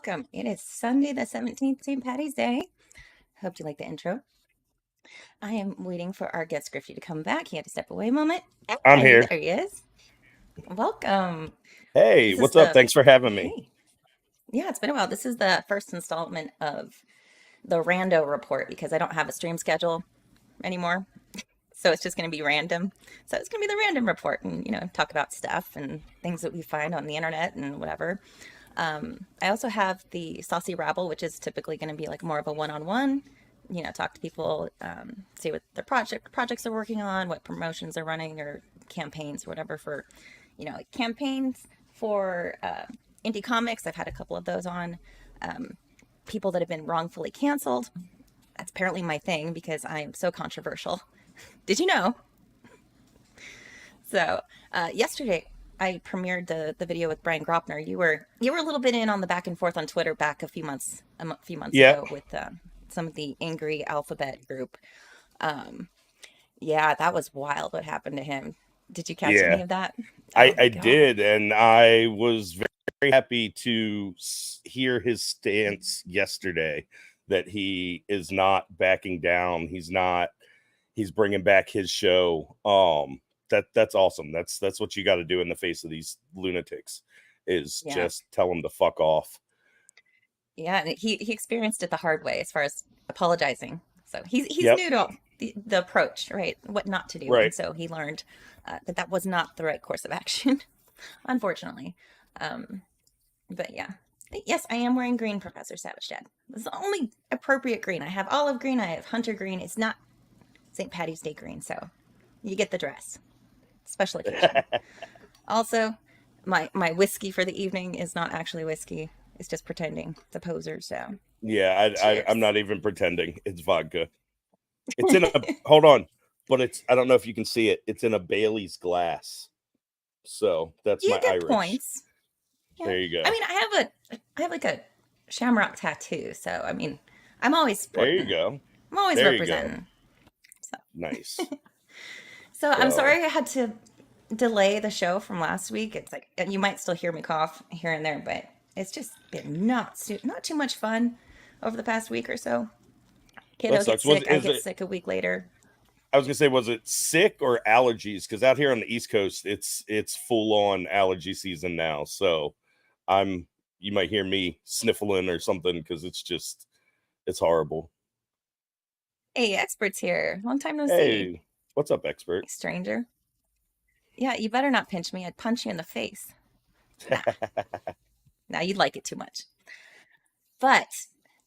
welcome. It is Sunday the 17th, St. Paddy's Day. Hope you like the intro. I am waiting for our guest Grifty to come back. He had to step away a moment. I'm Hey, here. there he is. Welcome. Hey, This is what's up? the Thanks for having me. hey. Yeah, it's been a while. This is the first installment of the Rando report because I don't have a stream schedule anymore. So it's just going to be random. So it's going to be the random report and, talk about stuff and things that we find on the internet and whatever. I also have the Saucy Rabble, which is typically going to be like more of a one-on-one, talk to people, see what their projects they're working on, what promotions they're running or campaigns or whatever for, like campaigns for indie comics. I've had a couple of those on. People that have been wrongfully canceled. That's apparently my thing because I am so controversial. Did you know? So yesterday I premiered the video with Brian Gropner. You were a little bit in on the back and forth on Twitter back a few months Yeah, ago with some of the angry alphabet group. Yeah, that was wild. What happened to him? Did you catch any yeah, of that? I, Oh my I God. did, and I was very happy to hear his stance yesterday that he is not backing down. He's bringing back his show. That's awesome. That's what you got to do in the face of these lunatics is Yeah, just tell them to fuck off. yeah. And he experienced it the hard way as far as apologizing. So he's Yep, new to the approach, right? What not to do, and right. so he learned that was not the right course of action, unfortunately. Um, But yeah. Yes, I am wearing green, Professor Savage Dad. It's the only appropriate green. I have olive green, I have hunter green. It's not St. Patty's Day green, so you get the dress. Special occasion. Also, my whiskey for the evening is not actually whiskey. It's just pretending. It's a poser, so Yeah, I'm cheers. not even pretending. It's vodka. It's in a hold on, but I don't know if you can see it. It's in a Bailey's glass. So that's You my get Irish. points. Yeah. There you I go. mean, I have like a shamrock tattoo, so I mean, I'm always There you sporting. go. I'm always There you go. representing. So Nice. So I'm So sorry I had to delay the show from last week. It's like, and you might still hear me cough here and there, but it's just been not too much fun over the past week or so. that Kiddo gets sucks. Was sick. I is get it sick a week later. I was gonna say, was it sick or allergies? Because out here on the East Coast, it's full on allergy season now. So I'm you might hear me sniffling or something because it's horrible. Hey, experts here. Long time no see. Hey, what's up, expert? Stranger. Yeah, you better not pinch me. I'd punch you in the face. Nah, nah, you'd like it too much. But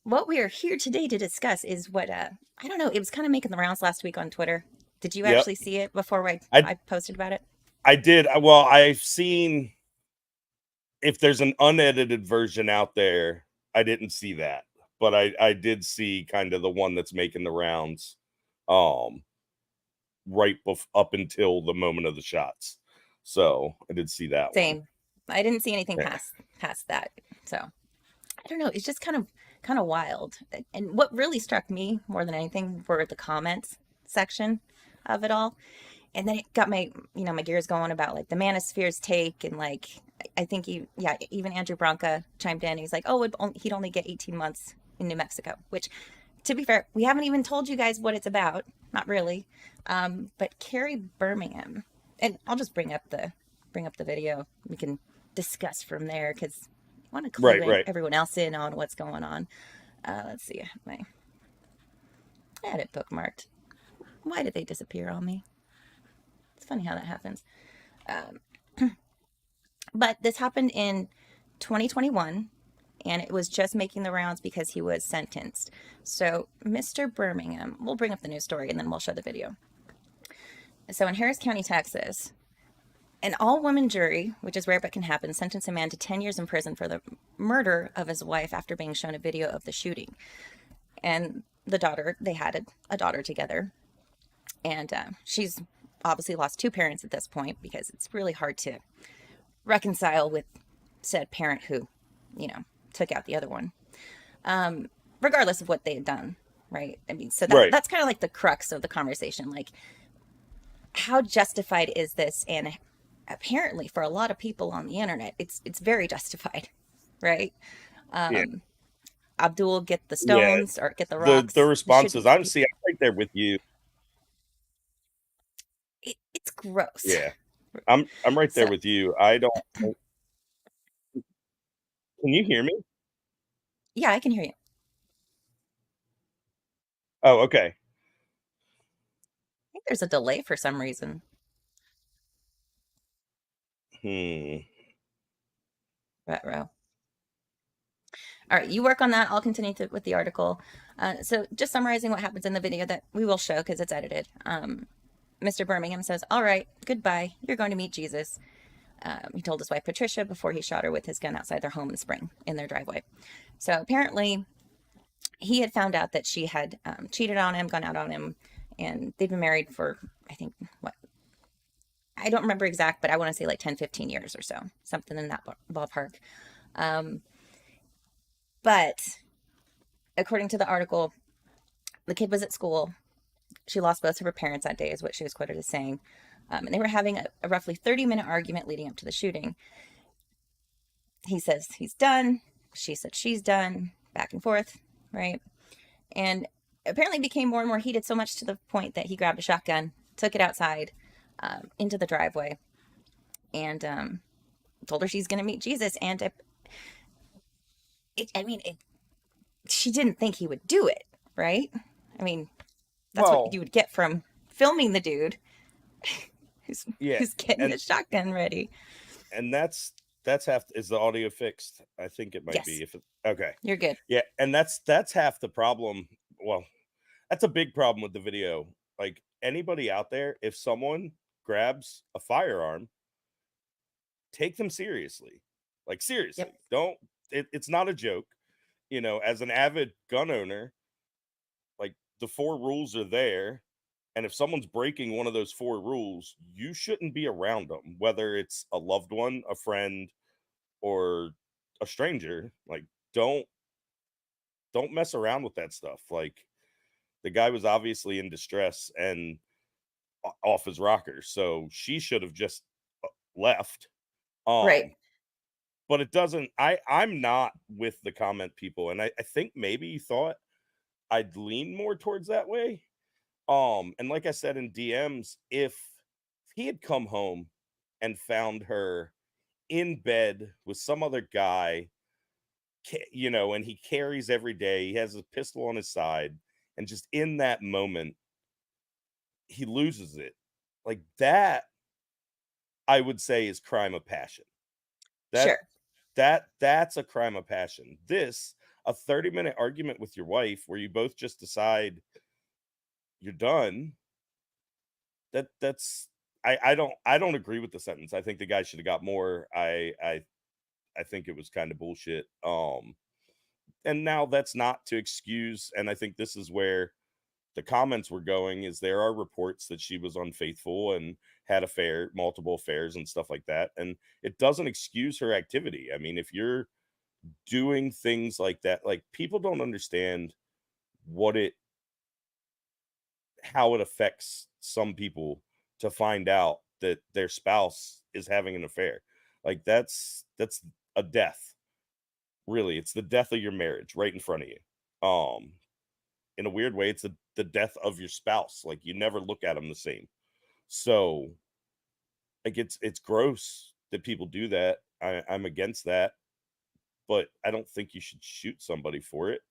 what we are here today to discuss is what I don't know, it was kind of making the rounds last week on Twitter. Did you Yep. actually see it before I I posted about it? I did. Well, I've seen if there's an unedited version out there. I didn't see that, but I did see kind of the one that's making the rounds, um, up until the moment of the shots. So I did see that one. Same. I didn't see anything Yeah. past that. So I don't know. It's just kind of wild. And what really struck me more than anything were the comments section of it all. And then it got my gears going about like the Manosphere's take and like I think even Andrew Branca chimed in. He's like, oh, he'd only get 18 months in New Mexico, which to be fair, we haven't even told you guys what it's about. Not really. But Carey Birmingham, and I'll just bring up the video. We can discuss from there because I want to clue Right, right. everyone else in on what's going on. Let's see. I had it bookmarked. Why did they disappear on me? It's funny how that happens. Um, but this happened in 2021, and it was just making the rounds because he was sentenced. So, Mr. Birmingham, we'll bring up the news story and then we'll show the video. So, in Harris County, Texas, an all-woman jury, which is rare but can happen, sentenced a man to 10 years in prison for the murder of his wife after being shown a video of the shooting. And they had a daughter together. And she's obviously lost two parents at this point because it's really hard to reconcile with said parent who, took out the other one, regardless of what they had done, right? I mean, so Right. that's kind of like the crux of the conversation. Like, how justified is this? And apparently, for a lot of people on the internet, it's very justified, right? Yeah. Abdul, get the Yeah. stones or get the The rocks. responses I'm seeing, I'm right there with you. It's gross. Yeah. I'm right there So with you. I don't Can you hear me? yeah, I can hear you. Oh, okay. I think there's a delay for some reason. Hmm. Row. All right, you work on that. I'll continue with the article. So, just summarizing what happens in the video that we will show because it's edited. Mr. Birmingham says, "All right, goodbye. You're going to meet Jesus." He told his wife Patricia before he shot her with his gun outside their home in spring in their driveway. So apparently, he had found out that she had cheated on him, gone out on him, and they've been married for, I think, what? I don't remember exact, but I want to say like 10, 15 years or so, something in that ballpark. Um, but according to the article, the kid was at school. She lost both of her parents that day, is what she was quoted as saying. And they were having a roughly 30-minute argument leading up to the shooting. He says he's done. She said she's done. Back and forth, right? And apparently became more and more heated, so much to the point that he grabbed a shotgun, took it outside into the driveway, and told her she's going to meet Jesus. And she didn't think he would do it, right? I mean, that's what Well, you would get from filming the dude who's yeah. who's getting And the shotgun ready. and that's half. Is the audio fixed? I think it might Yes, be. If it, okay. you're good. Yeah, and that's half the problem. Well, that's a big problem with the video. Like anybody out there, if someone grabs a firearm, take them seriously. Like seriously. Yep. Don't it's not a joke. You know, as an avid gun owner, like the four rules are there. And if someone's breaking one of those four rules, you shouldn't be around them, whether it's a loved one, a friend, or a stranger. Like don't don't mess around with that stuff. Like the guy was obviously in distress and off his rocker, so she should have just left. Right. Um, but it doesn't. I'm not with the comment people, and I think maybe you thought I'd lean more towards that way. And like I said in DMs, if he had come home and found her in bed with some other guy, you know, and he carries every day, he has a pistol on his side, and just in that moment, he loses it. Like that, I would say is crime of passion. That Sure. that's a crime of passion. This, a 30-minute argument with your wife where you both just decide you're done. That's I don't agree with the sentence. I think the guy should have got more. I think it was kind of bullshit. And now that's not to excuse, and I think this is where the comments were going, is there are reports that she was unfaithful and had multiple affairs and stuff like that, and it doesn't excuse her activity. I mean, if you're doing things like that, like people don't understand what it how it affects some people to find out that their spouse is having an affair. Like that's a death. Really, it's the death of your marriage right in front of you. In a weird way, it's the death of your spouse. Like you never look at them the same. So like it's gross that people do that. I'm against that, but I don't think you should shoot somebody for it.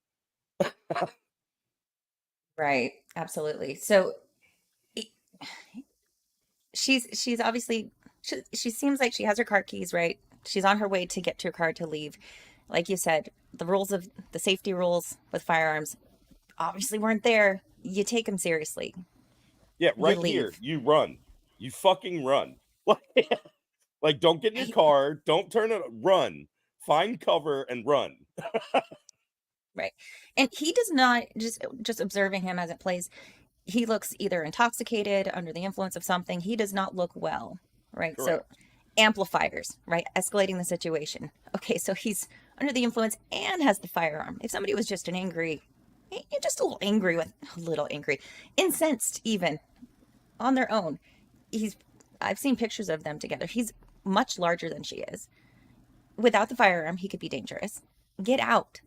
Right. Absolutely. So e- she's obviously she seems like she has her car keys, right? She's on her way to get to her car to leave. Like you said, the safety rules with firearms obviously weren't there. You take them seriously. Yeah, You right here, leave. you run. You fucking run. Like don't get in your He- car, don't turn it, run. Find cover and run. right. And he does not, just observing him as it plays, he looks either intoxicated, under the influence of something. He does not look well, right? So Correct. amplifiers, right? Escalating the situation. Okay, so he's under the influence and has the firearm. If somebody was just just a little angry incensed even on their own, he's I've seen pictures of them together. He's much larger than she is. Without the firearm, he could be dangerous. get out.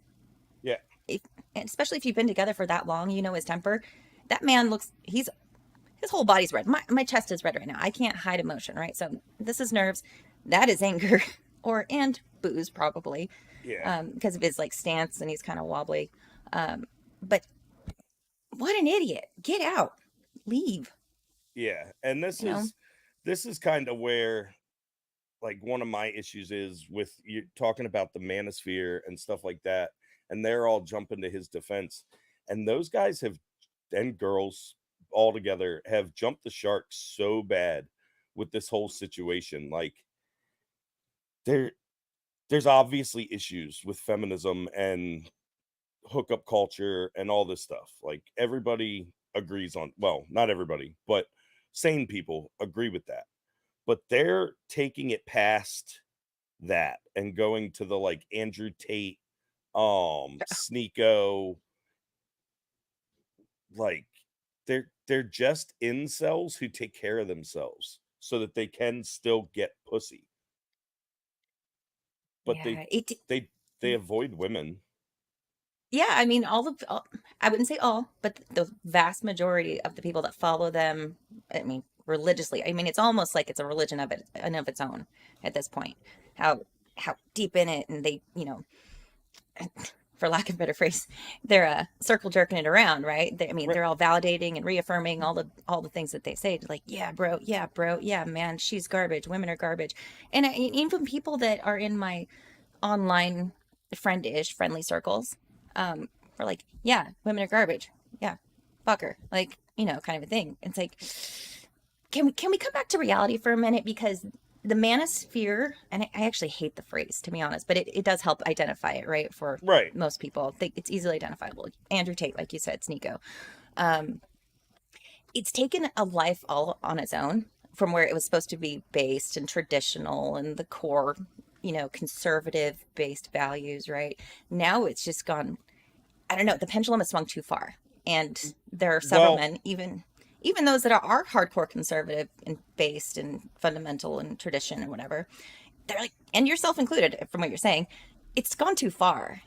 Yeah. If, especially if you've been together for that long, you know his temper. That man looks, his whole body's red. My chest is red right now. I can't hide emotion, right? So this is nerves. That is anger, and booze probably, Yeah. because of his like stance, and he's kind of wobbly. But what an idiot! Get out, leave. Yeah. And You know, this is kind of where like one of my issues is with you talking about the manosphere and stuff like that, and they're all jumping to his defense. And those guys have, and girls all together, have jumped the shark so bad with this whole situation. Like there there's obviously issues with feminism and hookup culture and all this stuff. Like everybody agrees on, well, not everybody, but sane people agree with that. But they're taking it past that and going to the like Andrew Tate, Sneeko, like they're just incels who take care of themselves so that they can still get pussy. But yeah, they they avoid women. yeah. I mean, I wouldn't say all, but the vast majority of the people that follow them, I mean, religiously. I mean, it's almost like it's a religion of it and of its own at this point. How how deep in it, and they, for lack of a better phrase, they're circle jerking it around, right? I mean, Right. they're all validating and reaffirming all the things that they say. Like, yeah, bro, yeah, man, she's garbage. Women are garbage, and even people that are in my online friendly circles, are like, yeah, women are garbage. Yeah, fuck her, like, kind of a thing. It's like, can we come back to reality for a minute? Because the manosphere, and I actually hate the phrase, to be honest, but it does help identify it, right? For Right. most people, it's easily identifiable. Andrew Tate, like you said, Sneeko. Um, it's taken a life all on its own from where it was supposed to be based and traditional and the core, conservative based values, right? Now it's just gone, I don't know, the pendulum has swung too far. And there are several Well, men, even those that are hardcore conservative and based and fundamental and tradition and whatever, they're like, and yourself included, from what you're saying, it's gone too far,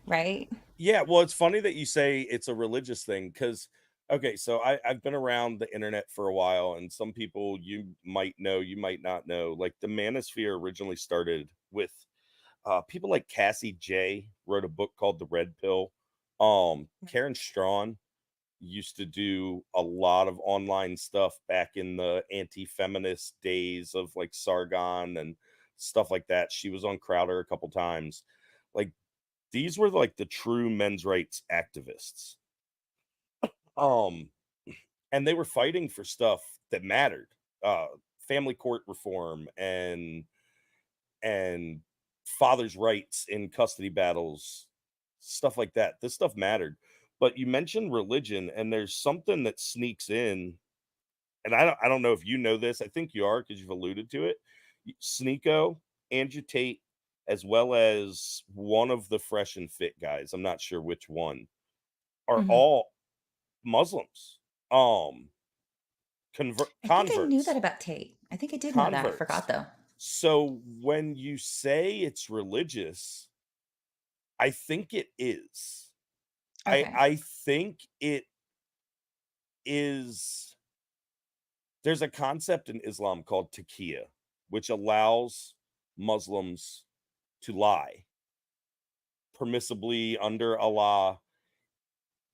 right? yeah, well, it's funny that you say it's a religious thing because, okay, so I've been around the internet for a while, and some people you might know, you might not know. Like the manosphere originally started with people like Cassie J wrote a book called The Red Pill. Karen Strawn used to do a lot of online stuff back in the anti-feminist days of like Sargon and stuff like that. She was on Crowder a couple times. Like these were like the true men's rights activists. Um, and they were fighting for stuff that mattered. Uh, family court reform and fathers' rights in custody battles, stuff like that. This stuff mattered. But you mentioned religion, and there's something that sneaks in, and I don't know if you know this. I think you are because you've alluded to it. Sneeko, Andrew Tate, as well as one of the Fresh and Fit guys. I'm not sure which one are Mm-hmm. all Muslims. Um, I think I knew that converts, about Tate. I think I did know that. I forgot converts. though. So when you say it's religious, I think it is. Okay. I think it is. There's a concept in Islam called taqiyya, which allows Muslims to lie permissibly under Allah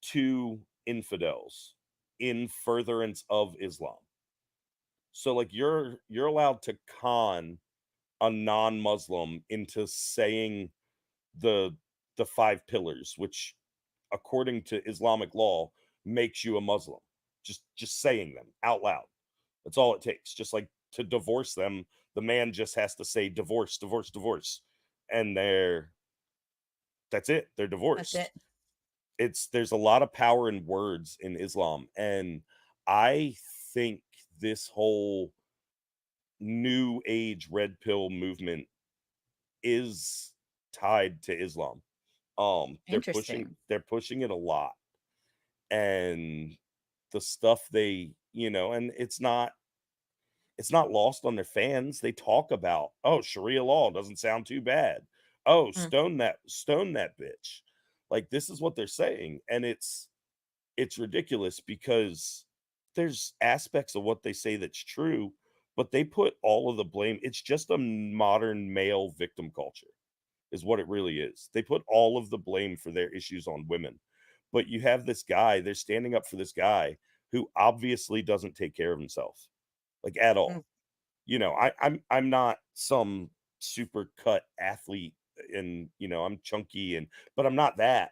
to infidels in furtherance of Islam. So like you're allowed to con a non-Muslim into saying the the five pillars, which according to Islamic law makes you a Muslim. Just saying them out loud. That's all it takes. Just like to divorce them, the man just has to say divorce, divorce, divorce, and that's it. They're That's it. divorced. It's There's a lot of power in words in Islam, and I think this whole new age red pill movement is tied to Islam. Interesting. They're pushing it a lot, and the stuff they, and it's not lost on their fans. They talk about, oh, Sharia law doesn't sound too bad. oh, stone that bitch. Like, this is what they're saying, and it's ridiculous because there's aspects of what they say that's true, but they put all of the blame. It's just a modern male victim culture is what it really is. They put all of the blame for their issues on women. But you have this guy, they're standing up for this guy who obviously doesn't take care of himself, like, at all. You know, I'm not some super cut athlete, and I'm chunky, but I'm not that.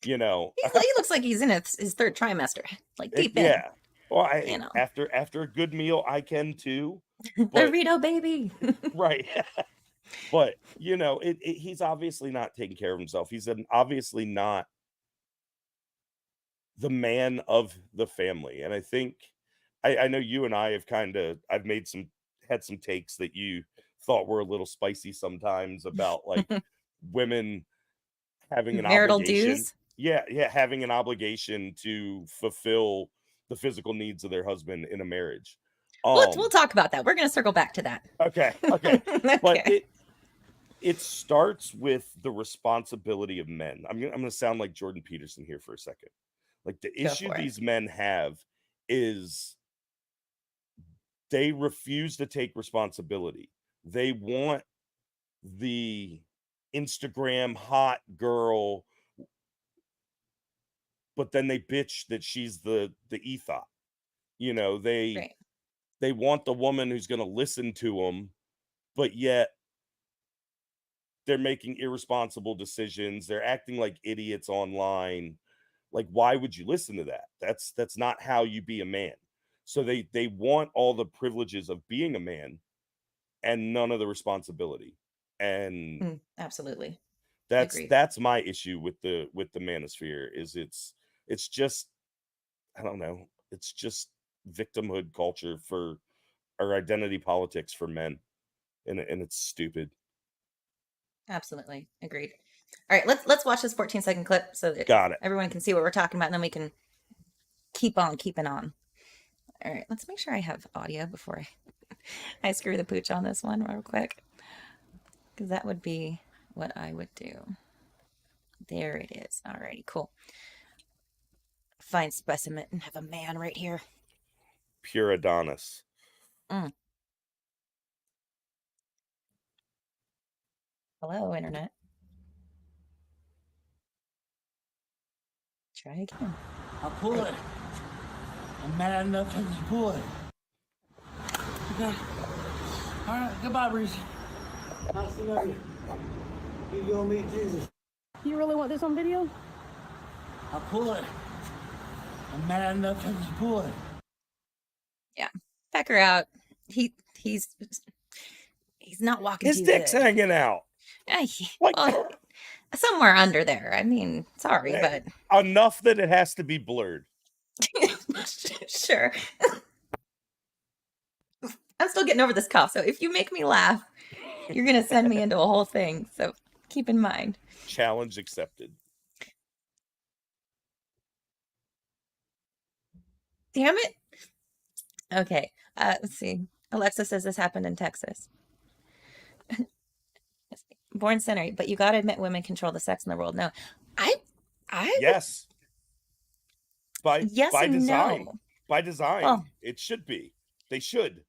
You know, He looks like he's in his third trimester, like deep in. yeah. Well, after a good meal, I can too. But Burrito baby. right. But he's obviously not taking care of himself. He's obviously not the man of the family. And I think I know you and I have I've had some takes that you thought were a little spicy sometimes about, like, women having an Marital obligation. dues. Yeah, having an obligation to fulfill the physical needs of their husband in a marriage. We'll talk about that. We're going to circle back to that. Okay. Okay. But it starts with the responsibility of men. I'm going to sound like Jordan Peterson here for a second. Like, the issue these men have is they refuse to take responsibility. They want the Instagram hot girl, but then they bitch that she's the ethos. They want the woman who's going to listen to them, but yet they're making irresponsible decisions. They're acting like idiots online. Like, why would you listen to that? That's not how you be a man. So they want all the privileges of being a man and none of the responsibility. And absolutely. That's my issue with the manosphere. Is it's just, I don't know, it's just victimhood culture or identity politics for men, and it's stupid. Absolutely agreed. All right, let's watch this 14-second clip so that everyone can see what we're talking about, and then we can keep on keeping on. All right, let's make sure I have audio before I screw the pooch on this one real quick, because that would be what I would do. There it is. Alrighty, cool. Fine specimen, and have a man right here. Pure Adonis. Hello, internet. Try again. I'll pull it. I'm mad enough to pull it. Okay. All right. Goodbye, Reese. Nice to know you. You go meet Jesus. You really want this on video? I'll pull it. I'm mad enough to pull it. Yeah. Back her out. He's not walking. His dick's hanging out. Well, somewhere under there. I mean, sorry, but enough that it has to be blurred. Sure. I'm still getting over this cough, so if you make me laugh, you're gonna send me into a whole thing. So keep in mind. Challenge accepted. Damn it. Okay. Let's see. Alexa says this happened in Texas. Born center, but you gotta admit women control the sex in the world. No. I yes. By design. No. By design. Well, it should be. They should.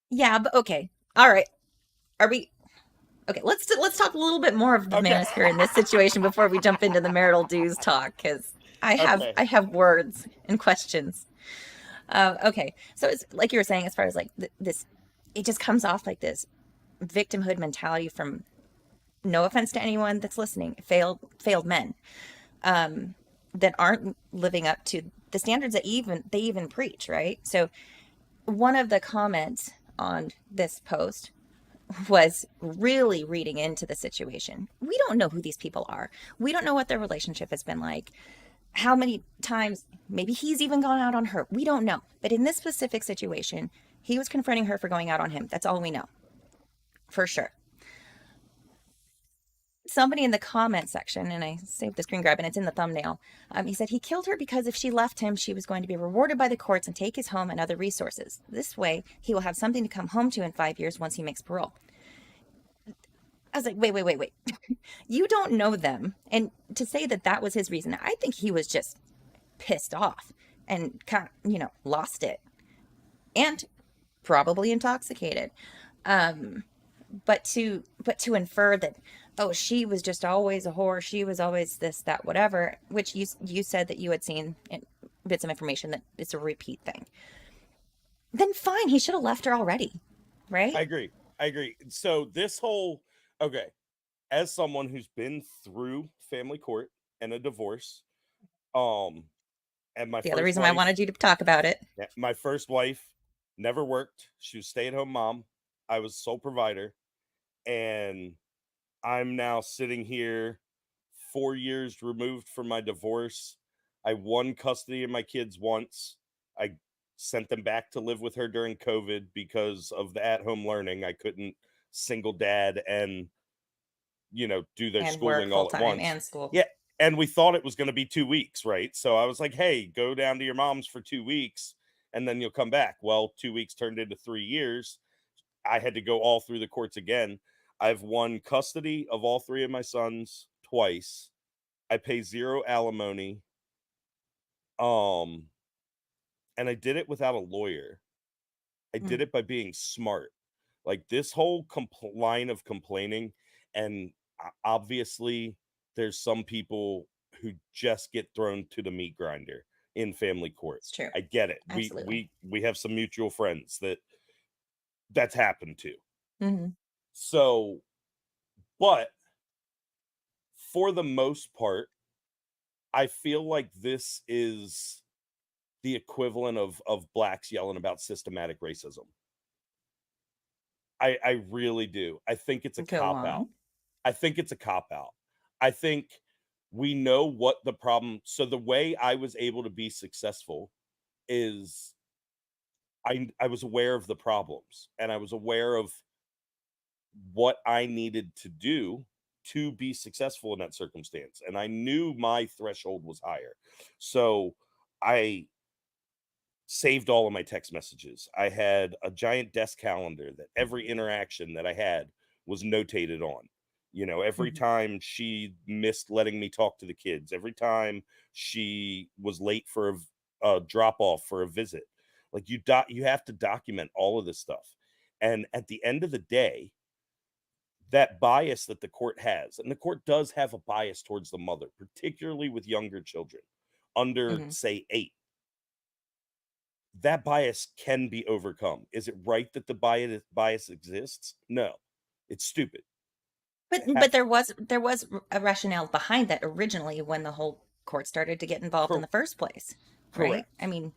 Yeah, but okay. All right. Are we okay? Let's talk a little bit more of the manosphere in this situation before we jump into the marital dues talk, because I have words and questions. Okay, so it's like you were saying, as far as like this, it just comes off like this victimhood mentality from, no offense to anyone that's listening, failed men that aren't living up to the standards that they even preach, right? So one of the comments on this post was really reading into the situation. We don't know who these people are. We don't know what their relationship has been like. How many times, maybe he's even gone out on her. We don't know. But in this specific situation, he was confronting her for going out on him. That's all we know. For sure. Somebody in the comment section, and I saved the screen grab and it's in the thumbnail, he said he killed her because if she left him, she was going to be rewarded by the courts and take his home and other resources. This way, he will have something to come home to in 5 years once he makes parole. I was like, wait. You don't know them. And to say that that was his reason, I think he was just pissed off and kind of, lost it and probably intoxicated. Um, but to infer that, oh, she was just always a whore, she was always this, that, whatever, which you said that you had seen in bits of information that it's a repeat thing, then fine, he should have left her already, right? I agree. So this whole, okay, as someone who's been through family court and a divorce, and my The other first reason why I wife, wanted you to talk about it. my first wife never worked. She was stay-at-home mom. I was sole provider, and I'm now sitting here 4 years removed from my divorce. I won custody of my kids once. I sent them back to live with her during COVID because of the at-home learning. I couldn't single dad and do their And work schooling all at full-time once. and school. Yeah. And we thought it was going to be 2 weeks, right? So I was like, hey, go down to your mom's for 2 weeks and then you'll come back. Well, 2 weeks turned into 3 years. I had to go all through the courts again. I've won custody of all 3 of my sons twice. I pay 0 alimony. And I did it without a lawyer. I did it by being smart. Like this whole line of complaining, and obviously there's some people who just get thrown to the meat grinder in family court. It's true. I get it. Absolutely. We have some mutual friends that's happened to. Mm-hmm. So, but for the most part, I feel like this is the equivalent of blacks yelling about systematic racism. I really do. I think it's a cop out. I think it's a cop out. I think we know what the problem. So the way I was able to be successful is I was aware of the problems and I was aware of what I needed to do to be successful in that circumstance. And I knew my threshold was higher. So I saved all of my text messages. I had a giant desk calendar that every interaction that I had was notated on. Every time she missed letting me talk to the kids, every time she was late for a drop off for a visit, like you have to document all of this stuff. And at the end of the day, that bias that the court has, and the court does have a bias towards the mother, particularly with younger children under, say, 8. That bias can be overcome. Is it right that the bias exists? No, it's stupid. But there was a rationale behind that originally when the whole court started to get involved in the first place, right? Correct. I mean,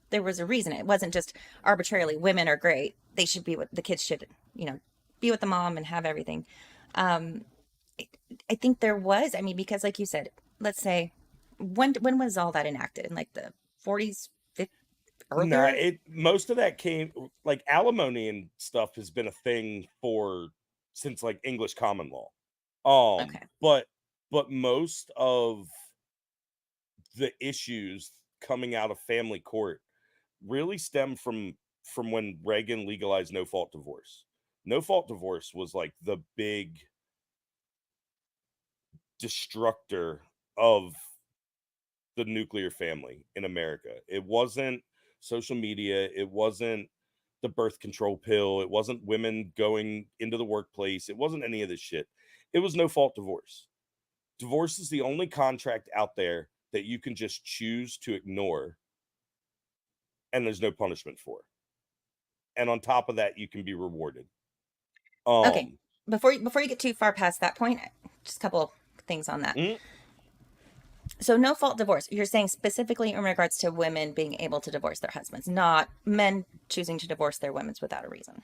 there was a reason. It wasn't just arbitrarily women are great. They should be the kids should, be with the mom and have everything. I think there was. I mean, because like you said, let's say when was all that enacted? In like the 40s, 50s? No, most of that came like alimony and stuff has been a thing since like English common law. Okay. But most of the issues coming out of family court really stem from when Reagan legalized no fault divorce. No fault divorce was like the big destructor of the nuclear family in America. It wasn't social media. It wasn't the birth control pill. It wasn't women going into the workplace. It wasn't any of this shit. It was no fault divorce. Divorce is the only contract out there that you can just choose to ignore and there's no punishment for. And on top of that, you can be rewarded. Okay. Before you get too far past that point, just a couple things on that. So no fault divorce, you're saying specifically in regards to women being able to divorce their husbands, not men choosing to divorce their women without a reason.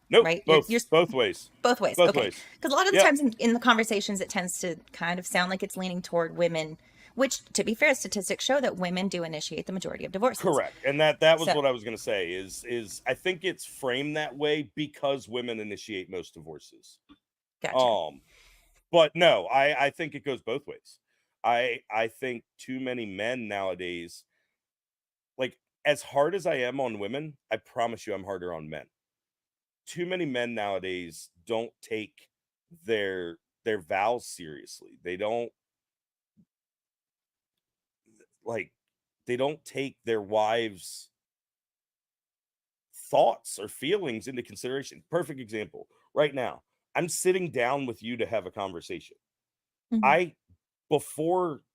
Nope. Right? Both ways. Both ways. Both okay. ways. Because a lot of the times in the conversations, it tends to kind of sound like it's leaning toward women, which, to be fair, statistics show that women do initiate the majority of divorces. Correct. And that was what I was going to say is I think it's framed that way because women initiate most divorces. Gotcha. But no, I think it goes both ways. I think too many men nowadays, like as hard as I am on women, I promise you I'm harder on men. Too many men nowadays don't take their vows seriously. They don't take their wives' thoughts or feelings into consideration. Perfect example. Right now, I'm sitting down with you to have a conversation. Mhm.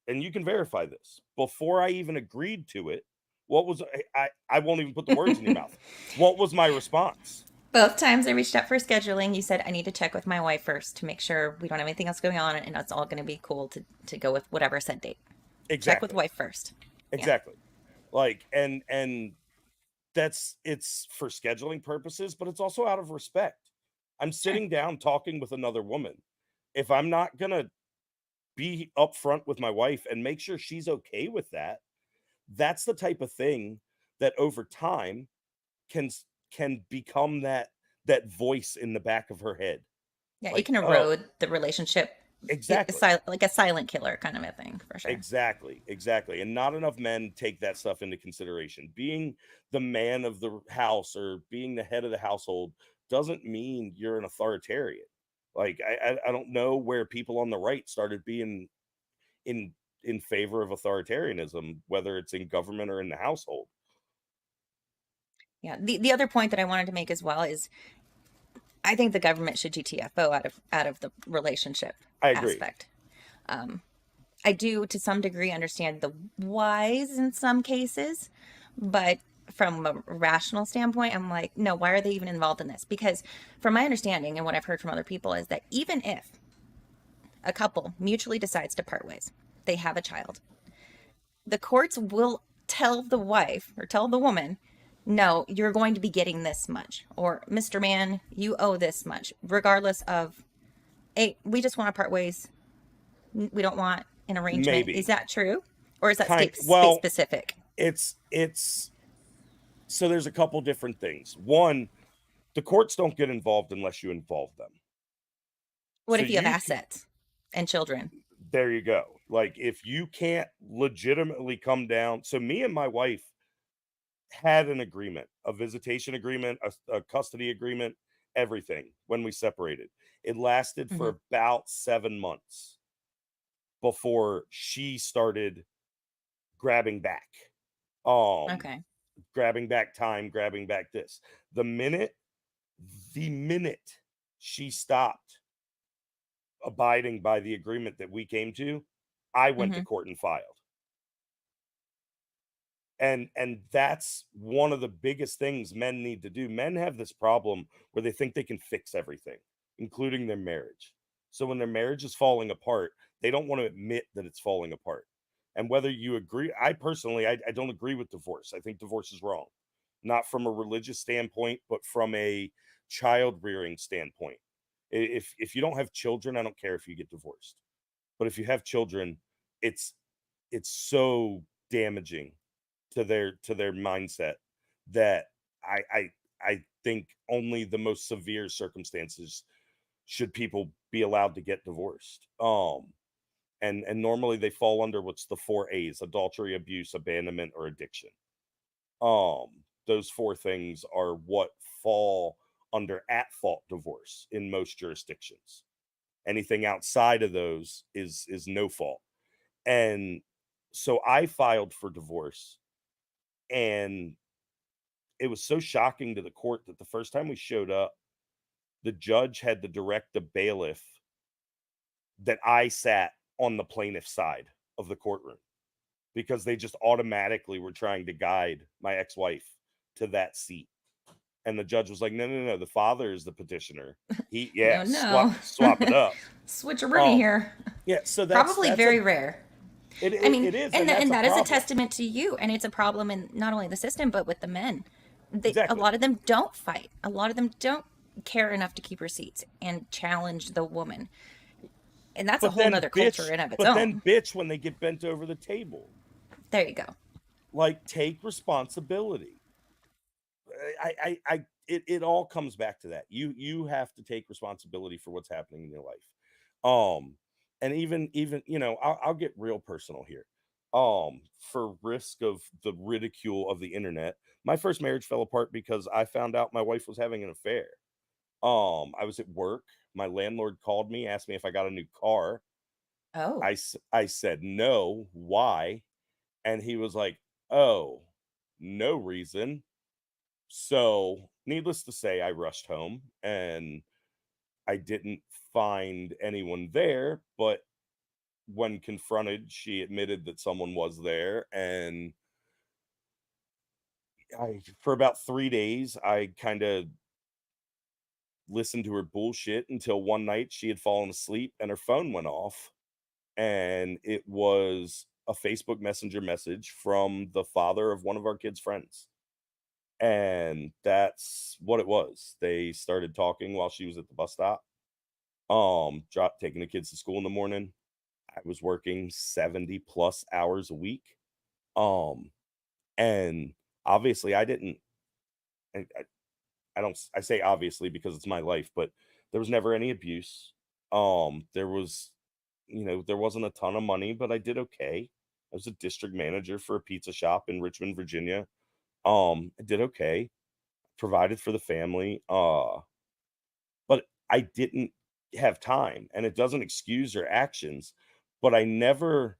And you can verify this, before I even agreed to it, what was I won't even put the words in your mouth. What was my response? Both times I reached out for scheduling, you said I need to check with my wife first to make sure we don't have anything else going on and it's all going to be cool to go with whatever set date. Check with Exactly. wife first. Yeah. Exactly. And it's for scheduling purposes, but it's also out of respect. I'm Sure. sitting down talking with another woman. If I'm not gonna be upfront with my wife and make sure she's okay with that, that's the type of thing that over time can become that voice in the back of her head. Yeah, it Like, can oh, erode the relationship. exactly. Like a silent killer kind of a thing, for sure. Exactly, exactly. And not enough men take that stuff into consideration. Being the man of the house or being the head of the household doesn't mean you're an authoritarian. Like I don't know where people on the right started being in favor of authoritarianism, whether it's in government or in the household. Yeah. The other point that I wanted to make as well is I think the government should GTFO out of the relationship I agree. aspect. I do to some degree understand the whys in some cases, but from a rational standpoint, I'm like, no, why are they even involved in this? Because from my understanding and what I've heard from other people is that even if a couple mutually decides to part ways, they have a child, the courts will tell the wife or tell the woman, no, you're going to be getting this much, or Mr. Man, you owe this much, regardless of, hey, we just want to part ways. We don't want an arrangement. Is Maybe. that true? Or is that state Well, specific? it's so there's a couple different things. One, the courts don't get involved unless you involve them. What So if you have you assets and children? there you go. Like, if you can't legitimately come down. So me and my wife had an agreement, a visitation agreement, a custody agreement, everything when we separated. It lasted for Mm-hmm. about 7 months before she started grabbing back. Um, Okay. Grabbing back time, grabbing back this. The minute she stopped abiding by the agreement that we came to, I went to Mm-hmm. court and filed. And that's one of the biggest things men need to do. Men have this problem where they think they can fix everything, including their marriage. So when their marriage is falling apart, they don't want to admit that it's falling apart. And whether you agree, I personally, I don't agree with divorce. I think divorce is wrong, not from a religious standpoint, but from a child rearing standpoint. If you don't have children, I don't care if you get divorced. But if you have children, it's so damaging to their mindset that I think only the most severe circumstances should people be allowed to get divorced. And normally they fall under what's the 4 A's: adultery, abuse, abandonment, or addiction. Um, those 4 things are what fall under at fault divorce in most jurisdictions. Anything outside of those is no fault. And so I filed for divorce, and it was so shocking to the court that the first time we showed up, the judge had to direct the bailiff that I sat on the plaintiff's side of the courtroom, because they just automatically were trying to guide my ex-wife to that seat. And the judge was like, no, no, no, the father is the petitioner. Oh no. Swap it up. Switcheroonie here. Yeah, so Probably very rare. I mean, it is, and that's and a that is a problem. testament to you, and it's a problem in not only the system but with the men. A Exactly. lot of them don't fight. A lot of them don't care enough to keep receipts and challenge the woman, and that's a whole nother culture in of its Then own. bitch when they get bent over the table. There you go. Like, take responsibility. It all comes back to that. You have to take responsibility for what's happening in your life. And even I'll get real personal here. For risk of the ridicule of the internet, my first marriage fell apart because I found out my wife was having an affair. I was at work. My landlord called me, asked me if I got a new car. Oh, I said no. Why? And he was like, oh, no reason. So, needless to say, I rushed home and I didn't find anyone there. But when confronted, she admitted that someone was there. And for about 3 days, I kind of listened to her bullshit until one night she had fallen asleep and her phone went off. And it was a Facebook Messenger message from the father of one of our kids' friends. And that's what it was. They started talking while she was at the bus stop. Taking the kids to school in the morning. I was working 70 plus hours a week. And obviously I didn't, I say obviously because it's my life, but there was never any abuse. There was, there wasn't a ton of money, but I did okay. I was a district manager for a pizza shop in Richmond, Virginia. I did okay, provided for the family. But I didn't have time, and it doesn't excuse her actions, but I never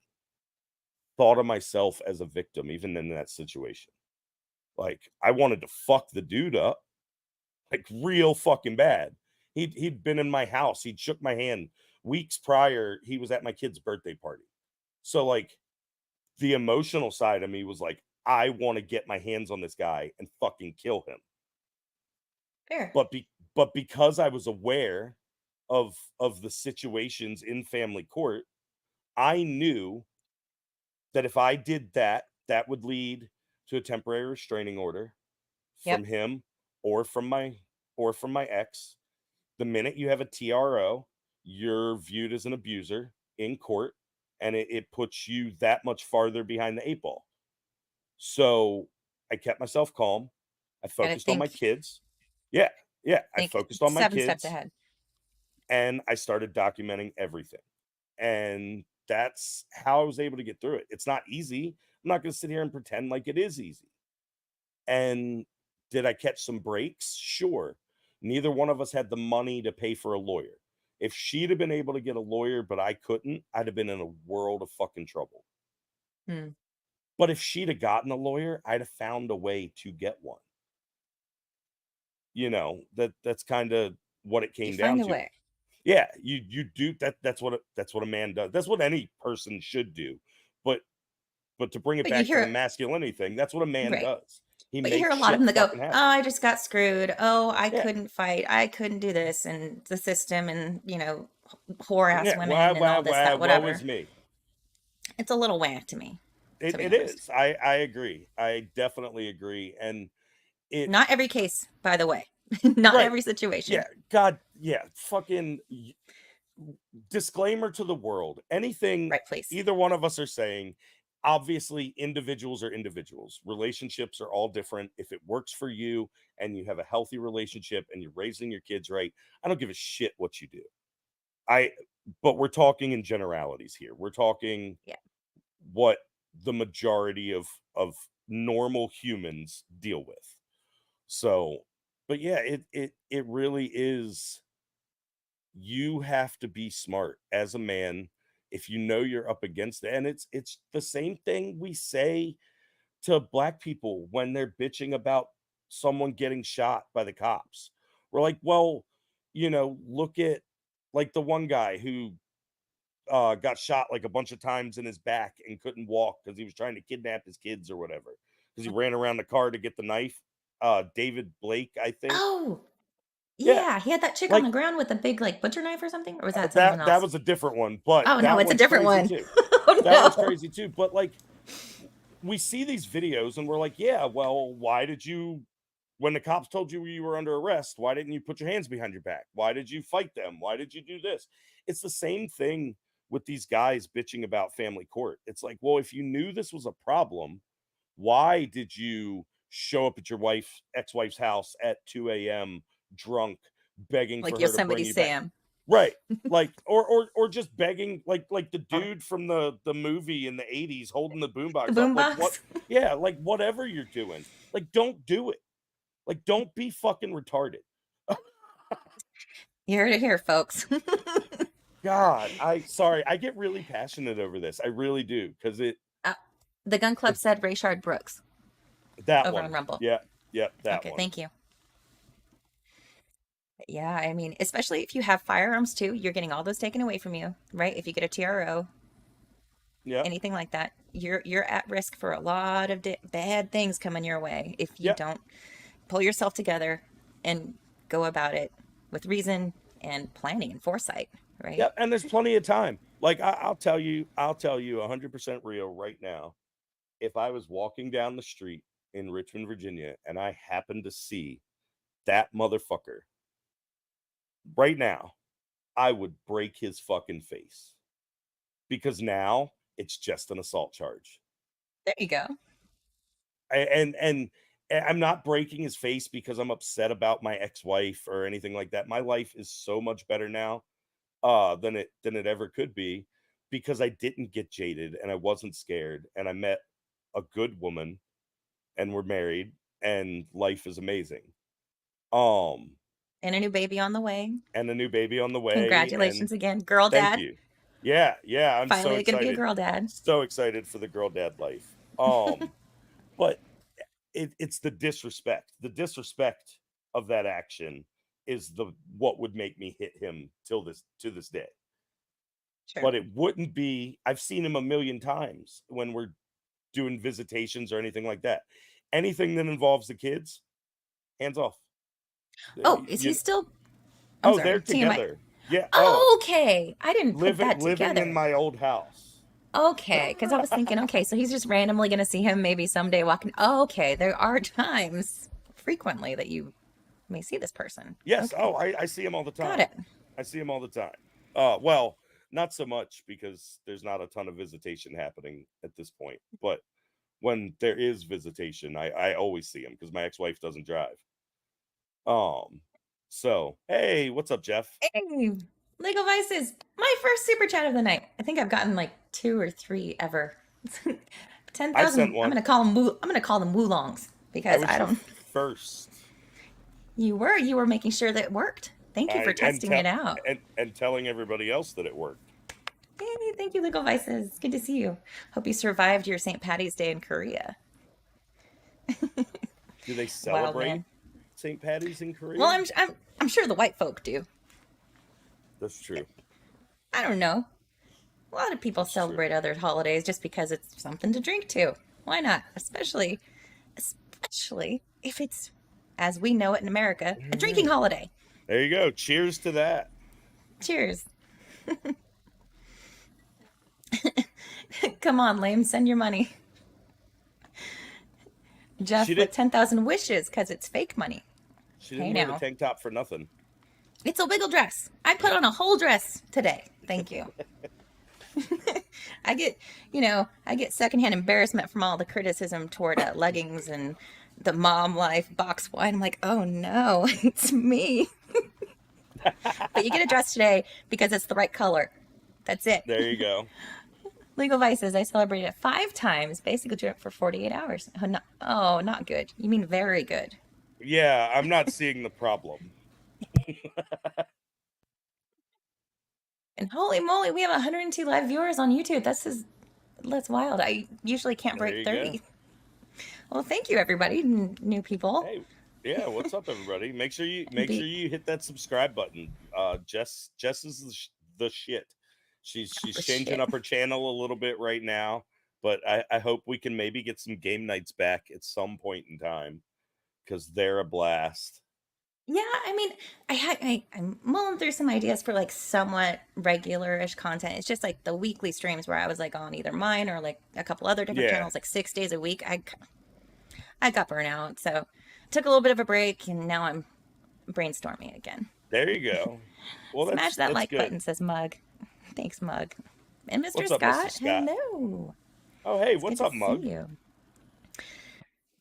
thought of myself as a victim, even in that situation. Like, I wanted to fuck the dude up, like real fucking bad. He'd been in my house. He'd shook my hand weeks prior. He was at my kid's birthday party. So like the emotional side of me was like, I want to get my hands on this guy and fucking kill him. fair. But because I was aware of the situations in family court, I knew that if I did that, that would lead to a temporary restraining order from Yep. him or from my ex. The minute you have a TRO, you're viewed as an abuser in court, and it puts you that much farther behind the 8 ball. So I kept myself calm. I focused on my kids. Yeah. I focused on my 7 kids. steps ahead. And I started documenting everything. And that's how I was able to get through it. It's not easy. I'm not going to sit here and pretend like it is easy. And did I catch some breaks? Sure. Neither one of us had the money to pay for a lawyer. If she'd have been able to get a lawyer, but I couldn't, I'd have been in a world of fucking trouble. Hmm. But if she'd have gotten a lawyer, I'd have found a way to get one. That's kind of what it came down Find a to. way. Yeah, you do that. That's what a man does. That's what any person should do. But to bring it But you back to hear the masculinity thing, that's what a man right. does. He But you hear a makes lot of them shit that go, fucking "Oh, happen. I just got screwed. Oh, I Yeah. couldn't fight. I couldn't do this," and the system, and whore ass Yeah, women, and all this, that, woe whatever. is me. It's a little whack to me. To be It honest. is. I agree. I definitely agree. And it Not every case, by the way. Not right. every situation. Yeah, God, yeah, fucking disclaimer to the world. Anything Right, please. either one of us are saying, obviously individuals are individuals. Relationships are all different. If it works for you and you have a healthy relationship and you're raising your kids right, I don't give a shit what you do. But we're talking in generalities here. We're talking what the majority of normal humans deal with. So, but yeah, it really is. You have to be smart as a man if you know you're up against it. And it's the same thing we say to black people when they're bitching about someone getting shot by the cops. We're like, well, look at like the one guy who got shot like a bunch of times in his back and couldn't walk because he was trying to kidnap his kids or whatever because he ran around the car to get the knife. David Blake, I think. Oh, Yeah. yeah. He had that chick on the ground with a big butcher knife or something, or was that someone else? That was a different one, but Oh that no, it's a one's different crazy one. too. Oh, That one's no. crazy too. But like, we see these videos and we're like, yeah, well, why did you, when the cops told you were under arrest, why didn't you put your hands behind your back? Why did you fight them? Why did you do this? It's the same thing with these guys bitching about family court. It's like, well, if you knew this was a problem, why did you show up at your ex-wife's house at 2 a.m. drunk, begging Like for her to bring Yosemite you back? Sam. Right. Like, or just begging, like the dude from the movie in the 80s holding the boombox The up. Like, boombox? what? Yeah, like whatever you're doing. Like, don't do it. Like, don't be fucking retarded. You heard it here, folks. God, I get really passionate over this. I really do, because The gun club said Rayshard Brooks that over one. on Rumble. Yeah, that Okay, one. thank you. Yeah, I mean, especially if you have firearms too, you're getting all those taken away from you, right? If you get a TRO, Yeah, anything like that, you're at risk for a lot of bad things coming your way if you yeah, don't pull yourself together and go about it with reason and planning and foresight, right? yeah. And there's plenty of time. Like I'll tell you 100% real right now. If I was walking down the street in Richmond, Virginia, and I happened to see that motherfucker right now, I would break his fucking face, because now it's just an assault charge. There you go. And I'm not breaking his face because I'm upset about my ex-wife or anything like that. My life is so much better now than it ever could be, because I didn't get jaded and I wasn't scared, and I met a good woman and we're married and life is amazing. And a new baby on the way. And a new baby on the way. Congratulations again, girl Thank dad. you. Yeah, I'm so Finally excited. gonna be a girl dad. So excited for the girl dad life. But it's the disrespect. The disrespect of that action is what would make me hit him to this day. Sure. But it wouldn't be. I've seen him a million times when we're doing visitations or anything like that. Anything that involves the kids, hands off. Oh, is he still? I'm sorry, they're TMI. together. Yeah. Oh, okay. I didn't put that living together. in my old house. Okay, because I was thinking, okay, so he's just randomly going to see him maybe someday walking. Oh, okay, there are times frequently that you may see this person. Yes. Okay. Oh, I see him all the time. Got it. I see him all the time. Well, not so much, because there's not a ton of visitation happening at this point. But when there is visitation, I always see him, because my ex-wife doesn't drive. So, hey, what's up, Jeff? Hey, Legal Vices, my first super chat of the night. I think I've gotten like 2 or 3 ever. 10,000. I sent one. I'm gonna call them woolongs, because I don't. First. You were making sure that it worked. Thank you for testing it out. And telling everybody else that it worked. Hey, thank you, Legal Vices. Good to see you. Hope you survived your St. Paddy's Day in Korea. Do they celebrate St. Paddy's in Korea? Well, I'm sure the white folk do. That's true. I don't know. A lot of people celebrate other holidays just because it's something to drink to. Why not? Especially if it's, as we know it in America, a drinking holiday. There you go. Cheers to that. Cheers. Come on, lame, send your money. Jeff with 10,000 wishes because it's fake money. She didn't wear the tank top for nothing. It's a wiggle dress. I put on a whole dress today. Thank you. I get secondhand embarrassment from all the criticism toward leggings and the mom life box wine. I'm like, oh no, it's me. But you get a dress today because it's the right color. That's it. There you go. Legal Vices, I celebrated it 5 times, basically drunk for 48 hours. Oh, not good. You mean very good. Yeah, I'm not seeing the problem. And holy moly, we have 102 live viewers on YouTube. That's wild. I usually can't break 30. Go. Well, thank you, everybody, new people. Hey, yeah, what's up, everybody? Make sure you hit that subscribe button. Jess is the shit. She's changing up her channel a little bit right now, but I hope we can maybe get some game nights back at some point in time, because they're a blast. Yeah, I mean, I'm mulling through some ideas for like somewhat regular-ish content. It's just like the weekly streams where I was like on either mine or like a couple other different channels, like 6 days a week. I got burnout, so took a little bit of a break, and now I'm brainstorming again. There you go. Well, smash that like good. Button, says Mug. Thanks, Mug. And Mr. What's Scott, up, Mr. Scott? Hello. Oh, hey, what's up, Mug?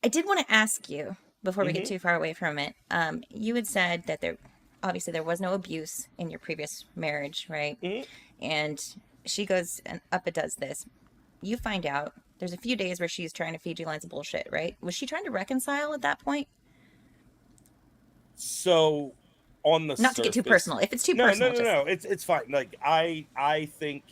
I did want to ask you, before we get too far away from it, you had said that there was no abuse in your previous marriage, right? And she goes and up and does this. You find out there's a few days where she's trying to feed you lines of bullshit, right? Was she trying to reconcile at that point? So on the Not to get too surface- personal. If it's too no, personal, no, no, no. It's fine. Like I think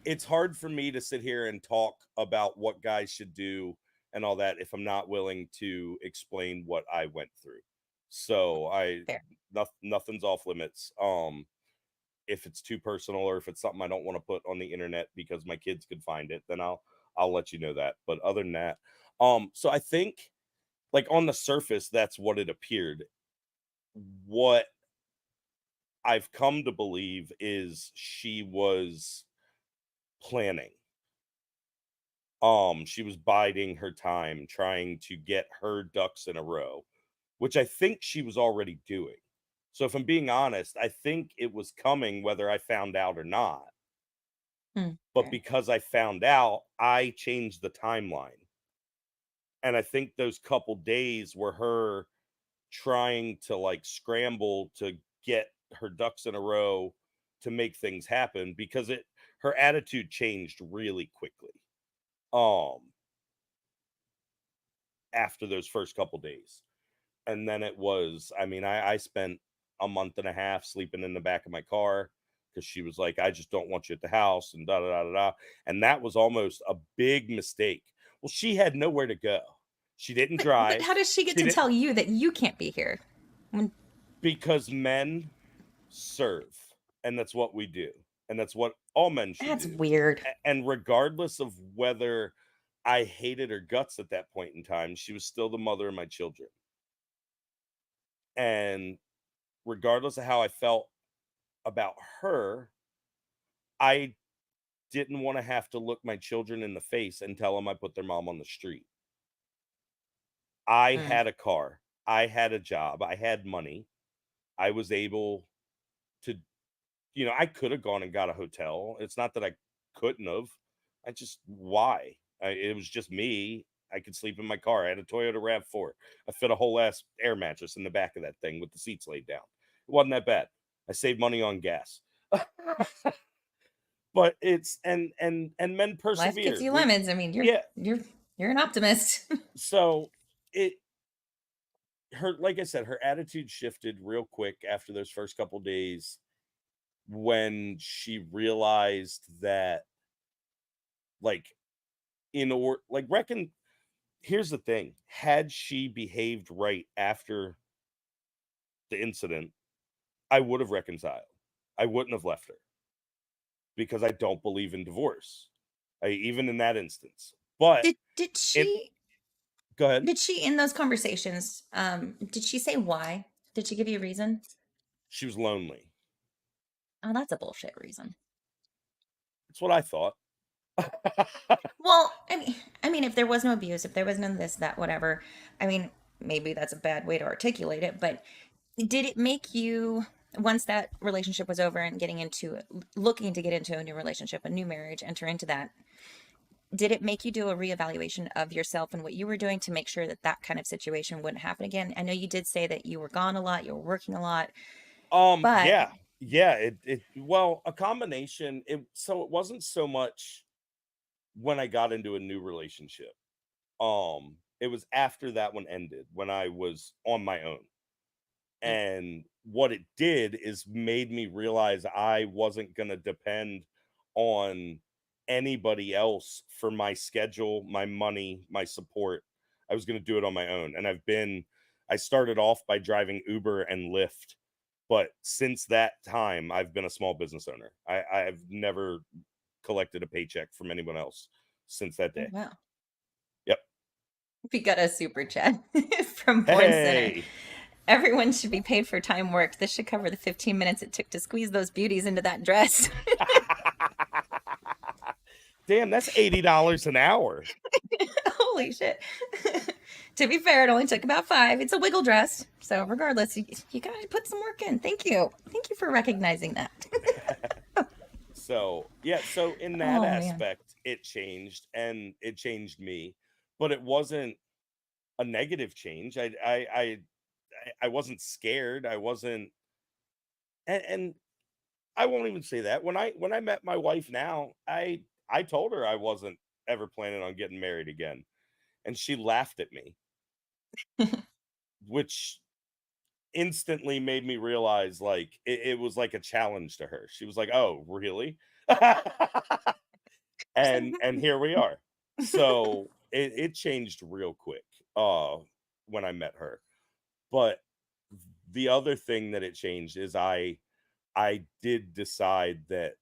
it's hard for me to sit here and talk about what guys should do and all that if I'm not willing to explain what I went through. So Fair. nothing's off limits. If it's too personal or if it's something I don't want to put on the internet because my kids could find it, then I'll let you know that. But other than that, so I think like on the surface, that's what it appeared. What I've come to believe is she was planning. She was biding her time, trying to get her ducks in a row, which I think she was already doing. So if I'm being honest, I think it was coming whether I found out or not. But Fair. because I found out, I changed the timeline. And I think those couple days were her trying to like scramble to get her ducks in a row to make things happen because her attitude changed really quickly. After those first couple days. And then it was, I mean, I spent a month and a half sleeping in the back of my car because she was like, I just don't want you at the house and da da da da da. And that was almost a big mistake. Well, she had nowhere to go. She didn't drive. But how does she get to tell you that you can't be here? Because men serve, and that's what we do, and that's what all men should That's do. weird. And regardless of whether I hated her guts at that point in time, she was still the mother of my children. And regardless of how I felt about her, I didn't want to have to look my children in the face and tell them I put their mom on the street. I had a car. I had a job. I had money. I was able to, I could have gone and got a hotel. It's not that I couldn't have. Why? It was just me. I could sleep in my car. I had a Toyota RAV4. I fit a whole ass air mattress in the back of that thing with the seats laid down. It wasn't that bad. I saved money on gas. But it's and men persevere. Life gives you lemons. I mean, you're an optimist. So like I said, her attitude shifted real quick after those first couple days when she realized that here's the thing. Had she behaved right after the incident, I would have reconciled. I wouldn't have left her because I don't believe in divorce. Even in that instance. But did she go ahead. Did she, in those conversations, did she say why? Did she give you a reason? She was lonely. Oh, that's a bullshit reason. That's what I thought. Well, I mean, if there was no abuse, if there was none of this, that, whatever, I mean, maybe that's a bad way to articulate it, but did it make you, once that relationship was over and looking to get into a new relationship, a new marriage, enter into that, did it make you do a reevaluation of yourself and what you were doing to make sure that that kind of situation wouldn't happen again? I know you did say that you were gone a lot, you were working a lot. But yeah, well, a combination. So it wasn't so much when I got into a new relationship. It was after that one ended when I was on my own. And what it did is made me realize I wasn't going to depend on anybody else for my schedule, my money, my support. I was going to do it on my own. And I started off by driving Uber and Lyft. But since that time, I've been a small business owner. I've never collected a paycheck from anyone else since that day. Oh, wow. Yep. We got a super chat from Born Center. Hey. Everyone should be paid for time worked. This should cover the 15 minutes it took to squeeze those beauties into that dress. Damn, that's $80 an hour. Holy shit. To be fair, it only took about 5. It's a wiggle dress. So regardless, you gotta put some work in. Thank you. Thank you for recognizing that. So in that aspect, it changed, and it changed me, but it wasn't a negative change. I wasn't scared. I wasn't, and I won't even say that. When I met my wife now, I told her I wasn't ever planning on getting married again, and she laughed at me, which instantly made me realize like it was like a challenge to her. She was like, "Oh, really?" and here we are. So it changed real quick when I met her. But the other thing that it changed is I did decide that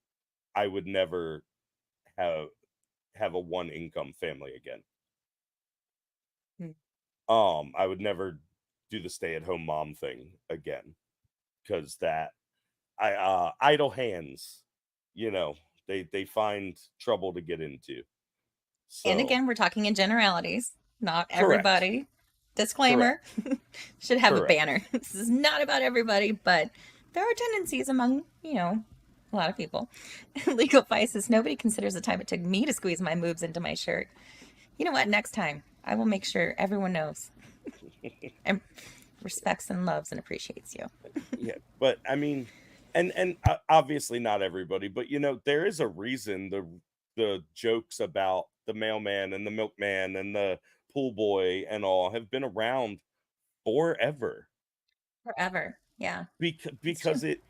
I would never have a one income family again. I would never do the stay at home mom thing again, because that I idle hands, you know, they find trouble to get into. And So again, we're talking in generalities. Not correct, everybody. correct, Disclaimer should have a correct. banner. This is not about everybody, but there are tendencies among, a lot of people. Legal advice is nobody considers the time it took me to squeeze my moves into my shirt. You know what? Next time, I will make sure everyone knows and respects and loves and appreciates you. Yeah, but I mean, and obviously not everybody, but there is a reason the jokes about the mailman and the milkman and the pool boy and all have been around forever. Forever. Yeah, it's true. Because it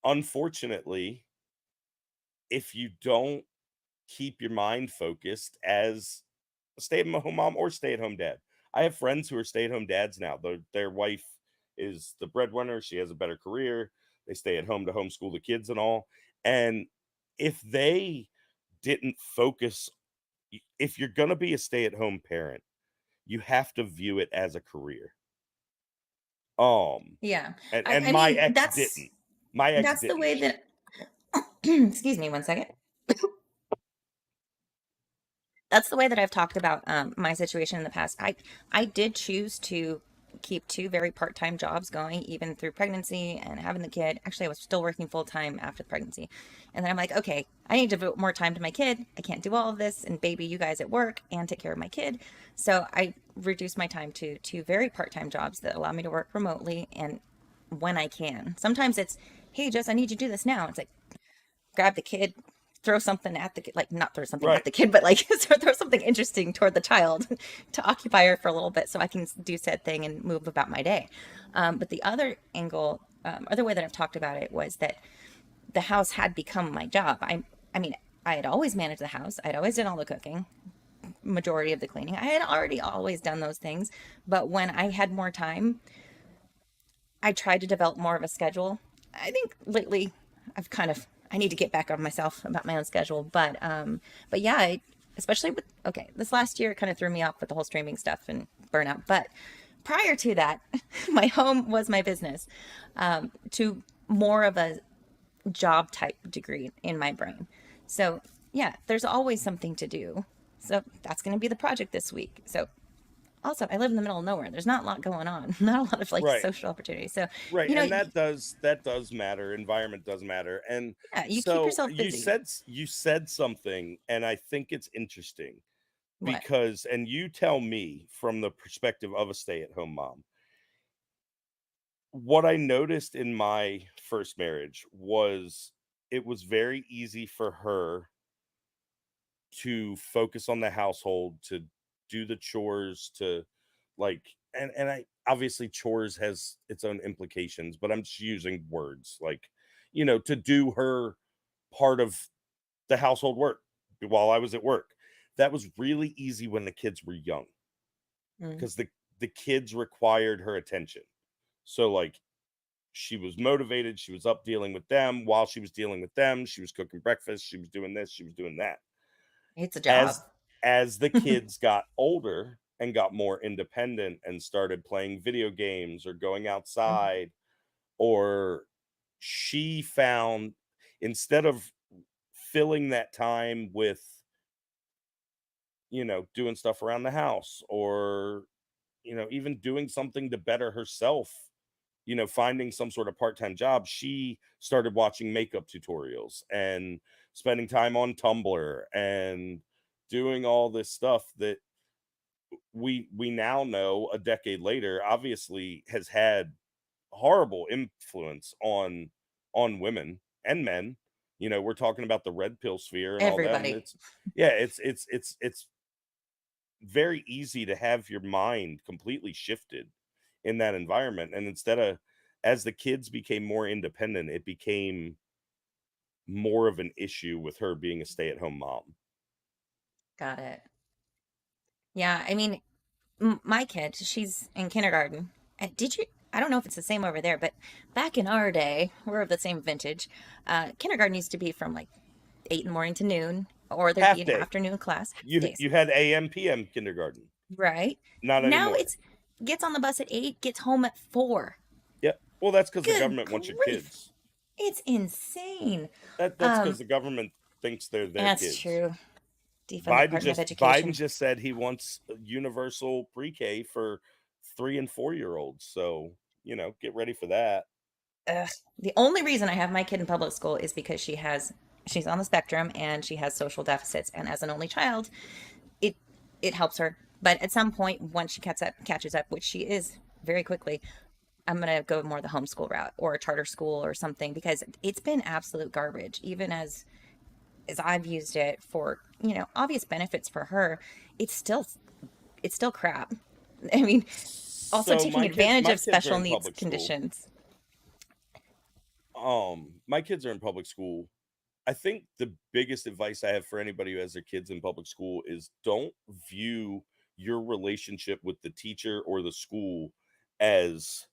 unfortunately, if you don't keep your mind focused as a stay-at-home mom or stay-at-home dad. I have friends who are stay-at-home dads now. Their wife is the breadwinner. She has a better career. They stay at home to homeschool the kids and all. And if they didn't focus, if you're going to be a stay-at-home parent, you have to view it as a career. Yeah. And I my mean, ex that's didn't. My ex that's the didn't. way that excuse me one second. That's the way that I've talked about my situation in the past. I did choose to keep two very part-time jobs going even through pregnancy and having the kid. Actually, I was still working full-time after the pregnancy. And then I'm like, okay, I need to devote more time to my kid. I can't do all of this and baby you guys at work and take care of my kid. So I reduced my time to two very part-time jobs that allow me to work remotely and when I can. Sometimes it's, hey, Jess, I need you to do this now. It's like, grab the kid, throw something at the kid, like not throw something at Right. the kid, but like throw something interesting toward the child to occupy her for a little bit so I can do said thing and move about my day. But the other angle, other way that I've talked about it was that the house had become my job. I mean, I had always managed the house. I'd always done all the cooking, majority of the cleaning. I had already always done those things. But when I had more time, I tried to develop more of a schedule. I think lately I need to get back on myself about my own schedule. But yeah, especially with this last year it kind of threw me off with the whole streaming stuff and burnout. But prior to that, my home was my business, to more of a job type degree in my brain. So yeah, there's always something to do. So that's going to be the project this week. So also, I live in the middle of nowhere. There's not a lot going on, not a lot of like Right. social opportunities. So, Right, you know, and that does matter. Environment does matter. And yeah, you keep so yourself busy. you said something, and I think it's interesting What? because, and you tell me from the perspective of a stay-at-home mom, what I noticed in my first marriage was it was very easy for her to focus on the household, to do the chores, to like, and I obviously chores has its own implications, but I'm just using words like, to do her part of the household work while I was at work. That was really easy when the kids were young Mm. because the kids required her attention. So like she was motivated, she was up dealing with them. While she was dealing with them, she was cooking breakfast, she was doing this, she was doing that. It's a job. As the kids got older and got more independent and started playing video games or going Mhm. outside, or she found, instead of filling that time with doing stuff around the house, or even doing something to better herself, finding some sort of part-time job, she started watching makeup tutorials and spending time on Tumblr and doing all this stuff that we now know a decade later obviously has had horrible influence on women and men. We're talking about the red pill sphere and all them. Everybody. It's yeah, it's very easy to have your mind completely shifted in that environment. And instead of, as the kids became more independent, it became more of an issue with her being a stay-at-home mom. Got it. Yeah, I mean, my kid, she's in kindergarten. And I don't know if it's the same over there, but back in our day, we're of the same vintage. Kindergarten used to be from like 8 in the morning to noon, or there'd Half be an day. afternoon class, half You days, you had AM PM kindergarten. right? Not Now anymore. it's gets on the bus at 8, gets home at 4. Yep. Well, that's because the Good government wants your grief. kids. It's insane. That's because the government thinks they're their That's kids. true. Defund the Department of Biden Education. just said he wants universal pre-K for 3 and 4-year-olds. So, get ready for that. Ugh. The only reason I have my kid in public school is because she's on the spectrum and she has social deficits, and as an only child, it helps her. But at some point, once she catches up, which she is very quickly, I'm gonna go more the homeschool route or a charter school or something, because it's been absolute garbage. Even as I've used it for obvious benefits for her, it's still crap. I mean, also So taking advantage my of kids are special in needs public school. conditions. My kids are in public school. I think the biggest advice I have for anybody who has their kids in public school is don't view your relationship with the teacher or the school as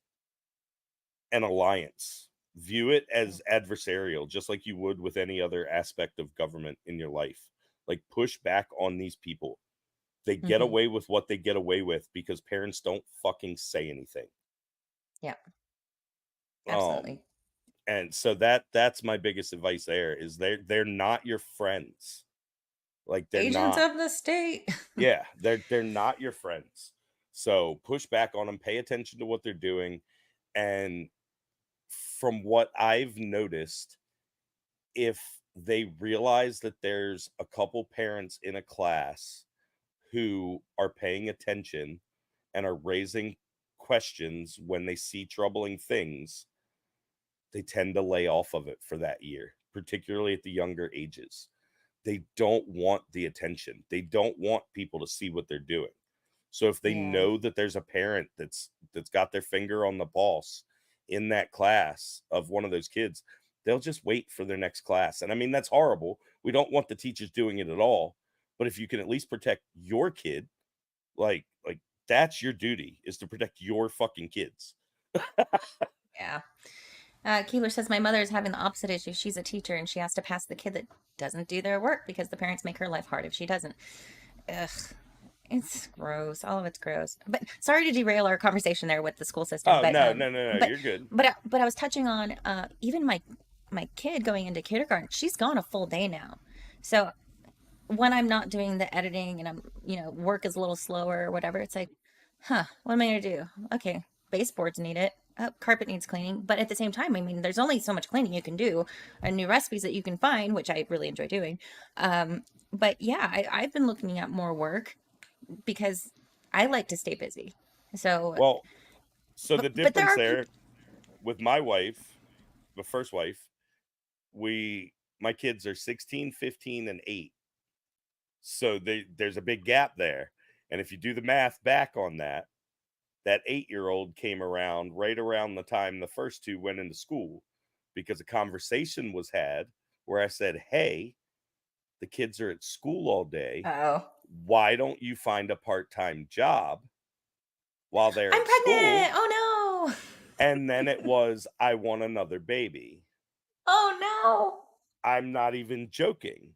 an alliance. View it as adversarial, just like you would with any other aspect of government in your life. Like, push back on these people. They get Mhm. away with what they get away with because parents don't fucking say anything. Yeah, absolutely. And so that's my biggest advice there is they're not your friends. Like, they're Agents not. of the state. Yeah, they're not your friends. So push back on them, pay attention to what they're doing. And from what I've noticed, if they realize that there's a couple parents in a class who are paying attention and are raising questions when they see troubling things, they tend to lay off of it for that year, particularly at the younger ages. They don't want the attention. They don't want people to see what they're doing. So if they Yeah. know that there's a parent that's got their finger on the pulse in that class of one of those kids, they'll just wait for their next class. And I mean, that's horrible. We don't want the teachers doing it at all. But if you can at least protect your kid, like that's your duty, is to protect your fucking kids. Yeah. Keeler says, my mother is having the opposite issue. She's a teacher and she has to pass the kid that doesn't do their work because the parents make her life hard if she doesn't. Ugh. It's gross. All of it's gross. But sorry to derail our conversation there with the school system. Oh, but, no, but, you're good. But I was touching on even my kid going into kindergarten. She's gone a full day now. So when I'm not doing the editing and I'm, work is a little slower or whatever, it's like, what am I going to do? Okay, baseboards need it. Carpet needs cleaning. But at the same time, I mean, there's only so much cleaning you can do and new recipes that you can find, which I really enjoy doing. But yeah, I've been looking at more work because I like to stay busy. So, Well, so the but there difference are there with my wife, the first wife, my kids are 16, 15, and 8. So there's a big gap there. And if you do the math back on that 8-year-old came around right around the time the first two went into school, because a conversation was had where I said, hey, the kids are at school all day. Oh, Why don't you find a part-time job while they're I'm at pregnant. school? Oh no. And then it was, I want another baby. Oh no. I'm not even joking.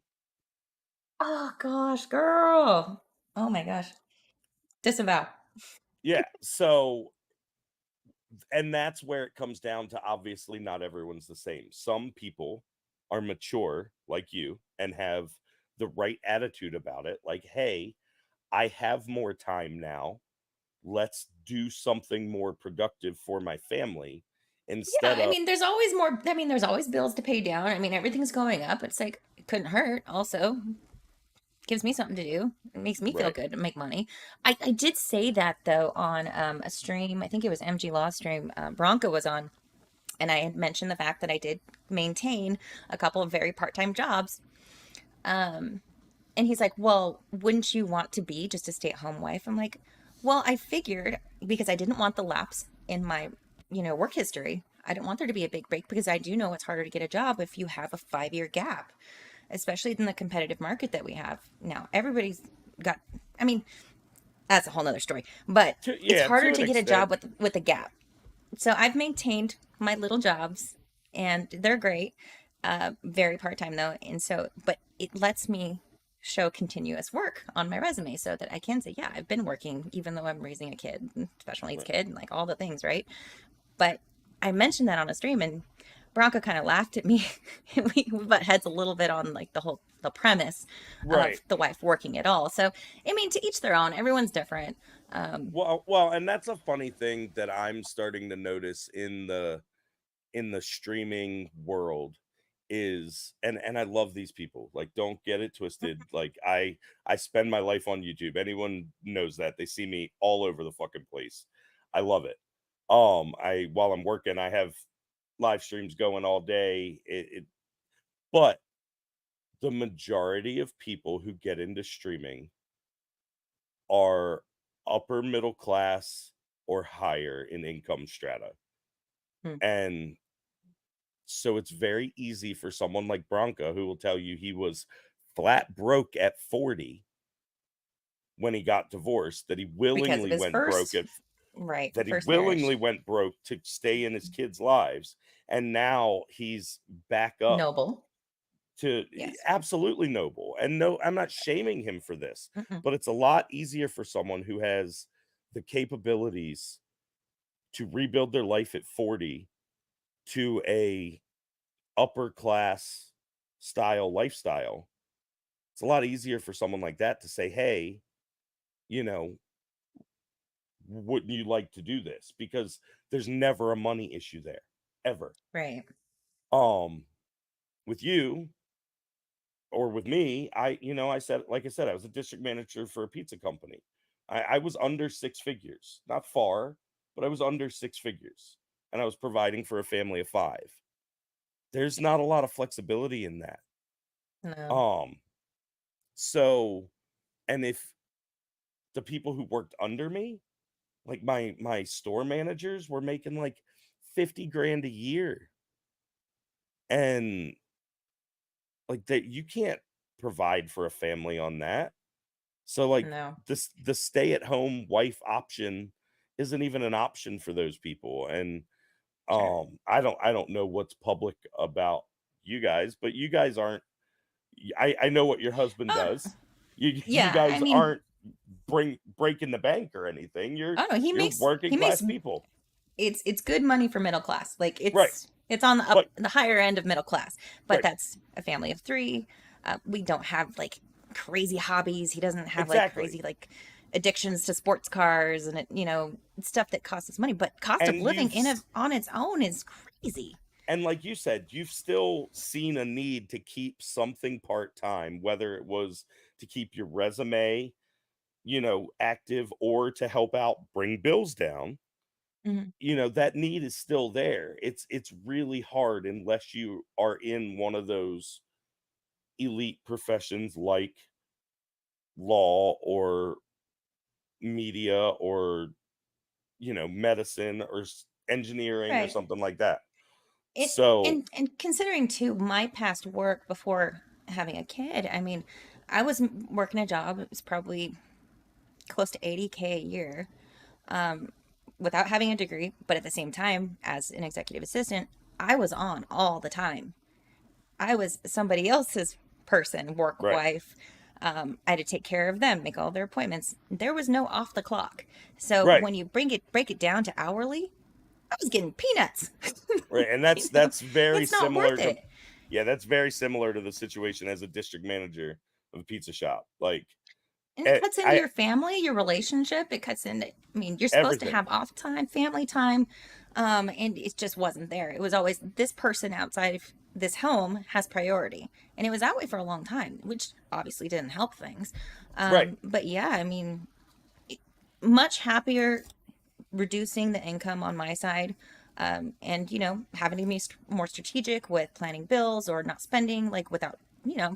Oh gosh, girl. Oh my gosh. Disavow. Yeah. So, and that's where it comes down to, obviously not everyone's the same. Some people are mature like you and have the right attitude about it. Like, hey, I have more time now. Let's do something more productive for my family instead Yeah, I of, mean, there's always more. I mean, there's always bills to pay down. I mean, everything's going up. It's like, it couldn't hurt. Also, gives me something to do. It makes me feel right. good to make money. I did say that, though, on a stream. I think it was MG Law stream. Bronco was on. And I had mentioned the fact that I did maintain a couple of very part-time jobs. And he's like, well, wouldn't you want to be just a stay-at-home wife? I'm like, Well, I figured because I didn't want the lapse in my, work history. I didn't want there to be a big break because I do know it's harder to get a job if you have a 5-year gap, especially in the competitive market that we have now. Everybody's got, I mean, that's a whole nother story, but it's Yeah, harder to to an get a job extent. with a gap. So I've maintained my little jobs and they're great. Very part-time though. And so, but it lets me show continuous work on my resume so that I can say, yeah, I've been working even though I'm raising a kid, special needs Right. kid, and like all the things, right? But I mentioned that on a stream and Bronco kind of laughed at me. We butt heads a little bit on like the premise Right. of the wife working at all. So I mean, to each their own. Everyone's different. Well, and that's a funny thing that I'm starting to notice in the streaming world is, and I love these people. Like, don't get it twisted. Like, I spend my life on YouTube. Anyone knows that. They see me all over the fucking place. I love it. I while I'm working, I have live streams going all day. But the majority of people who get into streaming are upper middle class or higher in income strata. Hmm. And so it's very easy for someone like Bronca, who will tell you he was flat broke at 40 when he got divorced, that he Because of willingly his went broke first, at right, that he first willingly marriage. went broke to stay in his kids' lives. And now he's back up Noble. to Yes. absolutely noble. And no, I'm not shaming him for this, Mm-mm. but it's a lot easier for someone who has the capabilities to rebuild their life at 40 to a upper class style lifestyle. It's a lot easier for someone like that to say, hey, you know, wouldn't you like to do this? Because there's never a money issue there, ever. Right. Um, with you or with me, I said, like I said, I was a district manager for a pizza company. I was under 6 figures, not far, but I was under 6 figures, and I was providing for a family of 5. There's not a lot of flexibility in that. No. Um, so, and if the people who worked under me, like my store managers, were making like 50 grand a year, and like that, you can't provide for a family on that. So like No. the stay at home wife option isn't even an option for those people. And Sure. I don't know what's public about you guys, but you guys aren't, I know what your husband Oh, does. You yeah. I guys mean, aren't breaking the bank or anything. oh no, You're working he makes class people. it's good money for middle class. Like Right. it's on But the higher end of middle class. But right. that's a family of 3. We don't have like crazy hobbies. He doesn't have like Exactly. crazy like addictions to sports cars and stuff that costs us money. But cost of And living on its own is crazy. and like you said, you've still seen a need to keep something part-time, whether it was to keep your resume, active, or to help out bring bills down. Mhm. That need is still there. It's really hard unless you are in one of those elite professions like law or media or medicine or engineering or Right. something like that. It So and considering too my past work before having a kid, I mean, I was working a job. It was probably close to 80K a year, without having a degree, but at the same time, as an executive assistant, I was on all the time. I was somebody else's person, work right, wife. I had to take care of them, make all their appointments. There was no off the clock. So right, when you break it down to hourly, I was getting peanuts. right, and You know, that's very it's not similar worth to, it. yeah, that's very similar to the situation as a district manager of a pizza shop. Like, And it cuts into I your family, your relationship. It cuts into, I mean, you're supposed to everything. have off time, family time. And it just wasn't there. It was always this person outside of this home has priority. And it was that way for a long time, which obviously didn't help things. Right, But yeah, I mean, much happier reducing the income on my side. And having to be more strategic with planning bills or not spending like without,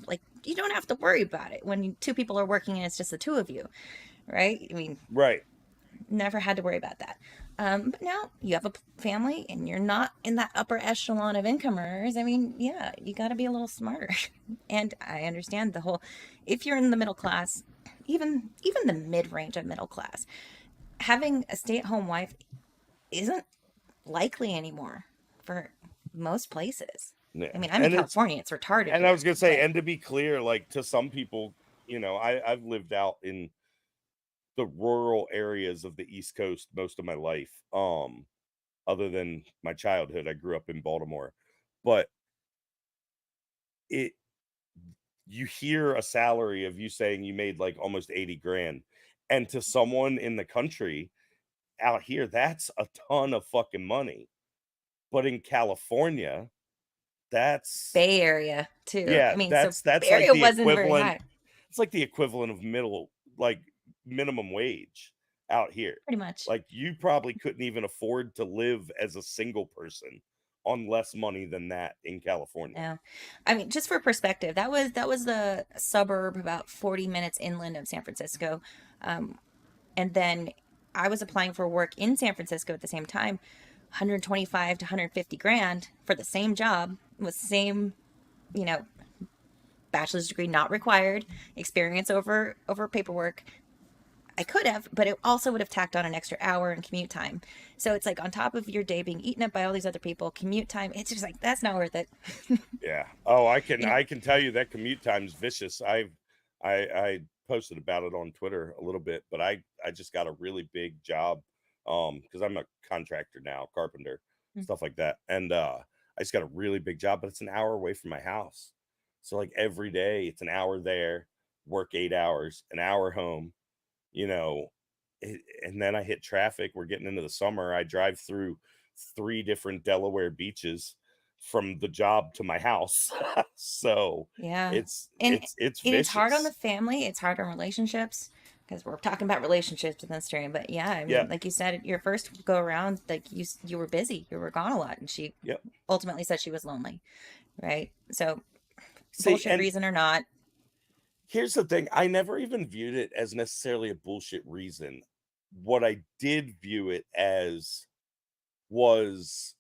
like you don't have to worry about it when 2 people are working and it's just the 2 of you, right? I mean, right. never had to worry about that. But now you have a family and you're not in that upper echelon of income earners. I mean, yeah, you got to be a little smarter. And I understand the whole, if you're in the middle class, even the mid range of middle class, having a stay-at-home wife isn't likely anymore for most places. Yeah. I mean, I'm in California, it's retarded And here, I was gonna say, but and to be clear, like to some people, I've lived out in the rural areas of the East Coast most of my life. Other than my childhood, I grew up in Baltimore. But it you hear a salary of you saying you made like almost 80 grand. And to someone in the country out here, that's a ton of fucking money. But in California, that's Bay Area too. yeah, I mean, so that's Bay like Area the wasn't very equivalent. high, It's like the equivalent of minimum wage out here. pretty much. Like you probably couldn't even afford to live as a single person on less money than that in California. No, I mean, just for perspective, that was the suburb about 40 minutes inland of San Francisco, and then I was applying for work in San Francisco at the same time, 125 to 150 grand for the same job with same, you know, bachelor's degree not required, experience over paperwork. I could have, but it also would have tacked on an extra hour in commute time. So it's like on top of your day being eaten up by all these other people, commute time, it's just like that's not worth it. Yeah. Oh, I can You know, I can tell you that commute time's vicious. I posted about it on Twitter a little bit, but I just got a really big job because I'm a contractor now, carpenter, stuff like that. And I just got a really big job, but it's an hour away from my house. So like every day it's an hour there, work 8 hours, an hour home, you know, and then I hit traffic. We're getting into the summer. I drive through 3 different Delaware beaches from the job to my house. So yeah. it's And it's it's hard on the vicious. family, it's hard on relationships because we're talking about relationships in this stream. But yeah, I Yeah. mean, like you said, your first go around, like you were busy, you were gone a lot, and she Yep. ultimately said she was lonely, right? So See, bullshit and reason or not, here's the thing. I never even viewed it as necessarily a bullshit reason. What I did view it as was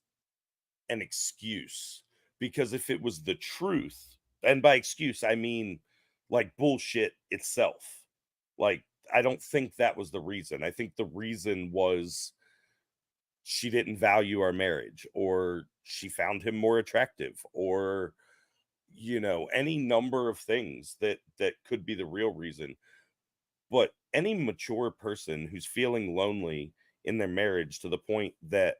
an excuse, because if it was the truth, and by excuse I mean like bullshit itself, like I don't think that was the reason. I think the reason was she didn't value our marriage, or she found him more attractive, or any number of things that could be the real reason. But any mature person who's feeling lonely in their marriage to the point that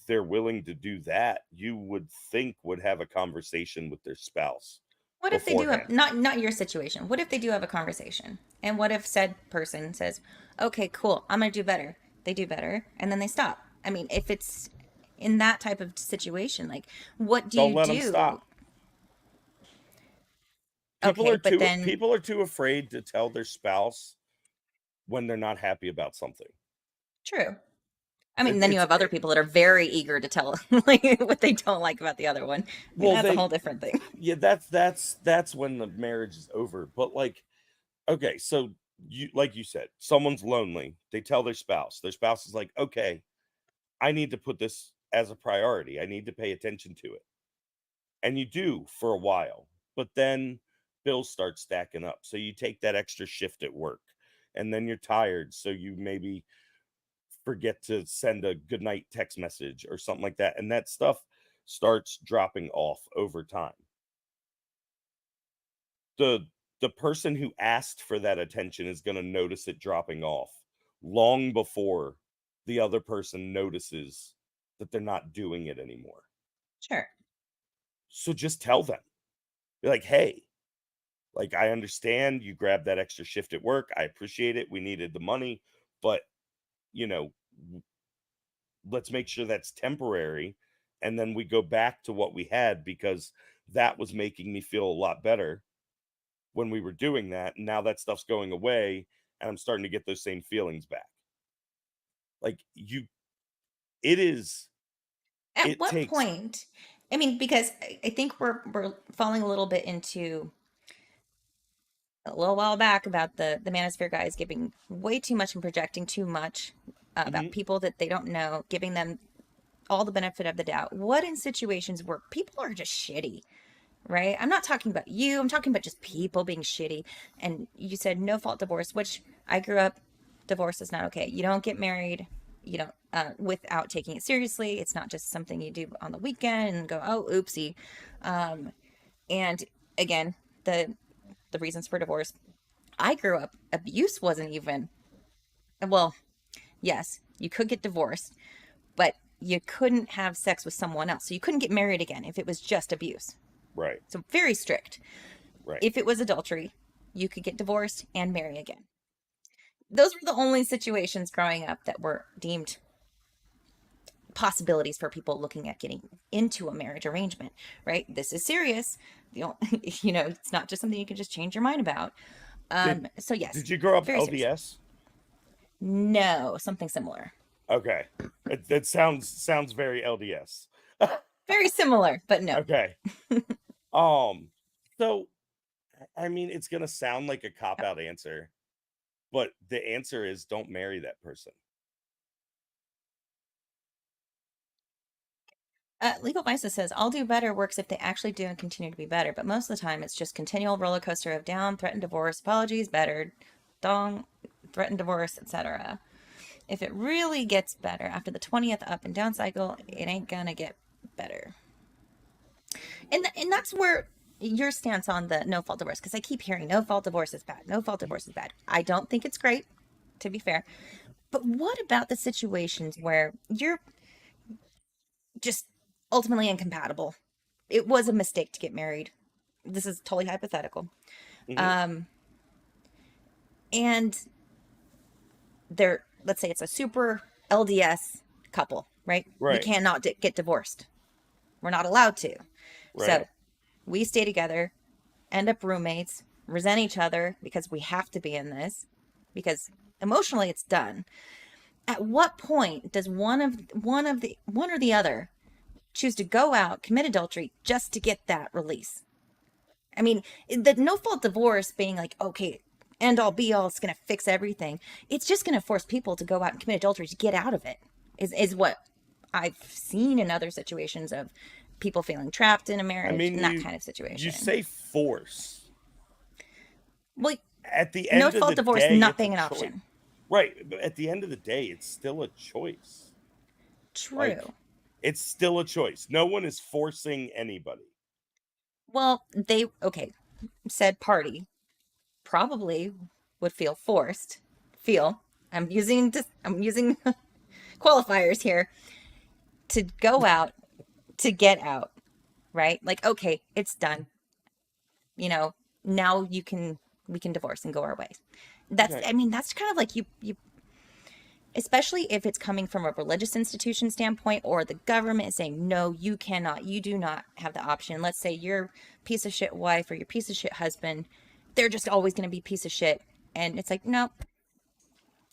they're willing to do that, you would think would have a conversation with their spouse what if they do have beforehand. not your situation? What if they do have a conversation? And what if said person says, "Okay, cool, I'm gonna do better." They do better, and then they stop. I mean, if it's in that type of situation, like, what do Don't you let them do? stop. Okay, but then People are too afraid to tell their spouse when they're not happy about something. true. I mean, It, then you it's have other it, people that are very eager to tell like what they don't like about the other one. I mean, well, that's a whole they different thing. yeah, that's when the marriage is over. But like, okay, so you said, someone's lonely, they tell their spouse. Their spouse is like, okay, I need to put this as a priority. I need to pay attention to it. And you do for a while, but then bills start stacking up. So you take that extra shift at work, and then you're tired. So you maybe forget to send a goodnight text message or something like that. And that stuff starts dropping off over time. The the person who asked for that attention is going to notice it dropping off long before the other person notices that they're not doing it anymore. Sure. So just tell them. Be like, hey, like, I understand you grabbed that extra shift at work. I appreciate it. We needed the money, but you know, let's make sure that's temporary, and then we go back to what we had, because that was making me feel a lot better when we were doing that. And now that stuff's going away, and I'm starting to get those same feelings back. Like it is At it what takes point? I mean, because I think we're falling a little bit into a little while back about the manosphere guys giving way too much and projecting too much about people that they don't know, giving them all the benefit of the doubt. What in situations where people are just shitty, right? I'm not talking about you. I'm talking about just people being shitty. And you said no fault divorce, which I grew up, divorce is not okay. You don't get married, you don't, without taking it seriously. It's not just something you do on the weekend and go, oh, oopsie. And again, the reasons for divorce. I grew up, abuse wasn't even, well, yes, you could get divorced, but you couldn't have sex with someone else. So you couldn't get married again if it was just abuse. Right. So very strict. Right. If it was adultery, you could get divorced and marry again. Those were the only situations growing up that were deemed possibilities for people looking at getting into a marriage arrangement, right? This is serious. You know, it's not just something you can just change your mind about. So yes. Did you grow up LDS? Serious. No, something similar. Okay. That sounds very LDS. Very similar, but no. Okay. So I mean, it's gonna sound like a cop-out answer, but the answer is don't marry that person. Legal Vices says, I'll do better works if they actually do and continue to be better. But most of the time, it's just continual roller coaster of down, threatened divorce, apologies, better, dong, threatened divorce, etc. If it really gets better after the 20th up and down cycle, it ain't gonna get better. And that's where your stance on the no fault divorce, because I keep hearing no fault divorce is bad. No fault divorce is bad. I don't think it's great, to be fair. But what about the situations where you're just ultimately incompatible? It was a mistake to get married. This is totally hypothetical. And they're, let's say it's a super LDS couple, right? We cannot get divorced. We're not allowed to. Right. So we stay together, end up roommates, resent each other because we have to be in this, because emotionally it's done. At what point does one or the other choose to go out, commit adultery just to get that release? I mean, the no fault divorce being like, okay, end all be all, it's going to fix everything. It's just going to force people to go out and commit adultery to get out of it, is what I've seen in other situations of people feeling trapped in a marriage, and that kind of situation. You say force. Well, at the end no of fault the divorce day, not being an choice. option. Right. But at the end of the day, it's still a choice. True. Like, it's still a choice. No one is forcing anybody. Well, said party probably would feel forced. I'm using qualifiers here, to go out, to get out, right? Like, okay, it's done. Now we can divorce and go our ways. That's, I mean, that's kind of like you, especially if it's coming from a religious institution standpoint, or the government is saying, no, you do not have the option. Let's say your piece of shit wife or your piece of shit husband, they're just always going to be piece of shit. And it's like, nope.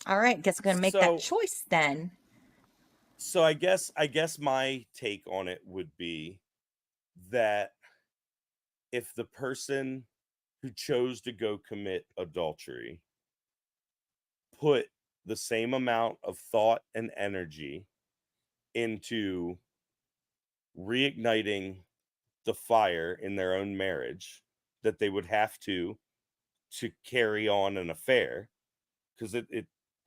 All right, guess I'm going to make that choice then. So I guess my take on it would be that if the person who chose to go commit adultery put the same amount of thought and energy into reigniting the fire in their own marriage that they would have to carry on an affair, because it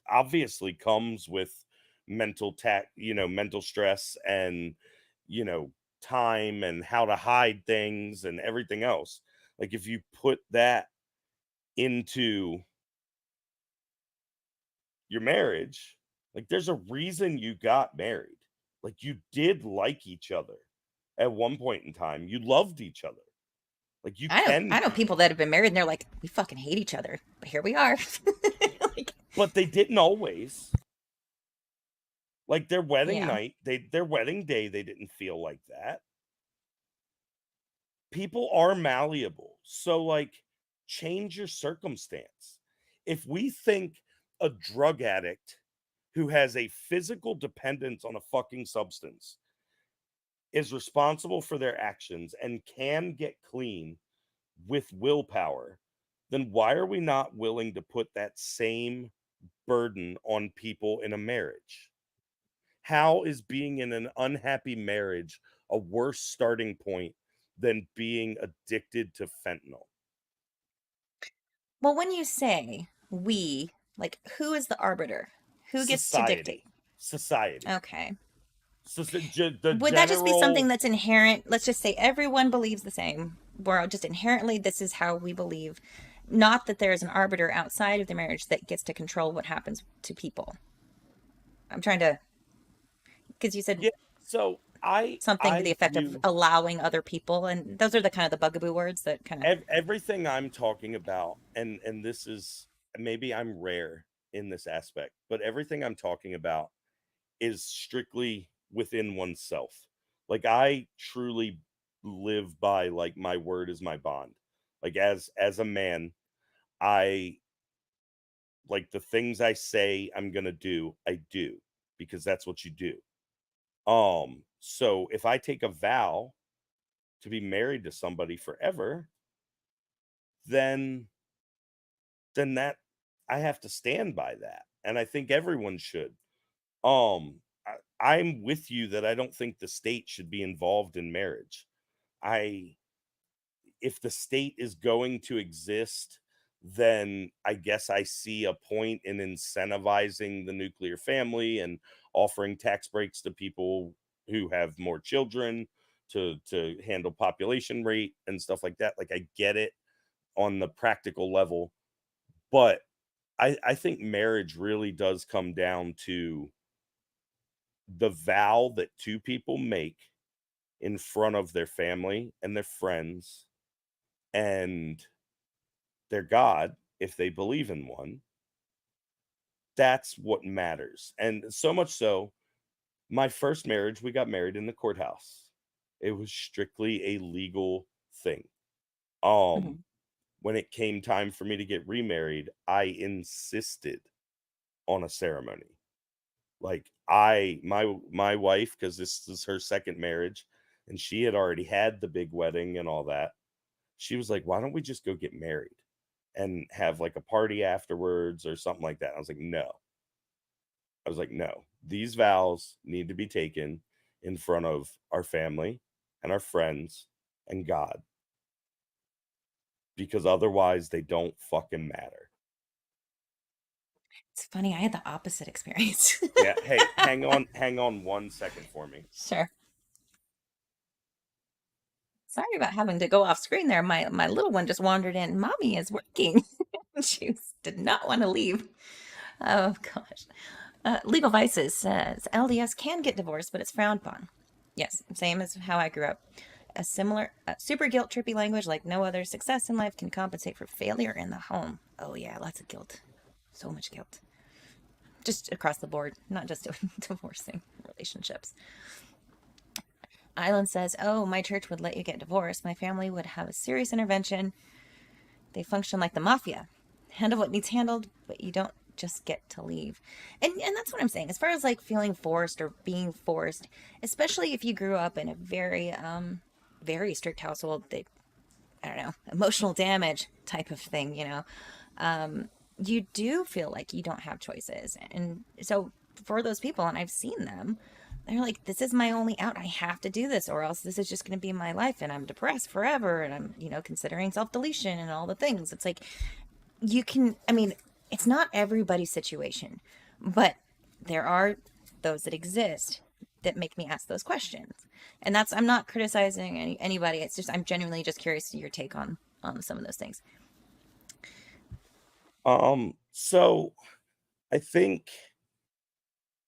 obviously comes with mental stress and time and how to hide things and everything else. Like, if you put that into your marriage, like, there's a reason you got married. Like, you did like each other at one point in time. You loved each other. Like, I know people that have been married and they're like, we fucking hate each other, but here we are. But they didn't always. Like, their wedding night, their wedding day, they didn't feel like that. People are malleable. So, like, change your circumstance. If we think a drug addict who has a physical dependence on a fucking substance is responsible for their actions and can get clean with willpower, then why are we not willing to put that same burden on people in a marriage? How is being in an unhappy marriage a worse starting point than being addicted to fentanyl? Well, when you say we, like, who is the arbiter? Who gets to dictate? Society. Okay. So the Would that just be something general, that's inherent? Let's just say everyone believes the same. We're just inherently, this is how we believe. Not that there's an arbiter outside of the marriage that gets to control what happens to people. I'm trying to, because you said yeah. So something to the I effect of view allowing other people, and those are the kind of the bugaboo words that kind of. everything I'm talking about, and this is, maybe I'm rare in this aspect, but everything I'm talking about is strictly within oneself. Like, I truly live by, like, my word is my bond. Like, as a man, I, like, the things I say I'm gonna do, I do, because that's what you do. So if I take a vow to be married to somebody forever, then that, I have to stand by that. And I think everyone should. I'm with you that I don't think the state should be involved in marriage. I If the state is going to exist, then I guess I see a point in incentivizing the nuclear family and offering tax breaks to people who have more children to handle population rate and stuff like that. Like, I get it on the practical level, but I think marriage really does come down to the vow that two people make in front of their family and their friends and their God, if they believe in one. That's what matters. And so much so, my first marriage, we got married in the courthouse. It was strictly a legal thing. Um, Mhm. when it came time for me to get remarried, I insisted on a ceremony. Like, my wife, because this is her second marriage, and she had already had the big wedding and all that. She was like, "Why don't we just go get married and have, like, a party afterwards or something like that?" I was like, "No." I was like, "No. These vows need to be taken in front of our family and our friends and God, because otherwise they don't fucking matter." It's funny, I had the opposite experience. Yeah, hey, hang on 1 second for me. Sure. Sorry about having to go off screen there. My little one just wandered in. Mommy is working. She did not want to leave. Oh gosh. Legal Vices says LDS can get divorced, but it's frowned upon. Yes, same as how I grew up. A similar, super guilt trippy language like no other success in life can compensate for failure in the home. Oh yeah, lots of guilt. So much guilt. Just across the board, not just divorcing relationships. Island says, "Oh, my church would let you get divorced. My family would have a serious intervention. They function like the mafia. Handle what needs handled, but you don't just get to leave." And that's what I'm saying. As far as like feeling forced or being forced, especially if you grew up in a very strict household, that, I don't know, emotional damage type of thing, you do feel like you don't have choices. And so for those people, and I've seen them, they're like, this is my only out. I have to do this, or else this is just going to be my life. And I'm depressed forever. And I'm, considering self deletion and all the things. It's like, I mean, it's not everybody's situation, but there are those that exist that make me ask those questions. And I'm not criticizing anybody. It's just, I'm genuinely just curious to your take on some of those things. So I think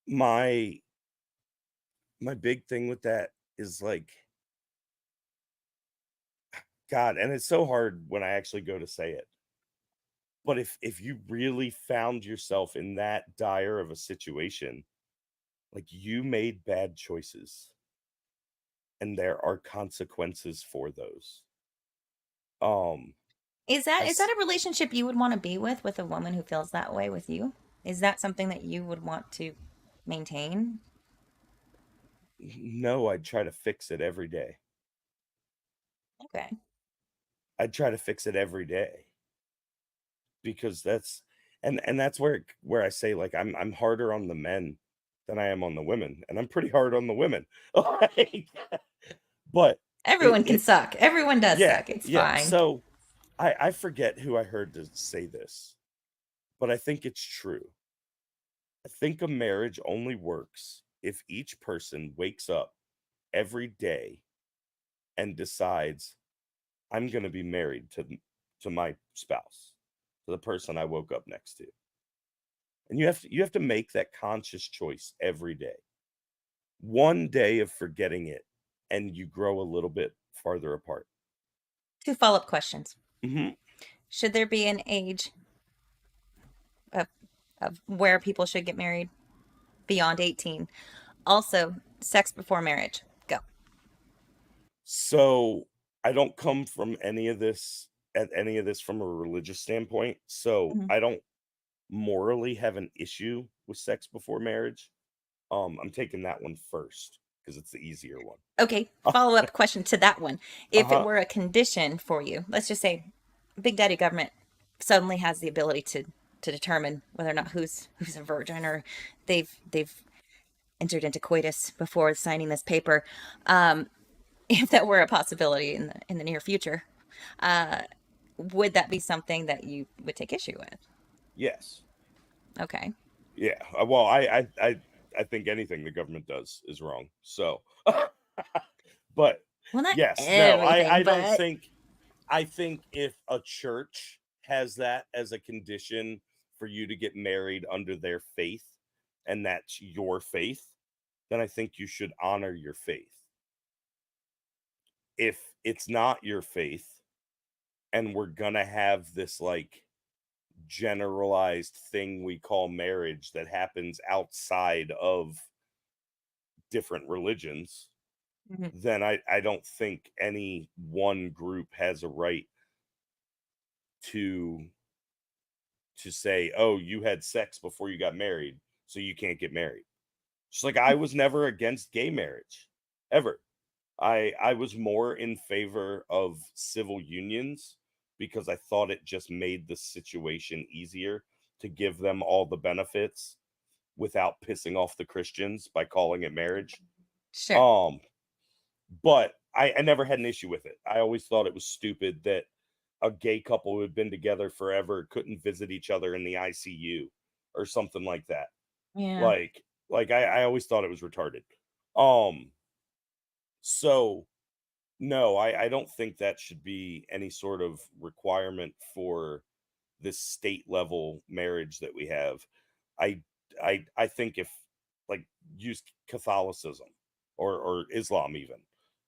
my big thing with that is, like, God, and it's so hard when I actually go to say it. But if you really found yourself in that dire of a situation, like, you made bad choices and there are consequences for those. Um, Is that as a relationship you would want to be with a woman who feels that way with you? Is that something that you would want to maintain? No, I'd try to fix it every day. Okay. I'd try to fix it every day. because that's and that's where I say, like, I'm harder on the men than I am on the women, and I'm pretty hard on the women. Like, but Everyone can it suck. Everyone does yeah, suck. It's yeah. fine. So I forget who I heard to say this, but I think it's true. I think a marriage only works if each person wakes up every day and decides, I'm going to be married to my spouse, to the person I woke up next to. And you have to make that conscious choice every day. One day of forgetting it, and you grow a little bit farther apart. 2 follow-up questions. Mm-hmm. Should there be an age of where people should get married beyond 18? Also, sex before marriage. Go. So I don't come from any of this from a religious standpoint. So Mhm. I don't morally have an issue with sex before marriage. I'm taking that one first because it's the easier one. Okay, follow-up question to that one. If it Uh-huh. were a condition for you, let's just say Big Daddy government suddenly has the ability to determine whether or not who's a virgin, or they've entered into coitus before signing this paper. If that were a possibility in the near future, would that be something that you would take issue with? Yes. Okay. Yeah. Well, I think anything the government does is wrong. So, but Well, not yes, no, everything, I don't but think. I think if a church has that as a condition for you to get married under their faith, and that's your faith, then I think you should honor your faith. If it's not your faith, and we're gonna have this like generalized thing we call marriage that happens outside of different religions, Mhm. then I don't think any one group has a right to say, oh, you had sex before you got married, so you can't get married. Just like I was never against gay marriage, ever. I was more in favor of civil unions because I thought it just made the situation easier to give them all the benefits without pissing off the Christians by calling it marriage. Sure. Um, but I never had an issue with it. I always thought it was stupid that a gay couple who had been together forever couldn't visit each other in the ICU or something like that. Yeah. Like I always thought it was retarded. Um, so no, I don't think that should be any sort of requirement for this state level marriage that we have. I I think if, like, use Catholicism or Islam even,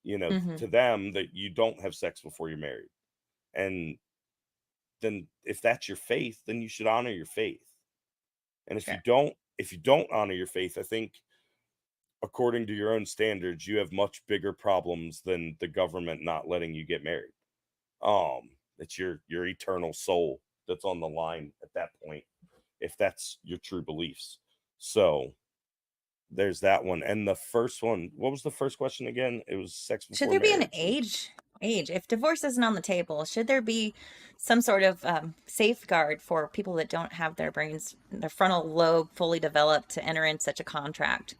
Hmm. to them that you don't have sex before you're married. And then if that's your faith, then you should honor your faith. And Sure. if you don't honor your faith, I think according to your own standards, you have much bigger problems than the government not letting you get married. It's your eternal soul that's on the line at that point, if that's your true beliefs. So there's that one. And the first one, what was the first question again? It was sex Should before there be an marriage. age? If divorce isn't on the table, should there be some sort of safeguard for people that don't have their brains, their frontal lobe fully developed to enter in such a contract?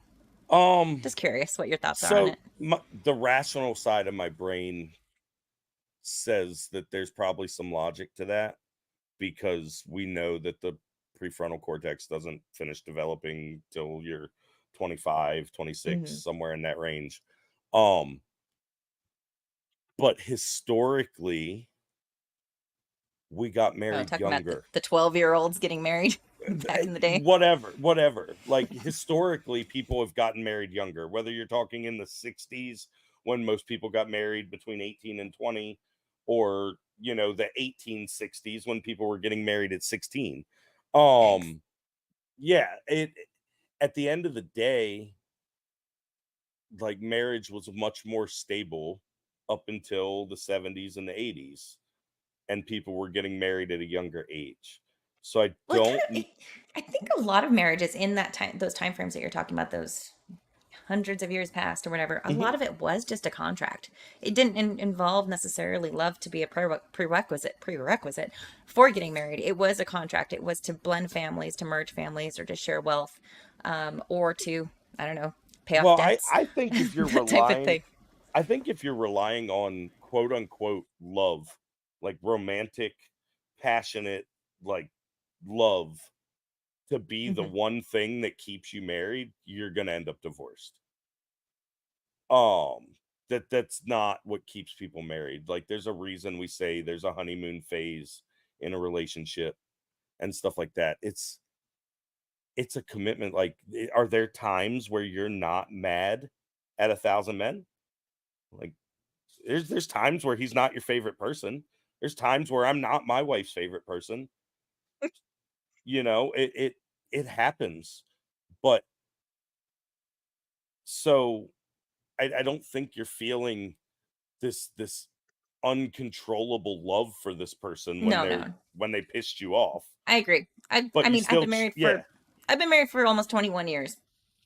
Um, Just curious what your thoughts are on so it. the rational side of my brain says that there's probably some logic to that because we know that the prefrontal cortex doesn't finish developing till you're 25, 26, Hmm. somewhere in that range. Um, but historically, we got Oh, married talking about younger. the 12-year-olds getting married back in the day. Whatever. Like, historically, people have gotten married younger, whether you're talking in the 60s when most people got married between 18 and 20, or, the 1860s when people were getting married at 16. Yikes. Yeah, it at the end of the day, like, marriage was much more stable up until the 70s and the 80s, and people were getting married at a younger age. So I Well, don't I think a lot of marriages in that time, those time frames that you're talking about, those hundreds of years past or whatever, a Mhm. lot of it was just a contract. It didn't involve necessarily love to be a prerequisite for getting married. It was a contract. It was to blend families, to merge families, or to share wealth, or to, I don't know, pay off Well, debts, I think if you're that type of thing. I think if you're relying on quote unquote love, like romantic, passionate, like love to be the Hmm. one thing that keeps you married, you're gonna end up divorced. Um, that's not what keeps people married. Like there's a reason we say there's a honeymoon phase in a relationship and stuff like that. It's a commitment. Like, are there times where you're not mad at 1,000 men? Like, there's times where he's not your favorite person. There's times where I'm not my wife's favorite person. You know, it happens. But so I don't think you're feeling this uncontrollable love for this person No, no, when they pissed you off. I agree. I But I you mean, still yeah, I've been married for almost 21 years.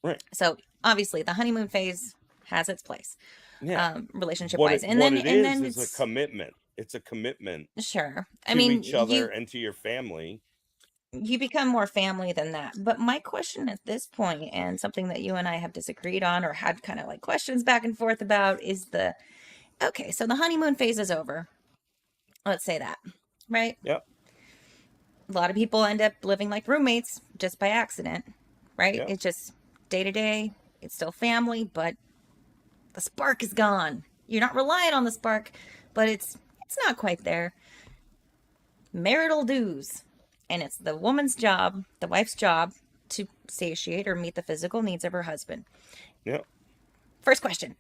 right. So obviously the honeymoon phase has its place, Yeah. relationship wise. What it And then is a it's commitment. It's a commitment sure. I to mean, each other and to your family. you become more family than that. But my question at this point, and something that you and I have disagreed on or had kind of like questions back and forth about, is okay, so the honeymoon phase is over. Let's say that, right? Yep. A lot of people end up living like roommates just by accident, right? Yep. It's just day to day. It's still family, but the spark is gone. You're not relying on the spark, but it's not quite there. Marital dues. And it's the woman's job, the wife's job, to satiate or meet the physical needs of her husband. Yep. First question.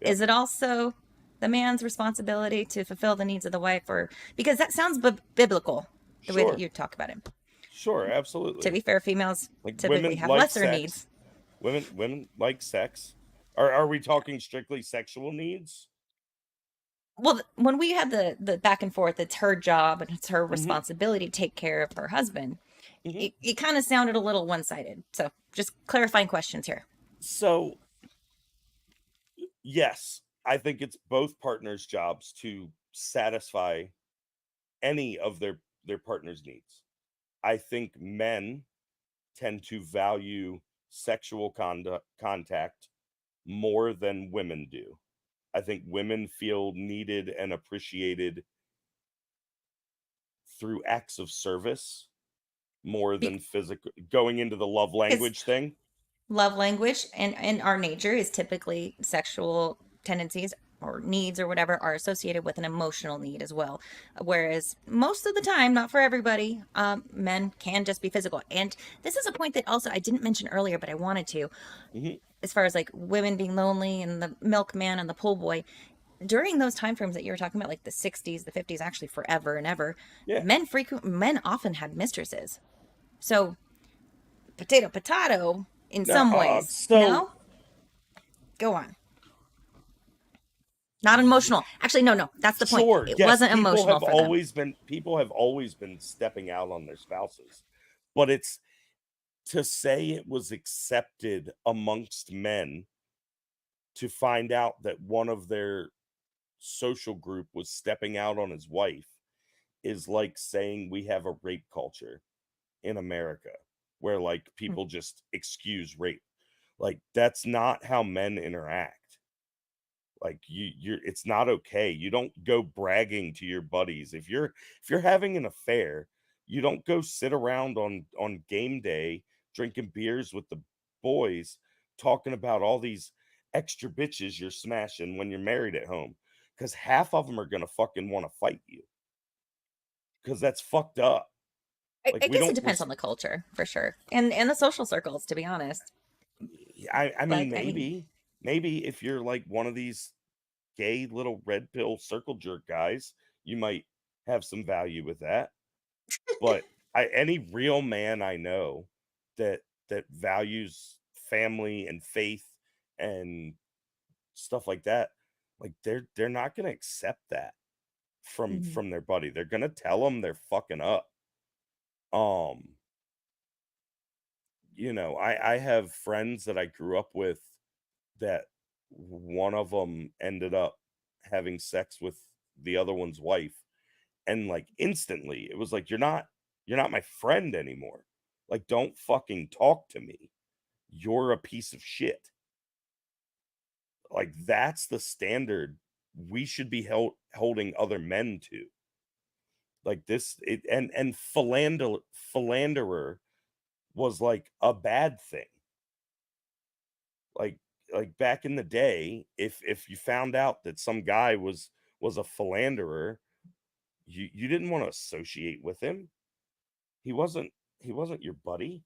Yep. Is it also the man's responsibility to fulfill the needs of the wife, or because that sounds biblical, the way that Sure. you talk about it. Sure, To absolutely. be fair, females Like typically women have like lesser sex. needs. Women like sex. Are we talking strictly sexual needs? Well, when we had the back and forth, it's her job and it's her Mhm. responsibility to take care of her husband. Mhm. It kind of sounded a little one-sided. So just clarifying questions here. So, yes, I think it's both partners' jobs to satisfy any of their partner's needs. I think men tend to value sexual contact more than women do. I think women feel needed and appreciated through acts of service more than physical going into the love Because language thing. love language and our nature is typically sexual tendencies or needs or whatever are associated with an emotional need as well. Whereas most of the time, not for everybody, men can just be physical. And this is a point that also I didn't mention earlier, but I wanted to, Mhm. as far as like women being lonely and the milkman and the pool boy. During those time frames that you were talking about, like the 60s, the 50s, actually forever and ever, Yeah. men often had mistresses. So potato in Now, some ways. so No? Go on. Not emotional. Actually, no. That's the point. sure, It yes, wasn't emotional for them. people have always been stepping out on their spouses. But it's to say it was accepted amongst men to find out that one of their social group was stepping out on his wife is like saying we have a rape culture in America where like people just excuse rape. Like that's not how men interact. Like you're it's not okay. You don't go bragging to your buddies. If you're having an affair, you don't go sit around on game day drinking beers with the boys talking about all these extra bitches you're smashing when you're married at home cuz half of them are going to fucking want to fight you cuz that's fucked up. Like I we guess it don't depends on the culture for sure, and the social circles, to be honest. I mean Like, I mean, maybe if you're like one of these gay little red pill circle jerk guys, you might have some value with that. But any real man I know that values family and faith and stuff like that, like they're not going to accept that mhm. from their buddy. They're going to tell them they're fucking up. Um, you know, I have friends that I grew up with that one of them ended up having sex with the other one's wife, and like instantly it was like, you're not my friend anymore. Like, don't fucking talk to me. You're a piece of shit. Like, that's the standard we should be holding other men to. Like this, and philanderer was like a bad thing. Like back in the day, if you found out that some guy was a philanderer, you didn't want to associate with him. He wasn't your buddy.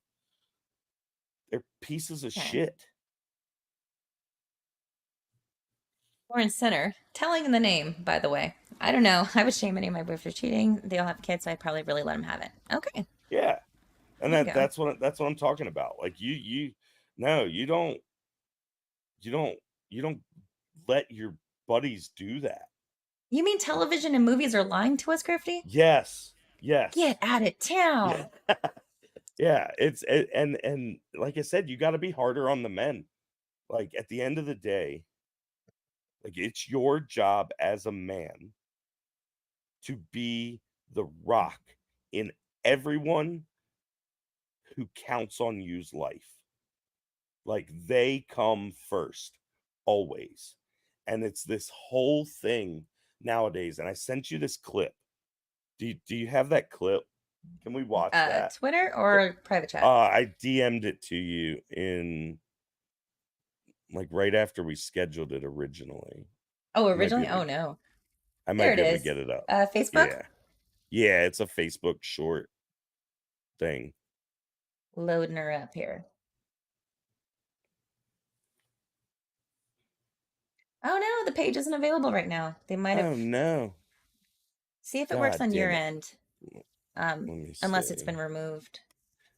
They're pieces of Okay. shit. Lauren Center, telling the name, by the way. I don't know. I would shame any of my boyfriends for cheating. They all have kids, so I'd probably really let them have it. Okay. Yeah. And There you go. that's what I'm talking about. Like you don't let your buddies do that. You mean television and movies are lying to us, Grifty? Yes. Get out of town. Yeah. And like I said, you got to be harder on the men. Like, at the end of the day, like, it's your job as a man to be the rock in everyone who counts on you's life. Like, they come first, always. And it's this whole thing nowadays. And I sent you this clip. Do you have that clip? Can we watch that? Twitter or private chat? I DM'd it to you in like right after we scheduled it originally. Oh, originally? Oh no. I might be able to get it up. Facebook? Yeah, it's a Facebook short thing. Loading her up here. Oh no, the page isn't available right now. They might have. Oh no. See if it works on your damn it. end. Unless it's see. been removed.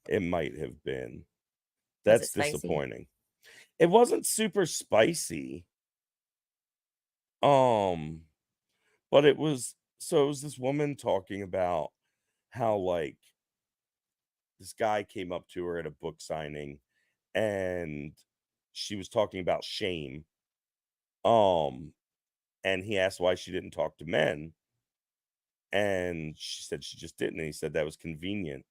It might have been. Was it That's spicy? disappointing. It wasn't super spicy. But it was this woman talking about how, like, this guy came up to her at a book signing and she was talking about shame. And he asked why she didn't talk to men. And she said she just didn't. And he said that was convenient.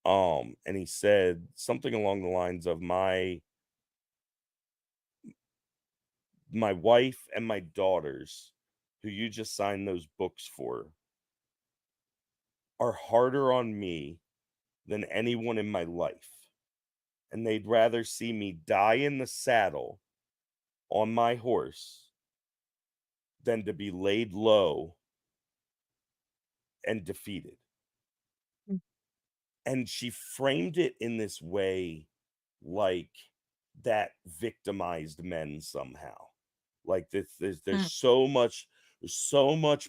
And he said something along the lines of my wife and my daughters, who you just signed those books for, are harder on me than anyone in my life. And they'd rather see me die in the saddle on my horse than to be laid low and defeated. And she framed it in this way, like that victimized men somehow. Like there's so much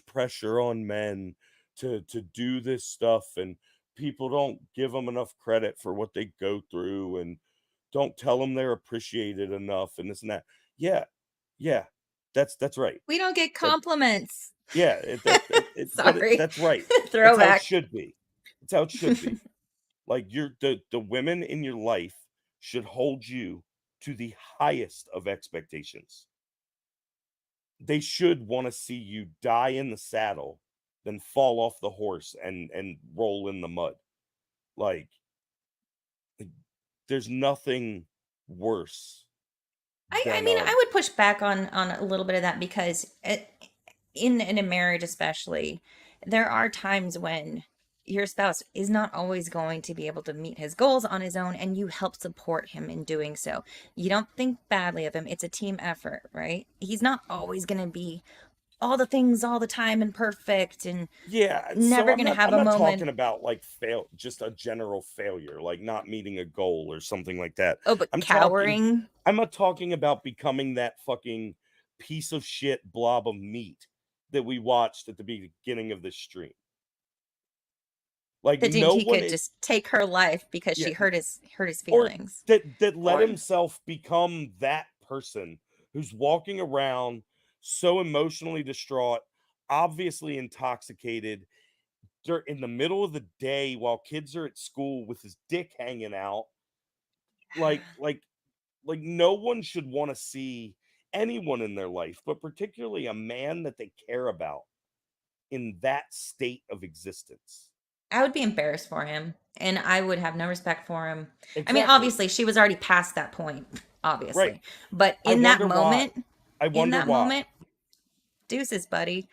pressure on men to do this stuff, and people don't give them enough credit for what they go through, and don't tell them they're appreciated enough, and this and that. Yeah, that's right. We don't get compliments. Yeah, Sorry. that's right. Throwback. That's how it should be. That's how it should be. Like, the women in your life should hold you to the highest of expectations. They should want to see you die in the saddle than fall off the horse and roll in the mud. Like, there's nothing worse. I mean, I would push back on a little bit of that, because in a marriage especially, there are times when your spouse is not always going to be able to meet his goals on his own, and you help support him in doing so. You don't think badly of him. It's a team effort, right? He's not always going to be all the things all the time and perfect, and never going to have a moment. I'm not talking about like just a general failure, like not meeting a goal or something like that. Oh, but cowering. I'm not talking about becoming that fucking piece of shit blob of meat that we watched at the beginning of this stream. Like, that he could just take her life because she hurt his feelings. Or that let himself become that person who's walking around so emotionally distraught, obviously intoxicated, in the middle of the day while kids are at school with his dick hanging out. Like like no one should want to see anyone in their life, but particularly a man that they care about, in that state of existence. I would be embarrassed for him, and I would have no respect for him. I mean, Exactly. obviously, she was already past that point, Right. obviously. But I in that wonder why. moment, I in wonder that why. moment, deuces, buddy.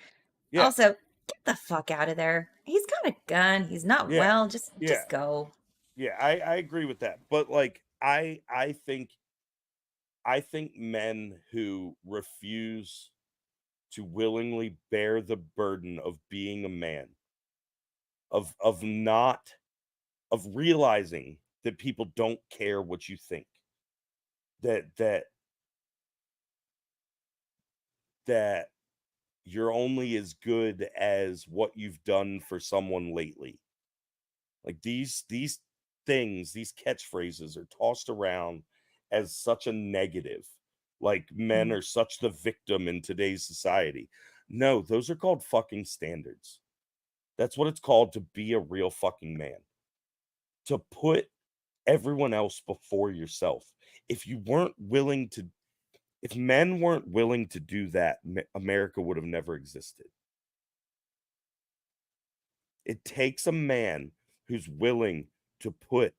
Yeah. Also, get the fuck out of there. He's got a gun. He's not Yeah. well. Just Yeah. go. Yeah, I agree with that. But like I think men who refuse to willingly bear the burden of being a man, of not of realizing that people don't care what you think, that you're only as good as what you've done for someone lately. Like these things, these catchphrases are tossed around as such a negative. Like men are such the victim in today's society. No, those are called fucking standards. That's what it's called to be a real fucking man. To put everyone else before yourself. If men weren't willing to do that, America would have never existed. It takes a man who's willing to put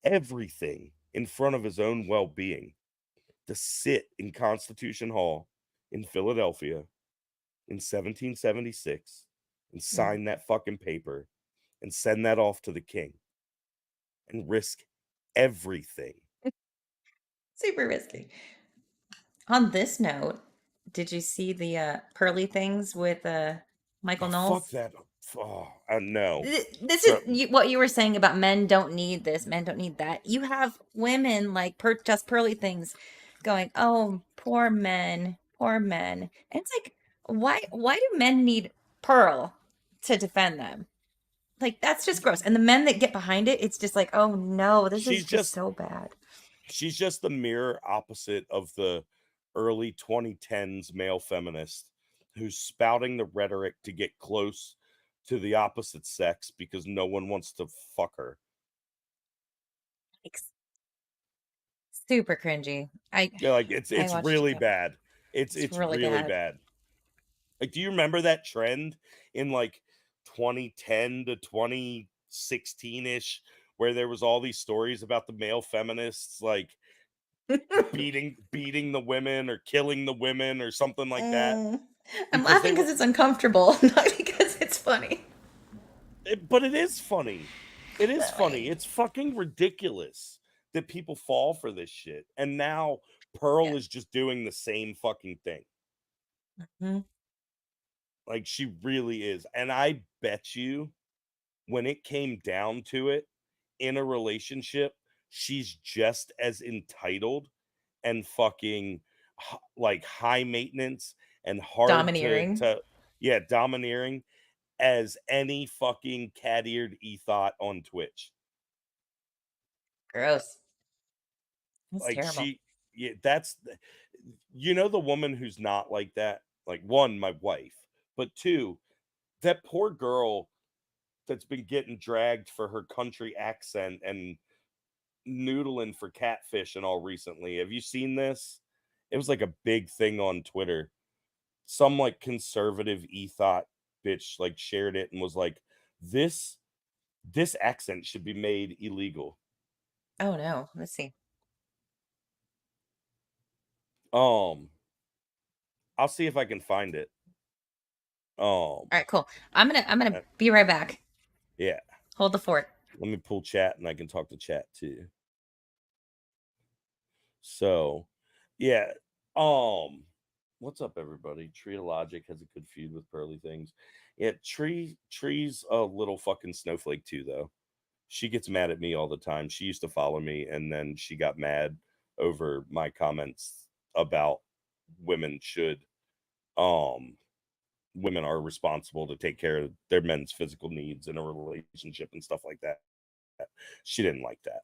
everything in front of his own well-being to sit in Constitution Hall in Philadelphia in 1776 and sign that fucking paper and send that off to the king and risk everything. Super risky. On this note, did you see the pearly things with Michael Knowles? Fuck that. Oh, no. This So, is what you were saying about men don't need this, men don't need that. You have women like just pearly things going, oh, poor men, poor men. And it's like, why do men need Pearl to defend them? Like, that's just gross. And the men that get behind it, it's just like, oh no, this is just so bad. She's just the mirror opposite of the early 2010s male feminist who's spouting the rhetoric to get close to the opposite sex because no one wants to fuck her. Super cringy. Yeah, like it's really bad. It's really bad. Like, do you remember that trend in like 2010 to 2016-ish where there was all these stories about the male feminists like beating the women or killing the women or something like that? I'm laughing because it's uncomfortable, not because it's funny. But it is funny. It is funny. It's fucking ridiculous that people fall for this shit. And now Pearl is just doing the same fucking thing. Like, she really is. And I bet you when it came down to it in a relationship, she's just as entitled and fucking like high maintenance and hard domineering. Domineering as any fucking cat-eared ethot on Twitch. Gross. That's Like terrible. that's the woman who's not like that. Like, one, my wife, but two, that poor girl that's been getting dragged for her country accent and noodling for catfish and all recently. Have you seen this? It was like a big thing on Twitter. Some like conservative ethot bitch like shared it and was like, this accent should be made illegal. Oh no, let's see. I'll see if I can find it. All right, cool. I'm gonna be right back. Yeah. Hold the fort. Let me pull chat and I can talk to chat too. So, yeah. What's up, everybody? Tree of Logic has a good feud with Pearly Things. Yeah, Tree's a little fucking snowflake too, though. She gets mad at me all the time. She used to follow me, and then she got mad over my comments about women are responsible to take care of their men's physical needs in a relationship and stuff like that. She didn't like that.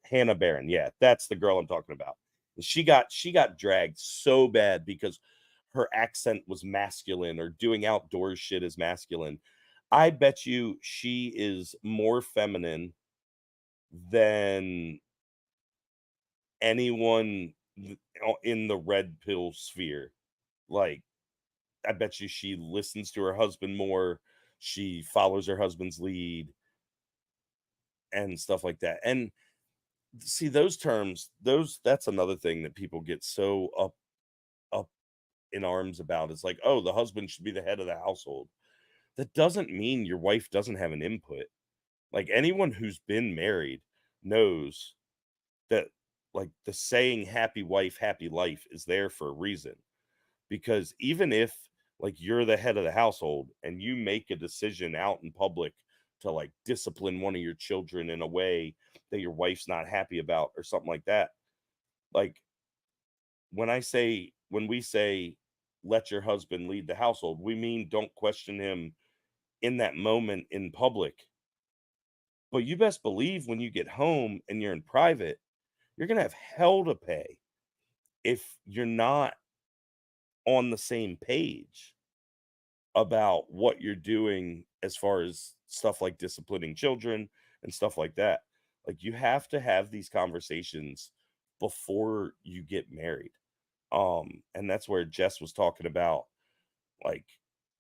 Hannah Barron, yeah, that's the girl I'm talking about. She got dragged so bad because her accent was masculine or doing outdoors shit is masculine. I bet you she is more feminine than anyone in the red pill sphere, like, I bet you she listens to her husband more. She follows her husband's lead and stuff like that. And see, those terms, that's another thing that people get so up in arms about. It's like, oh, the husband should be the head of the household. That doesn't mean your wife doesn't have an input. Like, anyone who's been married knows that, like, the saying happy wife, happy life is there for a reason. Because even if, like, you're the head of the household and you make a decision out in public to, like, discipline one of your children in a way that your wife's not happy about or something like that, like, when we say let your husband lead the household, we mean don't question him in that moment in public. But you best believe when you get home and you're in private, you're going to have hell to pay if you're not on the same page about what you're doing as far as stuff like disciplining children and stuff like that. Like, you have to have these conversations before you get married. And that's where Jess was talking about, like,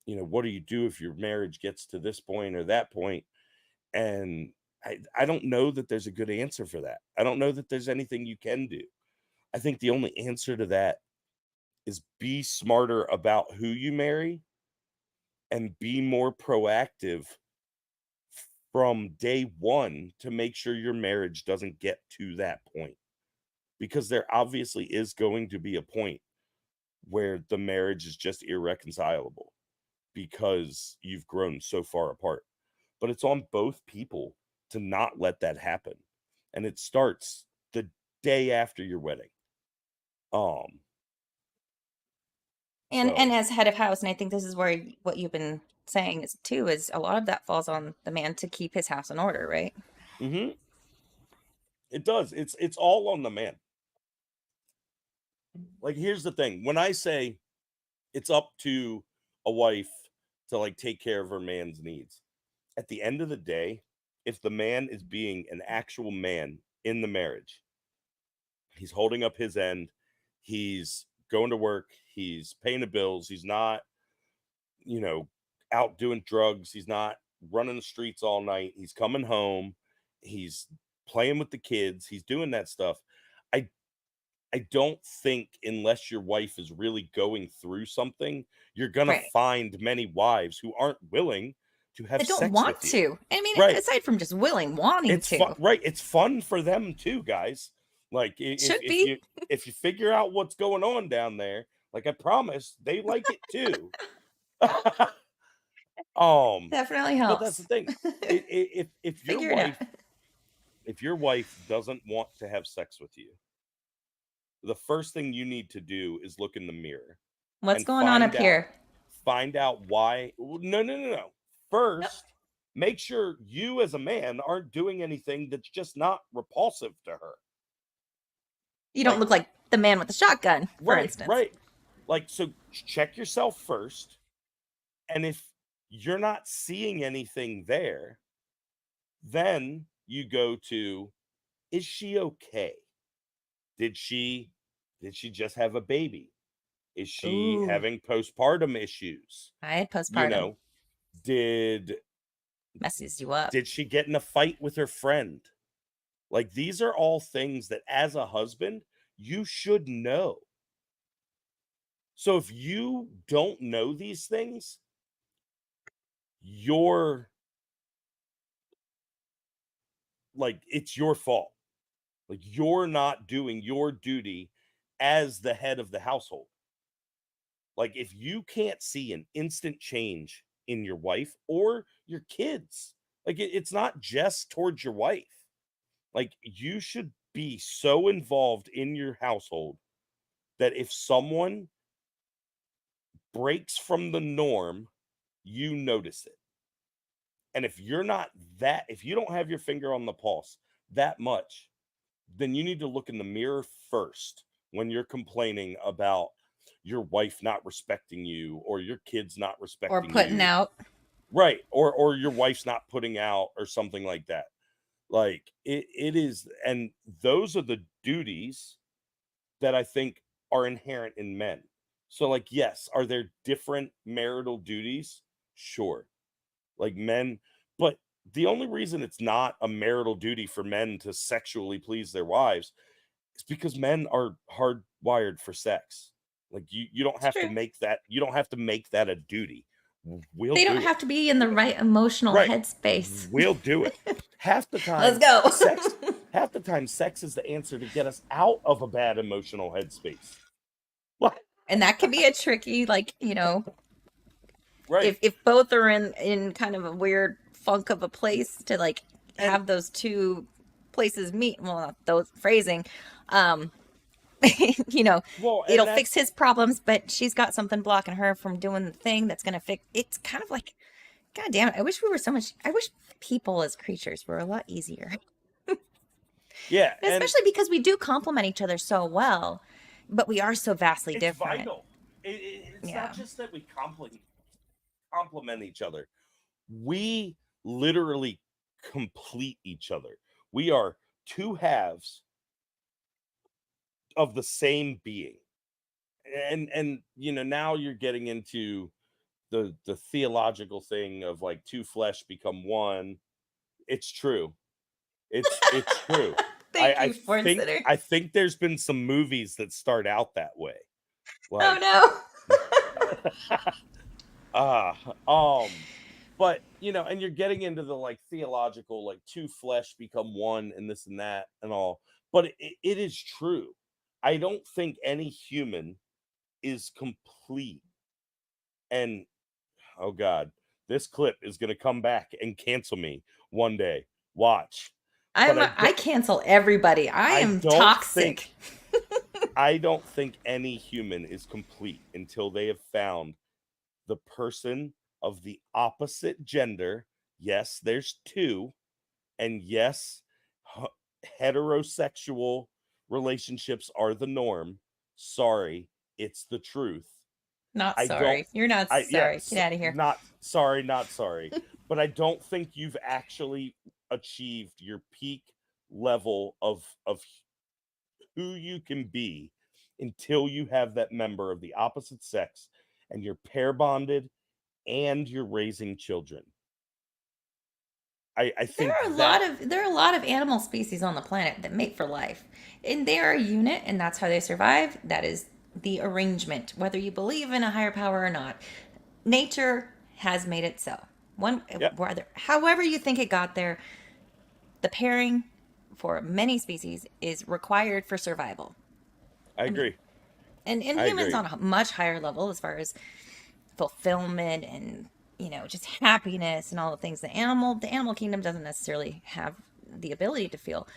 what do you do if your marriage gets to this point or that point? And I don't know that there's a good answer for that. I don't know that there's anything you can do. I think the only answer to that is be smarter about who you marry and be more proactive from day one to make sure your marriage doesn't get to that point. Because there obviously is going to be a point where the marriage is just irreconcilable because you've grown so far apart. But it's on both people to not let that happen. And it starts the day after your wedding. And as head of house, and I think this is where what you've been saying is too, is a lot of that falls on the man to keep his house in order, right? Mm-hmm. It does. It's all on the man. Like, here's the thing. When I say it's up to a wife to, like, take care of her man's needs, at the end of the day, if the man is being an actual man in the marriage, he's holding up his end, he's going to work, he's paying the bills, he's not, out doing drugs, he's not running the streets all night, he's coming home, he's playing with the kids, he's doing that stuff. I don't think, unless your wife is really going through something, you're gonna Right. find many wives who aren't willing to have They don't sex want with you. to. I mean, Right. aside from just wanting It's to. fun, right? It's fun for them too, guys. Like, Should be. if you figure out what's going on down there, like, I promise they like it too. Definitely helps. But that's the thing. If your Figure it wife out. if your wife doesn't want to have sex with you, the first thing you need to do is look in the mirror. What's going on up here? Find out why. No. First, make sure you as a man aren't doing anything that's just not repulsive to her. You don't look like the man with the shotgun, for instance. Right. Like, so check yourself first. And if you're not seeing anything there, then you go to, is she okay? Did she just have a baby? Is she having postpartum issues? I had postpartum. Messes you up. Did she get in a fight with her friend? Like, these are all things that as a husband, you should know. So if you don't know these things, it's your fault. Like, you're not doing your duty as the head of the household. Like, if you can't see an instant change in your wife or your kids, like, it's not just towards your wife. Like, you should be so involved in your household that if someone breaks from the norm, you notice it. And if you don't have your finger on the pulse that much, then you need to look in the mirror first when you're complaining about your wife not respecting you or your kids not respecting you. Or putting out. Right. Or your wife's not putting out or something like that. Like it is, and those are the duties that I think are inherent in men. So, like, yes, are there different marital duties? Sure. Like men, but the only reason it's not a marital duty for men to sexually please their wives is because men are hardwired for sex. Like you don't It's have to true. make that a duty. We'll They don't do it. have to be in the right emotional Right. headspace. We'll do it. Half the time, Let's go. sex is the answer to get us out of a bad emotional headspace. What? And that can be a tricky, like, Right. if both are in kind of a weird funk of a place to like And have those two places meet. Well, not those phrasing. Um, well, and it'll that's fix his problems, but she's got something blocking her from doing the thing that's gonna fix. It's kind of like, God damn it! I wish people as creatures were a lot easier. yeah, and Especially because we do complement each other so well, but we are so vastly it's different. vital. It's Yeah. not just that we complement each other. We literally complete each other. We are two halves of the same being. And now you're getting into the theological thing of like two flesh become one. It's true. It's true. Thank you, Porn Sitter. I think there's been some movies that start out that way. Like, Oh no. but and you're getting into the like theological, like two flesh become one and this and that and all. But it is true. I don't think any human is complete. And oh God, this clip is gonna come back and cancel me one day. Watch. I cancel everybody. I am toxic. I don't think any human is complete until they have found the person of the opposite gender. Yes, there's two. And yes, heterosexual relationships are the norm. Sorry, it's the truth. Not sorry. You're not sorry. Get out of here. Not sorry, not sorry. But I don't think you've actually achieved your peak level of who you can be until you have that member of the opposite sex and you're pair bonded and you're raising children. I think there are a lot of animal species on the planet that mate for life, and they are a unit, and that's how they survive. That is the arrangement, whether you believe in a higher power or not. Nature has made it so. However you think it got there, the pairing for many species is required for survival. I agree. And humans on a much higher level as far as fulfillment and just happiness and all the things. The animal kingdom doesn't necessarily have the ability to feel.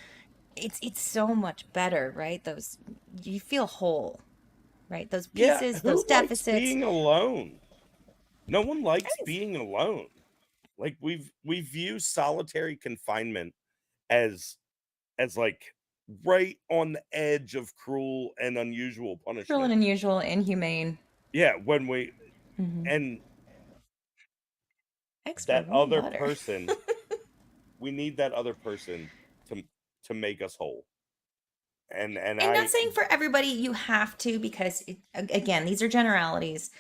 It's so much better, right? Those, you feel whole, right? Those pieces, those deficits. Likes being alone. No one likes being alone. Like we view solitary confinement as like right on the edge of cruel and unusual punishment. Cruel and unusual, inhumane. Yeah, when we and that other person, we need that other person to make us whole. And I'm not saying for everybody you have to, because again, these are generalities.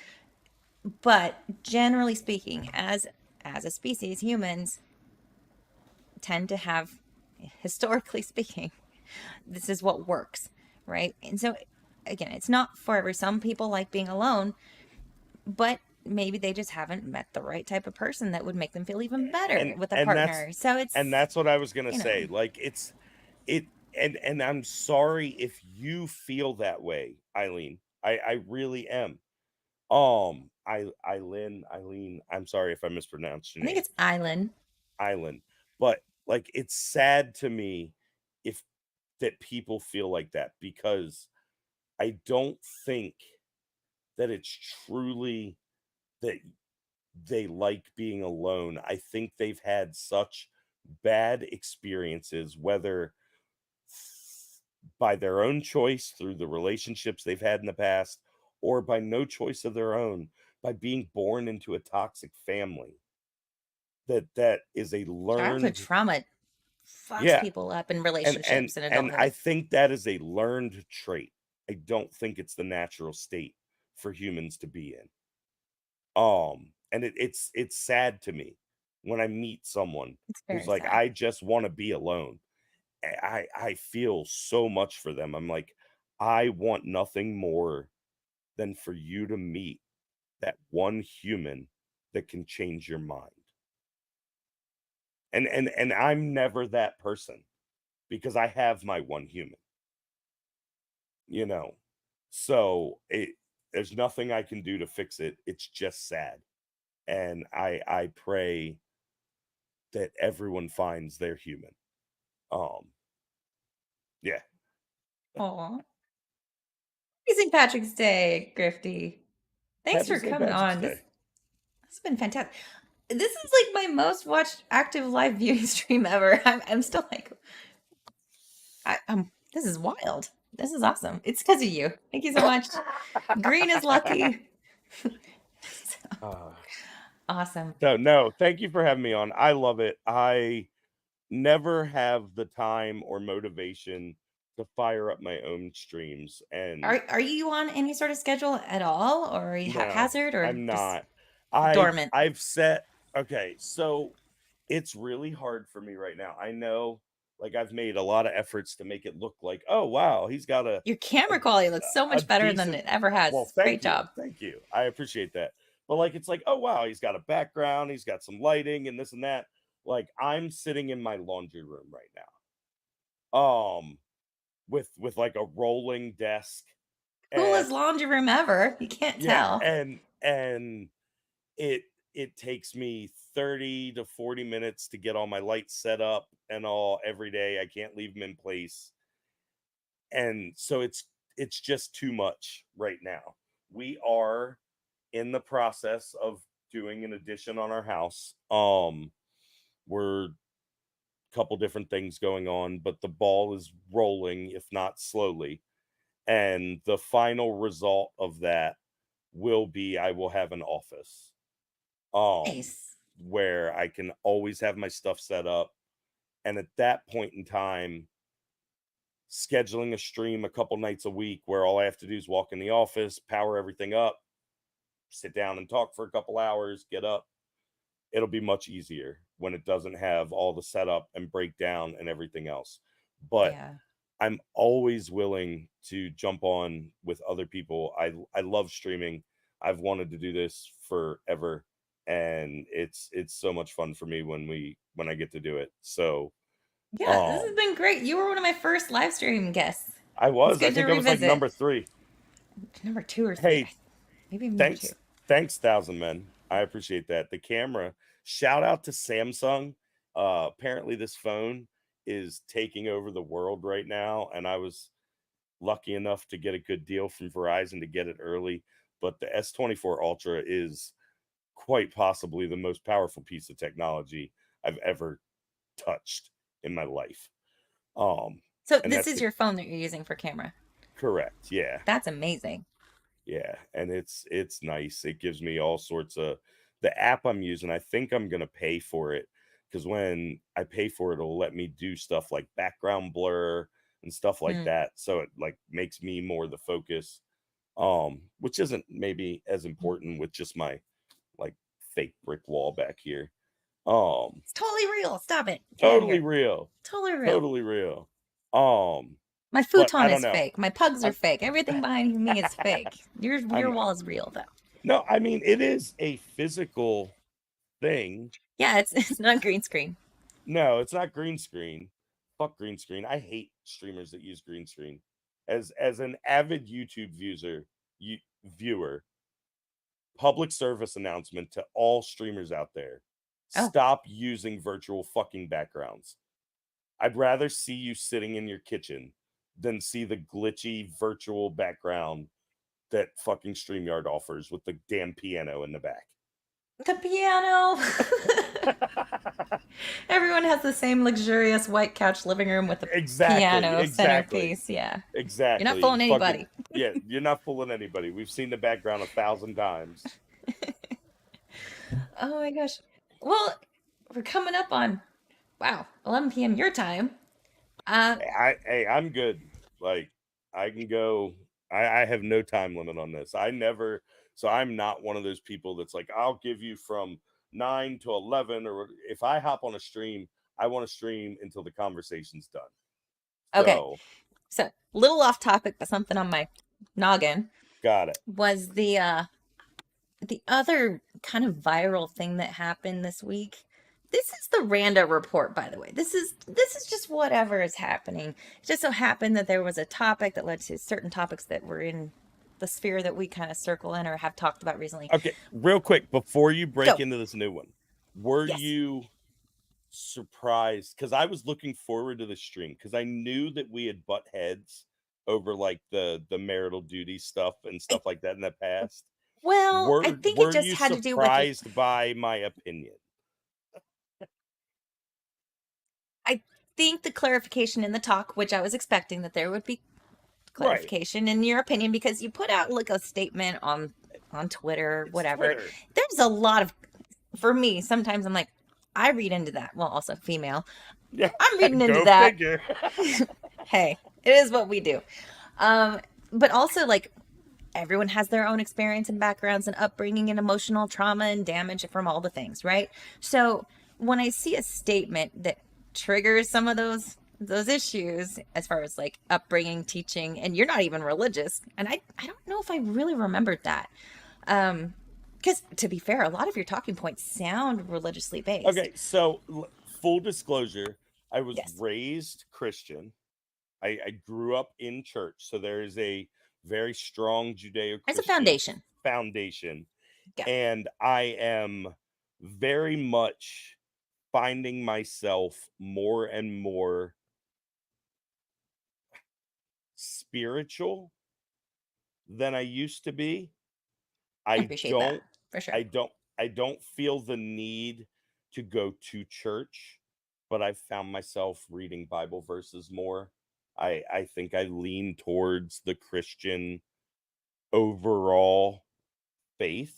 But generally speaking, as a species, humans tend to have, historically speaking, this is what works, right? And so again, it's not for some people like being alone, but maybe they just haven't met the right type of person that would make them feel even better with a partner. So that's what I was gonna say. Like and I'm sorry if you feel that way, Eileen. I really am. Eileen, I'm sorry if I mispronounced your name. I think it's Eileen. But like, it's sad to me that people feel like that, because I don't think that it's truly that they like being alone. I think they've had such bad experiences, whether by their own choice through the relationships they've had in the past, or by no choice of their own, by being born into a toxic family, that is a learned childhood trauma fucks people up in relationships and and adulthood. I think that is a learned trait. I don't think it's the natural state for humans to be in. And it's sad to me when I meet someone It's who's very like, sad. I just want to be alone. I feel so much for them. I'm like, I want nothing more than for you to meet that one human that can change your mind. And I'm never that person because I have my one human. You know. So there's nothing I can do to fix it. It's just sad. And I pray that everyone finds their human. Yeah. Aw. Happy St. Patrick's Day, Grifty. Thanks Happy for St. coming Patrick's on. Day. This has been fantastic. This is like my most watched active live viewing stream ever. I'm still like, this is wild. This is awesome. It's because of you. Thank you so much. Green is lucky. Awesome. So no, thank you for having me on. I love it. I never have the time or motivation to fire up my own streams. And Are you on any sort of schedule at all, or are you no, haphazard, or I'm just not. dormant? I've set okay, so it's really hard for me right now. I know, like, I've made a lot of efforts to make it look like, oh wow, he's got Your camera quality looks so much better than it ever has. well, Great job. Thank you. I appreciate that. But like, it's like, oh wow, he's got a background, he's got some lighting and this and that. Like, I'm sitting in my laundry room right now. With like a rolling desk. Coolest laundry room ever. You can't tell. And it takes me 30 to 40 minutes to get all my lights set up and all every day. I can't leave them in place. And so it's just too much right now. We are in the process of doing an addition on our house. We're a couple different things going on, but the ball is rolling, if not slowly. And the final result of that will be I will have an office. Nice. Where I can always have my stuff set up. And at that point in time, scheduling a stream a couple nights a week where all I have to do is walk in the office, power everything up, sit down and talk for a couple hours, get up. It'll be much easier when it doesn't have all the setup and breakdown and everything else. But yeah. I'm always willing to jump on with other people. I love streaming. I've wanted to do this forever, and it's so much fun for me when I get to do it. So yeah, this has been great. You were one of my first live stream guests. I was. I think I was like number 3. Number 2 or 3. Hey, maybe number 2. Thanks, Thousand Men. I appreciate that. The camera. Shout out to Samsung. Apparently this phone is taking over the world right now, and I was lucky enough to get a good deal from Verizon to get it early. But the S24 Ultra is quite possibly the most powerful piece of technology I've ever touched in my life. So this is your phone that you're using for camera? Correct. Yeah. That's amazing. Yeah, and it's nice. It gives me all sorts of the app I'm using. I think I'm gonna pay for it because when I pay for it, it'll let me do stuff like background blur and stuff like that. So it like makes me more the focus, which isn't maybe as important with just my like fake brick wall back here. It's totally real. Stop it. Totally real. Totally real. Totally real. My futon is fake. My pugs are fake. Everything behind me is fake. Your wall is real, though. No, I mean, it is a physical thing. Yeah, it's not green screen. No, it's not green screen. Fuck green screen. I hate streamers that use green screen. As an avid YouTube viewer, public service announcement to all streamers out there. Stop using virtual fucking backgrounds. I'd rather see you sitting in your kitchen than see the glitchy virtual background that fucking StreamYard offers with the damn piano in the back. The piano. Everyone has the same luxurious white couch living room with the piano centerpiece. Yeah. Exactly. You're not fooling anybody. Yeah, you're not fooling anybody. We've seen the background 1,000 times. Oh my gosh. Well, we're coming up on Wow, 11 p.m. your time. I'm good. Like, I can go. I have no time limit on this. So I'm not one of those people that's like, I'll give you from 9 to 11, or if I hop on a stream, I want to stream until the conversation's done. Okay, so little off topic, but something on my noggin Got it. was the other kind of viral thing that happened this week. This is the Rando report, by the way. This is just whatever is happening. It just so happened that there was a topic that led to certain topics that were in the sphere that we kind of circle in or have talked about recently. Okay, real quick, before you break into this new one, were Yes. you surprised? Because I was looking forward to the stream because I knew that we had butt heads over like the marital duty stuff and stuff like that in the past. Well, I think it just had to do with surprised by my opinion? I think the clarification in the talk, which I was expecting that there would be clarification in your opinion, because you put out like a statement on Twitter, whatever. Twitter. There's a lot of, for me, sometimes I'm like, I read into that. Well, also female. Yeah, I'm reading into that. Figure. Hey, it is what we do. But also like everyone has their own experience and backgrounds and upbringing and emotional trauma and damage from all the things, right? So when I see a statement that triggers some of those issues as far as like upbringing, teaching, and you're not even religious, and I don't know if I really remembered that. Because to be fair, a lot of your talking points sound religiously based. Okay, so full disclosure, I was raised Christian. I grew up in church, so there is a very strong Judeo-Christian It's a foundation. Yeah. And I am very much finding myself more and more spiritual than I used to be. I appreciate that, for sure. I don't feel the need to go to church, but I've found myself reading Bible verses more. I think I lean towards the Christian overall faith,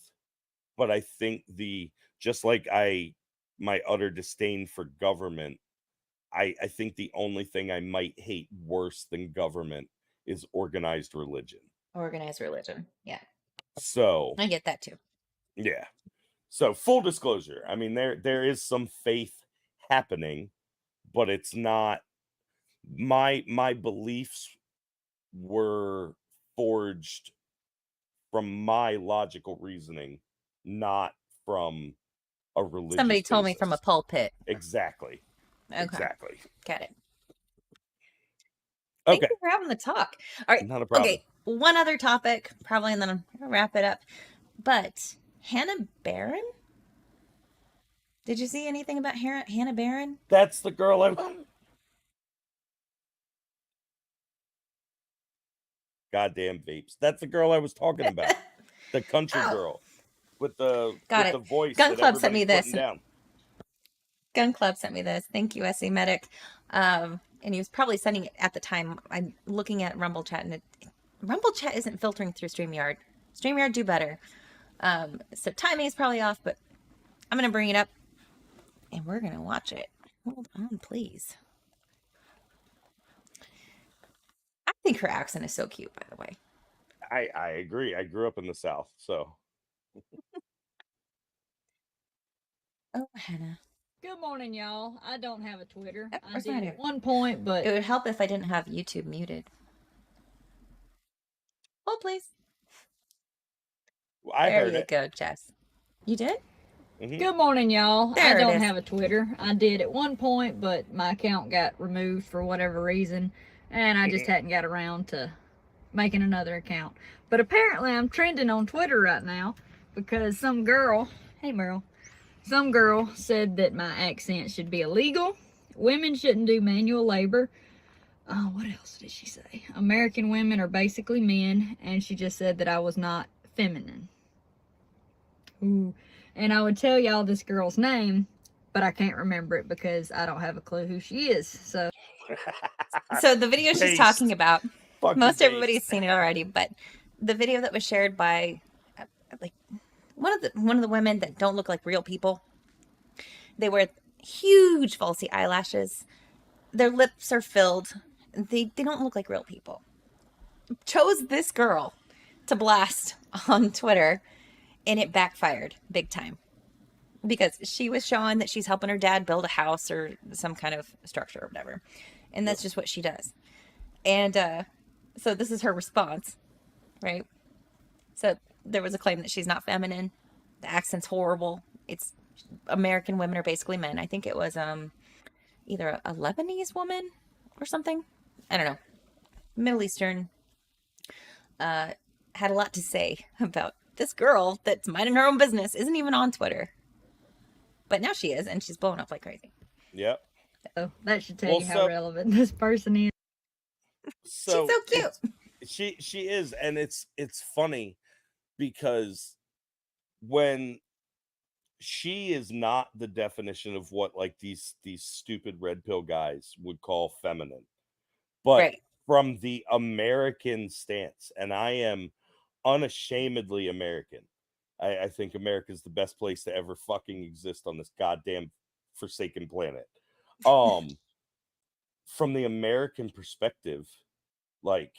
but I think just like my utter disdain for government, I think the only thing I might hate worse than government is organized religion. Organized religion, yeah. So I get that too. Yeah. So full disclosure, I mean there is some faith happening, but it's not my beliefs were forged from my logical reasoning, not from a religious Somebody told me basis. from a pulpit. Exactly. Okay. Exactly. Got it. Okay. Thank you for having the talk. All right. Not a problem. Okay. One other topic, probably, and then I'm gonna wrap it up. But Hannah Barron? Did you see anything about Hannah Barron? That's the girl I Goddamn vapes. That's the girl I was talking about. The country girl with the voice. Gun Club sent me this. Down. Gun Club sent me this. Thank you, SC Medic. And he was probably sending it at the time. I'm looking at Rumble Chat, and Rumble Chat isn't filtering through StreamYard. StreamYard do better. So timing is probably off, but I'm going to bring it up, and we're going to watch it. Hold on, please. I think her accent is so cute, by the way. I agree. I grew up in the South, so. Oh, Hannah. Good morning, y'all. I don't have a Twitter. I Where's did mine? at one point, but It would help if I didn't have YouTube muted. Hold, please. I heard it. There you go, Jess. You did? Mm-hmm. Good morning, y'all. There I don't have a Twitter. I did at one point, but my account got removed for whatever reason, and I just hadn't got around to making another account. But apparently I'm trending on Twitter right now because some girl, hey Meryl, some girl said that my accent should be illegal. Women shouldn't do manual labor. Oh, what else did she say? American women are basically men, and she just said that I was not feminine. Ooh. And I would tell y'all this girl's name, but I can't remember it because I don't have a clue who she is. So the video she's talking about, most everybody's seen it already, but the video that was shared by like one of the women that don't look like real people, they wear huge falsy eyelashes. Their lips are filled. They don't look like real people. Chose this girl to blast on Twitter, and it backfired big time because she was showing that she's helping her dad build a house or some kind of structure or whatever. And that's just what she does. And so this is her response, right? So there was a claim that she's not feminine. The accent's horrible. It's American women are basically men. I think it was either a Lebanese woman or something. I don't know. Middle Eastern. Had a lot to say about this girl that's minding her own business, isn't even on Twitter. But now she is, and she's blowing up like crazy. Yep. Oh, that should tell you how relevant this person is. She's so cute. She is, and it's funny because when she is not the definition of what like these stupid red pill guys would call feminine, but Right. from the American stance, and I am unashamedly American. I think America is the best place to ever fucking exist on this goddamn forsaken planet. From the American perspective, like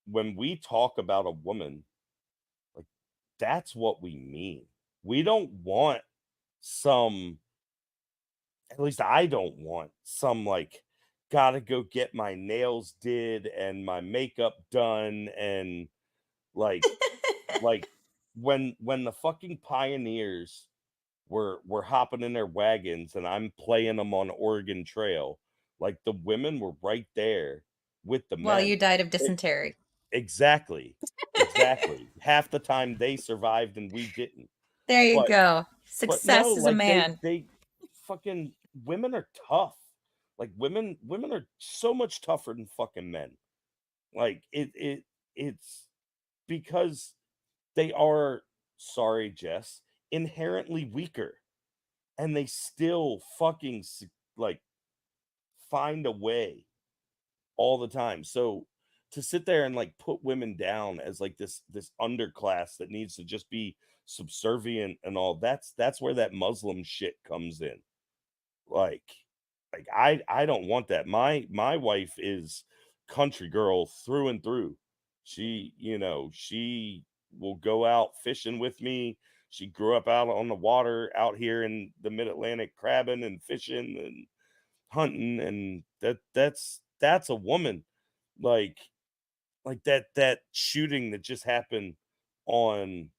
when we talk about a woman, like that's what we mean. We don't want some, at least I don't want some like gotta go get my nails did and my makeup done and like when the fucking pioneers were hopping in their wagons and I'm playing them on Oregon Trail, like the women were right there with the men. Well, you died of dysentery. Exactly. Half the time they survived and we didn't. There you go. Success as a man. They fucking women are tough. Like women are so much tougher than fucking men. Like it's because they are, sorry, Jess, inherently weaker, and they still fucking like find a way all the time. So to sit there and like put women down as like this underclass that needs to just be subservient and all, that's where that Muslim shit comes in. Like I don't want that. My wife is country girl through and through. She will go out fishing with me. She grew up out on the water out here in the mid-Atlantic, crabbing and fishing and hunting, and that's a woman. Like that shooting that just happened on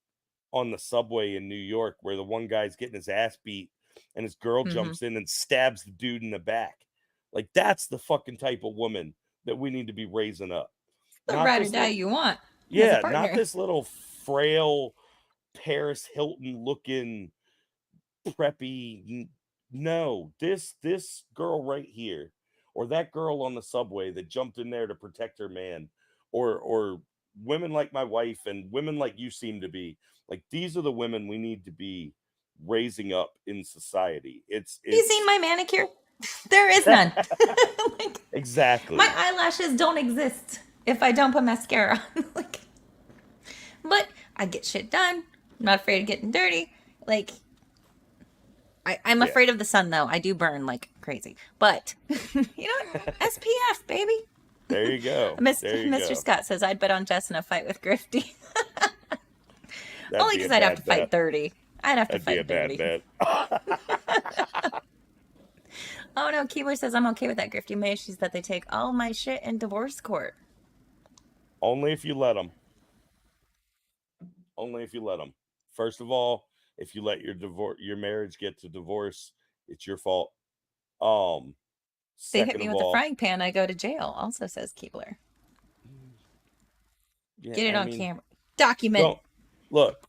the subway in New York where the one guy's getting his ass beat and his girl jumps in and stabs the dude in the back. Like that's the fucking type of woman that we need to be raising up. The ride or die you want. Yeah, not this little frail Paris Hilton looking preppy. No, this girl right here, or that girl on the subway that jumped in there to protect her man, or women like my wife and women like you seem to be. Like these are the women we need to be raising up in society. It's you seen my manicure? There is none. Like, exactly. My eyelashes don't exist if I don't put mascara on. Like, but I get shit done. I'm not afraid of getting dirty. Like, I'm afraid of the sun, though. I do burn like crazy. But, you know, SPF, baby. There you go. Mr. Scott says, I'd bet on Jess in a fight with Grifty. Only because I'd have to fight 30. I'd have to fight 30. That'd be a bad bet. Oh, no. Keebler says, I'm okay with that, Grifty. My issue is that they take all my shit in divorce court. Only if you let them. Only if you let them. First of all, if you let your marriage get to divorce, it's your fault. They hit me with a frying pan, I go to jail, also says Keebler. Yeah, get it on camera. Document. Look,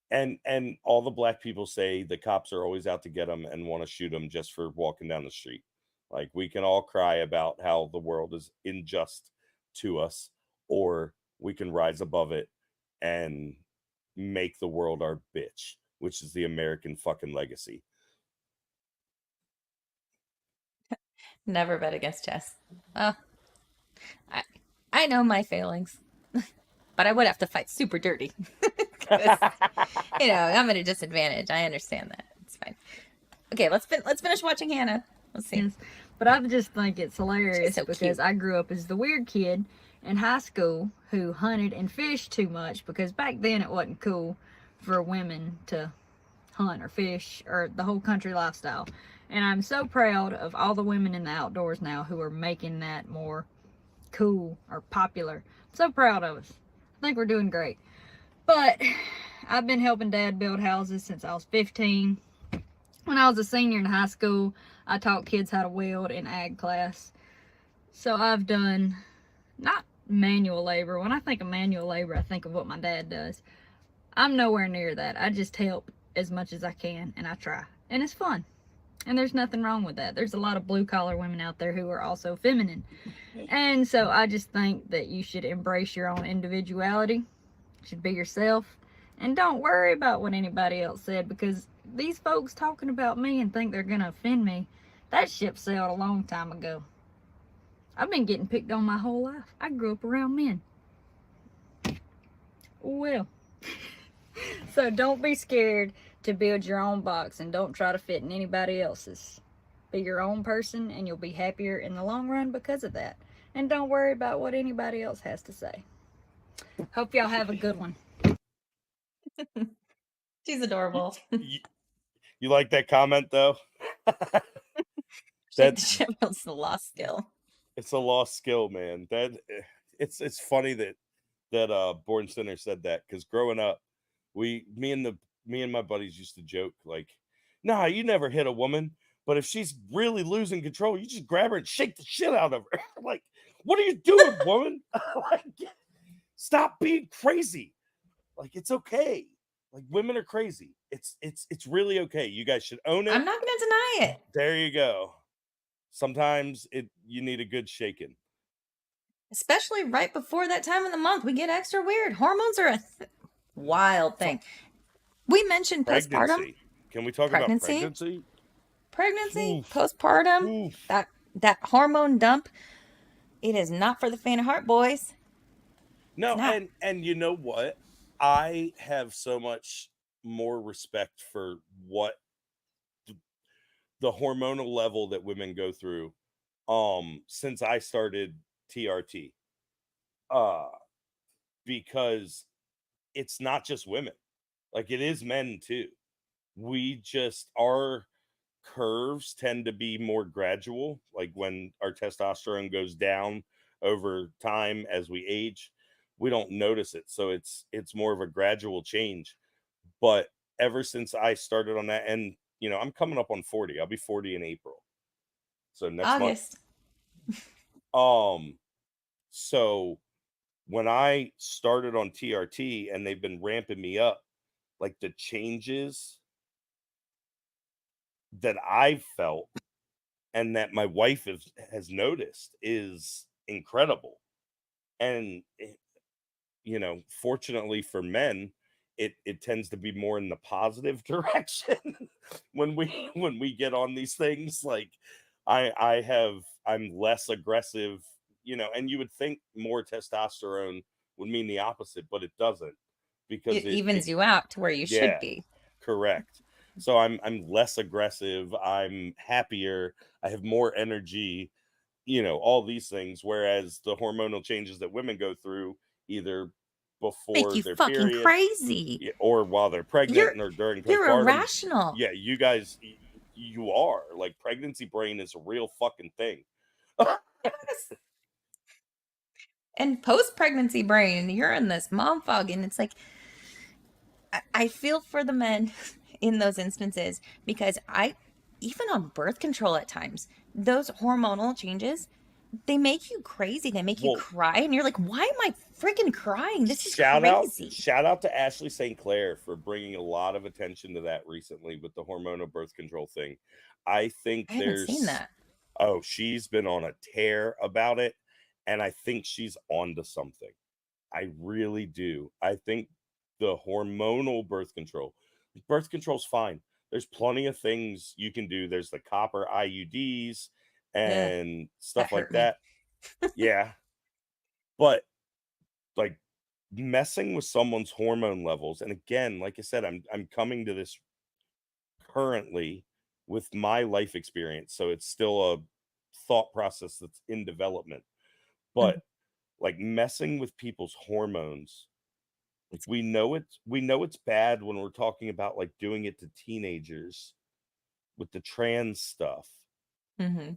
and all the black people say the cops are always out to get them and want to shoot them just for walking down the street. Like, we can all cry about how the world is unjust to us, or we can rise above it and make the world our bitch, which is the American fucking legacy. Never bet against Jess. I know my failings, but I would have to fight super dirty. You know, I'm at a disadvantage. I understand that. It's fine. Okay, let's finish watching Hannah. Let's see. Yes. But I just think it's hilarious so because cute. I grew up as the weird kid in high school who hunted and fished too much, because back then it wasn't cool for women to hunt or fish or the whole country lifestyle. And I'm so proud of all the women in the outdoors now who are making that more cool or popular. I'm so proud of us. I think we're doing great. But I've been helping Dad build houses since I was 15. When I was a senior in high school, I taught kids how to weld in ag class. So I've done, not manual labor. When I think of manual labor, I think of what my dad does. I'm nowhere near that. I just help as much as I can, and I try. And it's fun. And there's nothing wrong with that. There's a lot of blue-collar women out there who are also feminine. And so I just think that you should embrace your own individuality. You should be yourself. And don't worry about what anybody else said, because these folks talking about me and think they're going to offend me, that ship sailed a long time ago. I've been getting picked on my whole life. I grew up around men. Well, so don't be scared to build your own box and don't try to fit in anybody else's. Be your own person and you'll be happier in the long run because of that. And don't worry about what anybody else has to say. Hope y'all have a good one. She's adorable. You like that comment though? That's a lost skill. It's a lost skill, man. That it's funny that Born Sinner said that, because growing up, me and my buddies used to joke like, "Nah, you never hit a woman, but if she's really losing control, you just grab her and shake the shit out of her." Like, what are you doing, woman? Like, stop being crazy. Like, it's okay. Like, women are crazy. It's really okay. You guys should own it. I'm not going to deny it. There you go. Sometimes you need a good shaking. Especially right before that time of the month, we get extra weird. Hormones are a wild thing. We mentioned postpartum. Can we talk about pregnancy? Pregnancy, Oof. postpartum, Oof. that hormone dump. It is not for the faint of heart, boys. No, and you know what? I have so much more respect for what the hormonal level that women go through since I started TRT. Because it's not just women. Like, it is men too. Our curves tend to be more gradual. Like, when our testosterone goes down over time as we age, we don't notice it. So it's more of a gradual change. But ever since I started on that, and I'm coming up on 40. I'll be 40 in April. So next August. month. So when I started on TRT and they've been ramping me up, like, the changes that I've felt and that my wife has noticed is incredible. And fortunately for men, it tends to be more in the positive direction when we get on these things. Like, I'm less aggressive, and you would think more testosterone would mean the opposite, but it doesn't, because it evens you out to where you should be. Correct. So I'm less aggressive, I'm happier, I have more energy, all these things, whereas the hormonal changes that women go through, either before make you their fucking period, crazy, or while they're pregnant, or during postpartum. You're irrational. Yeah, you guys, you are. Like, pregnancy brain is a real fucking thing. Yes. And post-pregnancy brain, you're in this mom fog, and it's like, I feel for the men in those instances, because even on birth control at times, those hormonal changes, they make you crazy. They make you cry, and you're like, why am I freaking crying? This is crazy. Shout out to Ashley St. Clair for bringing a lot of attention to that recently with the hormonal birth control thing. I haven't seen that. Oh, she's been on a tear about it, and I think she's onto something. I really do. I think the hormonal birth control's fine. There's plenty of things you can do. There's the copper IUDs and stuff like that. Yeah. But, like, messing with someone's hormone levels, and again, like I said, I'm coming to this currently with my life experience. So it's still a thought process that's in development. But like messing with people's hormones, like we know it's bad when we're talking about like doing it to teenagers with the trans stuff. Mm-hmm.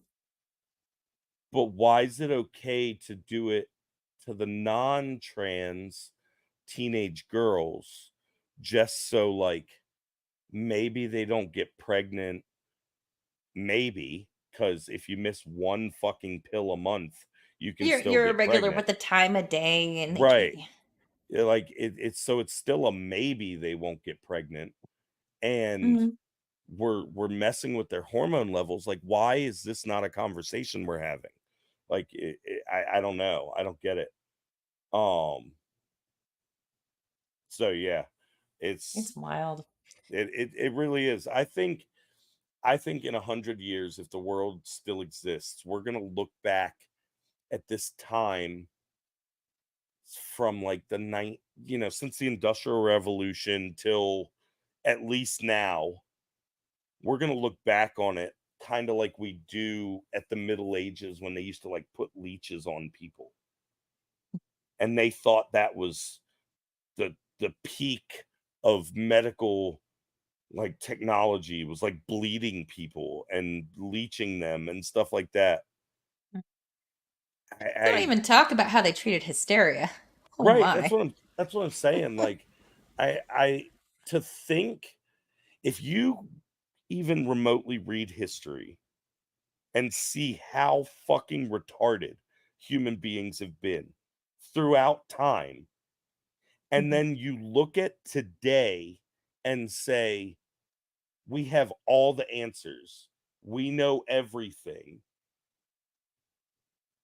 But why is it okay to do it to the non-trans teenage girls just so like maybe they don't get pregnant? Maybe, because if you miss one fucking pill a month, you can still You're get irregular pregnant. with the time of day, and Right. Yeah, like it's so it's still a maybe they won't get pregnant. And Mhm. we're messing with their hormone levels. Like, why is this not a conversation we're having? Like, I don't know. I don't get it. So yeah, It's it's wild. it really is. I think in 100 years, if the world still exists, we're gonna look back at this time from like the night, since the Industrial Revolution till at least now. We're gonna look back on it kind of like we do at the Middle Ages when they used to like put leeches on people, and they thought that was the peak of medical like technology, was like bleeding people and leeching them and stuff like that. They don't I even talk about how they treated hysteria. Oh Right, my. that's what I'm saying. Like, I to think, if you even remotely read history and see how fucking retarded human beings have been throughout time, and Mhm. then you look at today and say, we have all the answers, we know everything.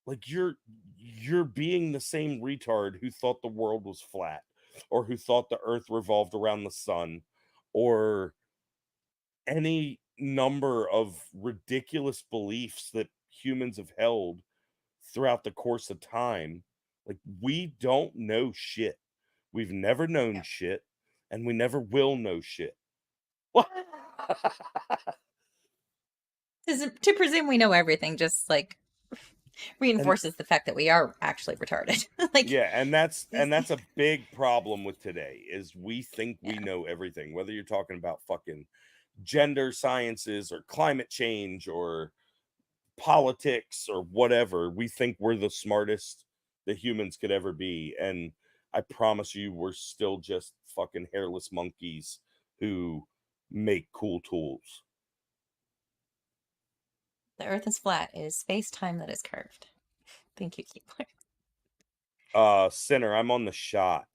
Like, you're being the same retard who thought the world was flat, or who thought the earth revolved around the sun, or any number of ridiculous beliefs that humans have held throughout the course of time. Like, we don't know shit. We've never known Yeah. shit, and we never will know shit. To presume we know everything just like And reinforces the fact that we are actually retarded. Like, yeah, and this, that's a big problem with today, is we think we yeah. know everything, whether you're talking about fucking gender sciences or climate change or politics or whatever. We think we're the smartest that humans could ever be, and I promise you we're still just fucking hairless monkeys who make cool tools. The earth is flat. It is space-time that is curved. Thank you, Keebler. Sinner, I'm on the shot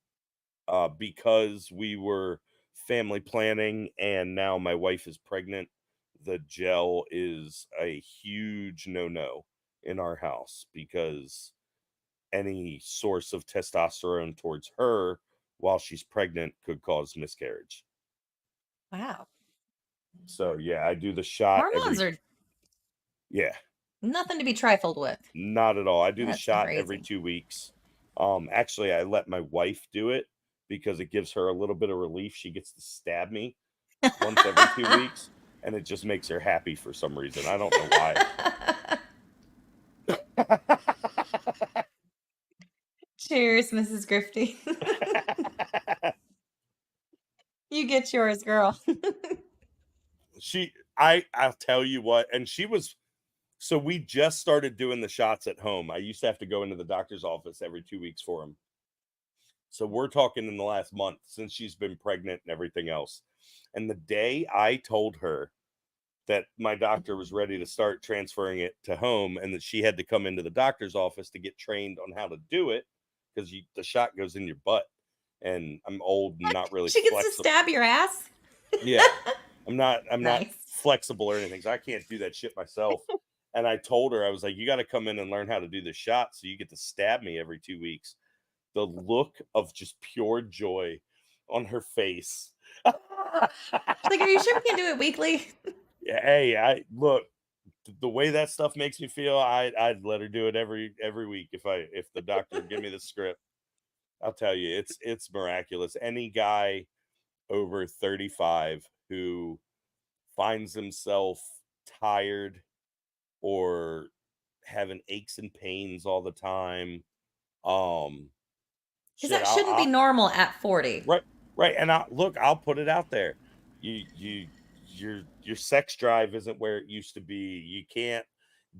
because we were family planning and now my wife is pregnant. The gel is a huge no-no in our house because any source of testosterone towards her while she's pregnant could cause miscarriage. Wow. So yeah, I do the shot Hormones are yeah, nothing to be trifled with. not at all. I do the That's shot every crazy. 2 weeks. Actually I let my wife do it because it gives her a little bit of relief. She gets to stab me once every 2 weeks, and it just makes her happy for some reason. I don't know why. Cheers, Mrs. Grifty. You get yours, girl. I'll tell you what, and so we just started doing the shots at home. I used to have to go into the doctor's office every 2 weeks for them. So we're talking in the last month since she's been pregnant and everything else. And the day I told her that my doctor was ready to start transferring it to home and that she had to come into the doctor's office to get trained on how to do it, because the shot goes in your butt, and I'm old and not really She gets to flexible. stab your ass. Yeah, I'm not Nice. flexible or anything, so I can't do that shit myself. And I told her, I was like, you got to come in and learn how to do the shot so you get to stab me every 2 weeks. The look of just pure joy on her face. She's like, are you sure we can do it weekly? Yeah, hey, I look, the way that stuff makes me feel, I'd let her do it every week if the doctor would give me the script. I'll tell you, it's miraculous. Any guy over 35 who finds himself tired or having aches and pains all the time, Because shit, that shouldn't be normal at 40. right, and I'll put it out there. Your sex drive isn't where it used to be. You can't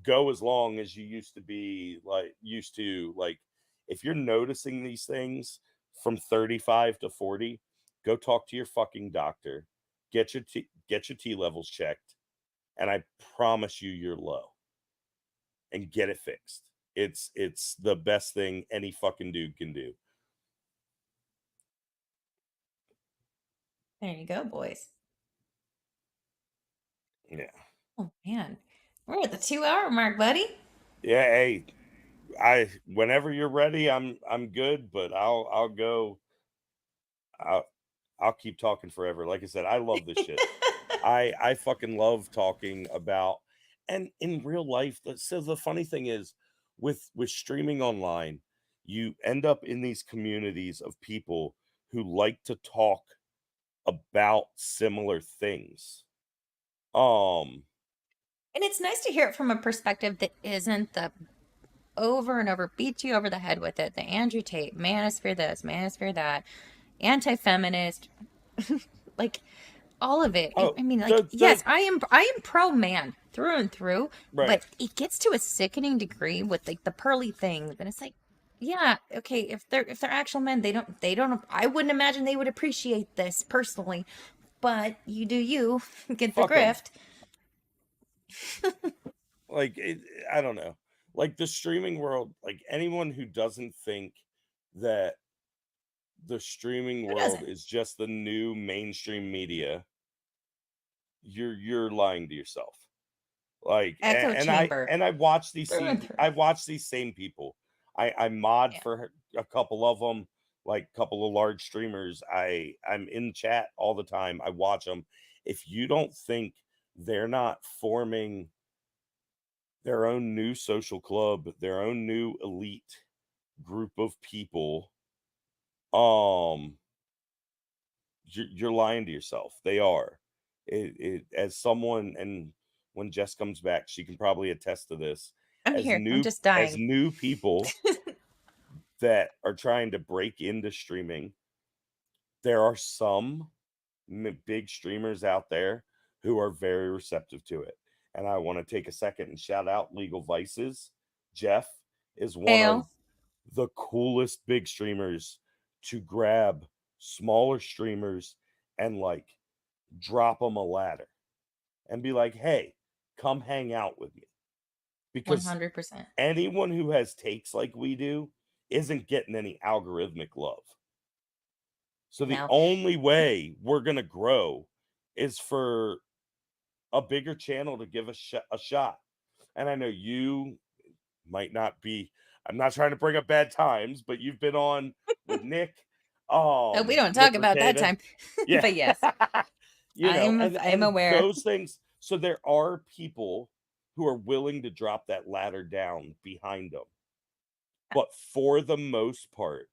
go as long as you used to. Like, if you're noticing these things from 35 to 40, go talk to your fucking doctor. Get your T levels checked, and I promise you're low. And get it fixed. It's the best thing any fucking dude can do. There you go, boys. Yeah. Oh man, we're at the 2-hour mark, buddy. Yeah, hey, whenever you're ready, I'm good, but I'll go. I'll keep talking forever. Like I said, I love this shit. I fucking love talking about, and in real life. So the funny thing is, with streaming online, you end up in these communities of people who like to talk about similar things. And it's nice to hear it from a perspective that isn't the over and over beat you over the head with it. The Andrew Tate, manosphere this, manosphere that, anti-feminist, like all of it. Oh, I mean, like, yes, I am pro man through and through, right. but it gets to a sickening degree with like the pearly things, and it's like, yeah, okay, if they're actual men, they don't. I wouldn't imagine they would appreciate this personally, but you do you get the Fuck 'em. grift. Like, I don't know. Like, the streaming world, like, anyone who doesn't think that the streaming Who world doesn't? is just the new mainstream media, you're lying to yourself. Like, Echo chamber I watch these through and through. I watch these same people. I mod Yeah. for a couple of them, like a couple of large streamers. I'm in chat all the time. I watch them. If you don't think they're not forming their own new social club, their own new elite group of people, you're lying to yourself. They are. It as someone, and when Jess comes back, she can probably attest to this. I'm As here. I'm just dying. as new people that are trying to break into streaming, there are some big streamers out there who are very receptive to it. And I want to take a second and shout out Legal Vices. Jeff is one Hail. of the coolest big streamers to grab smaller streamers and like drop them a ladder and be like, hey, come hang out with me. Because 100%. anyone who has takes like we do isn't getting any algorithmic love. So the No. only way we're going to grow is for a bigger channel to give us a shot. And I know you might not be, I'm not trying to bring up bad times, but you've been on with Nick. Oh, we don't talk Nick about that Recaida. time. Yeah. But yes, You know, I'm aware. Those things. So there are people who are willing to drop that ladder down behind them. But for the most part,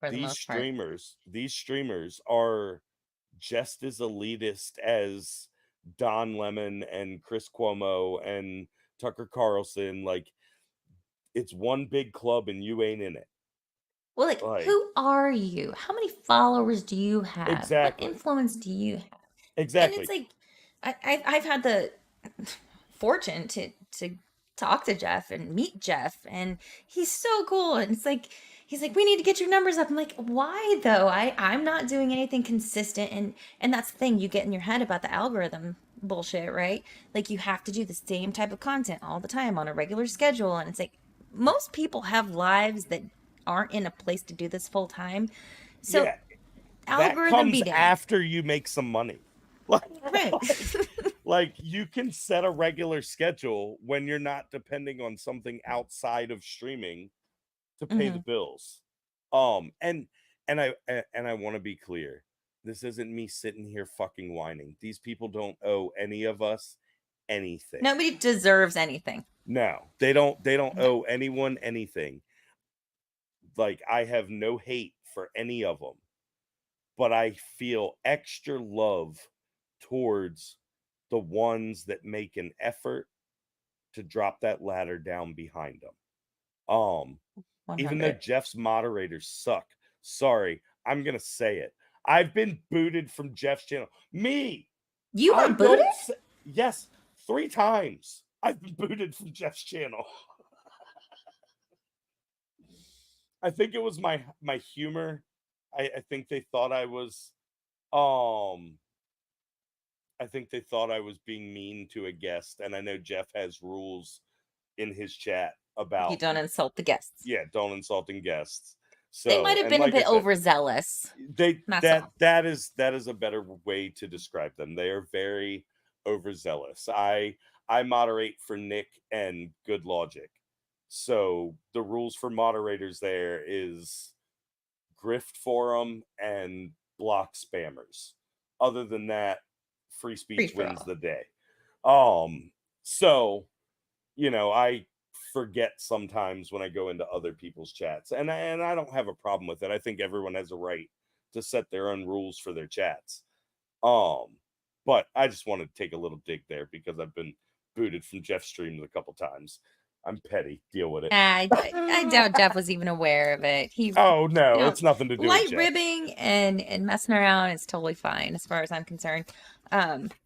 For the these most part. streamers are just as elitist as Don Lemon and Chris Cuomo and Tucker Carlson. Like, it's one big club and you ain't in it. Well, like, who are you? How many followers do you have? Exactly. What influence do you have? Exactly. And it's like, I've had the fortune to talk to Jeff and meet Jeff, and he's so cool. And it's like, he's like, we need to get your numbers up. I'm like, why though? I'm not doing anything consistent, and that's the thing you get in your head about the algorithm bullshit, right? Like, you have to do the same type of content all the time on a regular schedule, and it's like most people have lives that aren't in a place to do this full time. So yeah, algorithm that comes be damned. after you make some money. Right. Like, you can set a regular schedule when you're not depending on something outside of streaming to pay the bills. And I want to be clear. This isn't me sitting here fucking whining. These people don't owe any of us anything. Nobody deserves anything. No, they don't owe anyone anything. Like, I have no hate for any of them, but I feel extra love towards the ones that make an effort to drop that ladder down behind them. Even though 100. Jeff's moderators suck, sorry, I'm gonna say it. I've been booted from Jeff's channel. Me, You I were booted? don't say, yes, 3 times I've been booted from Jeff's channel. I think it was my humor. I think they thought I was I think they thought I was being mean to a guest, and I know Jeff has rules in his chat about You don't insult the guests. yeah, don't insulting guests. So They might have and been a like I bit said, overzealous. That's all. that is a better way to describe them. They are very overzealous. I moderate for Nick and Good Logic. So the rules for moderators there is grift forum and block spammers. Other than that, free speech for wins all. the day. So you know, I forget sometimes when I go into other people's chats, and I don't have a problem with it. I think everyone has a right to set their own rules for their chats. But I just want to take a little dig there because I've been booted from Jeff's streams a couple times. I'm petty. Deal with it. I doubt Jeff was even aware of it. Oh no, you know, it's nothing to do light with Jeff. ribbing and messing around is totally fine as far as I'm concerned.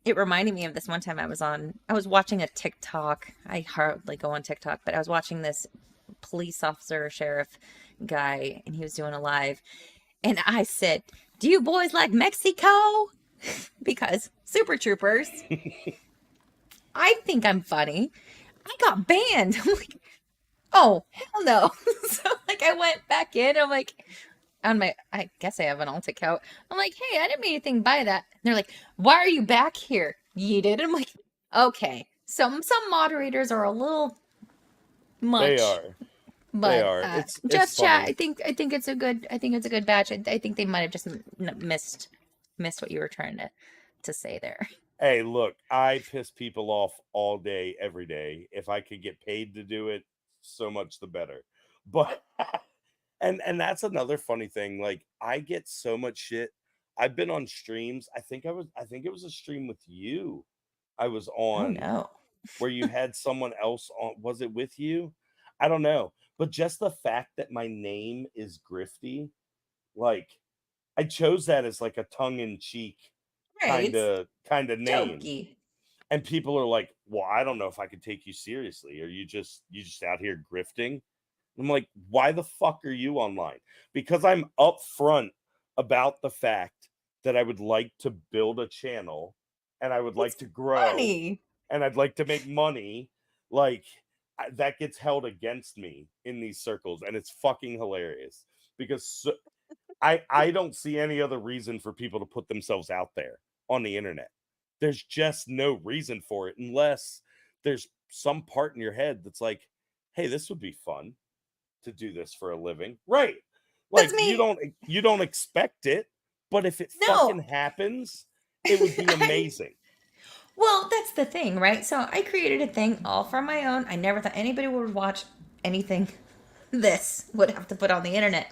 It reminded me of this one time I was watching a TikTok. I hardly go on TikTok, but I was watching this police officer, sheriff guy, and he was doing a live. And I said, "Do you boys like Mexico?" Because Super Troopers. I think I'm funny. I got banned. I'm like, oh, hell no. So like I went back in. I'm like, I guess I have an alt account. I'm like, hey, I didn't mean anything by that. And they're like, why are you back here? Yeeted. I'm like, okay. Some moderators are a little much. They are. But They are. Jeff's it's chat, funny. I think it's a good batch. I think they might have just missed what you were trying to say there. Hey, look, I piss people off all day, every day. If I could get paid to do it, so much the better. But and that's another funny thing. Like I get so much shit. I've been on streams. I think it was a stream with you. I was Oh on no. where you had someone else on. Was it with you? I don't know. But just the fact that my name is Grifty, like I chose that as like a tongue-in-cheek Right. kind of name. Jokey. And people are like, well, I don't know if I could take you seriously. Are you just out here grifting? I'm like, why the fuck are you online? Because I'm upfront about the fact that I would like to build a channel and I would like to grow Funny. and I'd like to make money. Like that gets held against me in these circles, and it's fucking hilarious because I don't see any other reason for people to put themselves out there on the internet. There's just no reason for it unless there's some part in your head that's like, hey, this would be fun to do this for a living. Right. Like you don't expect it, but if it fucking happens, it would be amazing. Well, that's the thing, right? So I created a thing all from my own. I never thought anybody would watch anything this would have to put on the internet.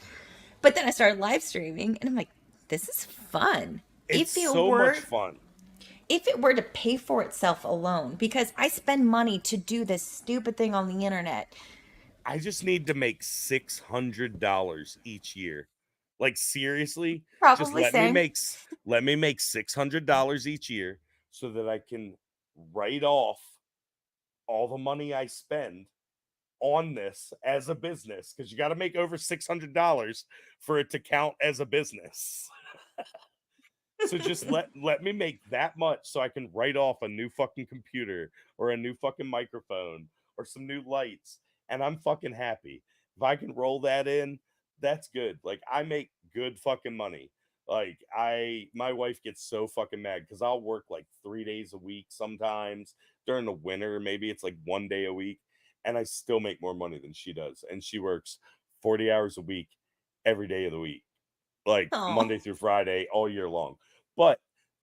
But then I started live streaming and I'm like, this is fun. It's so much fun. If it were to pay for itself alone, because I spend money to do this stupid thing on the internet. I just need to make $600 each year. Like seriously, Probably just let same. me make $600 each year so that I can write off all the money I spend on this as a business, because you got to make over $600 for it to count as a business. So just let me make that much so I can write off a new fucking computer or a new fucking microphone or some new lights, and I'm fucking happy. If I can roll that in, that's good. Like I make good fucking money. Like my wife gets so fucking mad because I'll work like 3 days a week sometimes during the winter. Maybe it's like 1 day a week, and I still make more money than she does. And she works 40 hours a week every day of the week, like Monday through Friday, all year long. But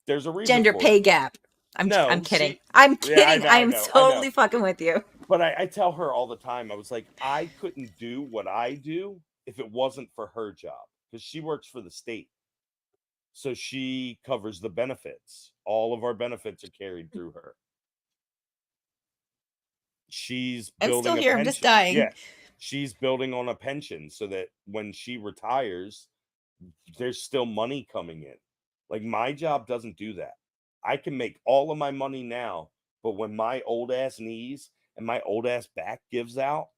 there's a reason. Gender pay gap. I'm kidding. I'm kidding. Yeah, I I'm know, totally fucking with you. But I tell her all the time, I was like, I couldn't do what I do if it wasn't for her job, because she works for the state. So she covers the benefits. All of our benefits are carried through her. She's I'm still building a here. I'm just pension. dying. Yeah. She's building on a pension so that when she retires, there's still money coming in. Like, my job doesn't do that. I can make all of my money now, but when my old ass knees and my old ass back gives out,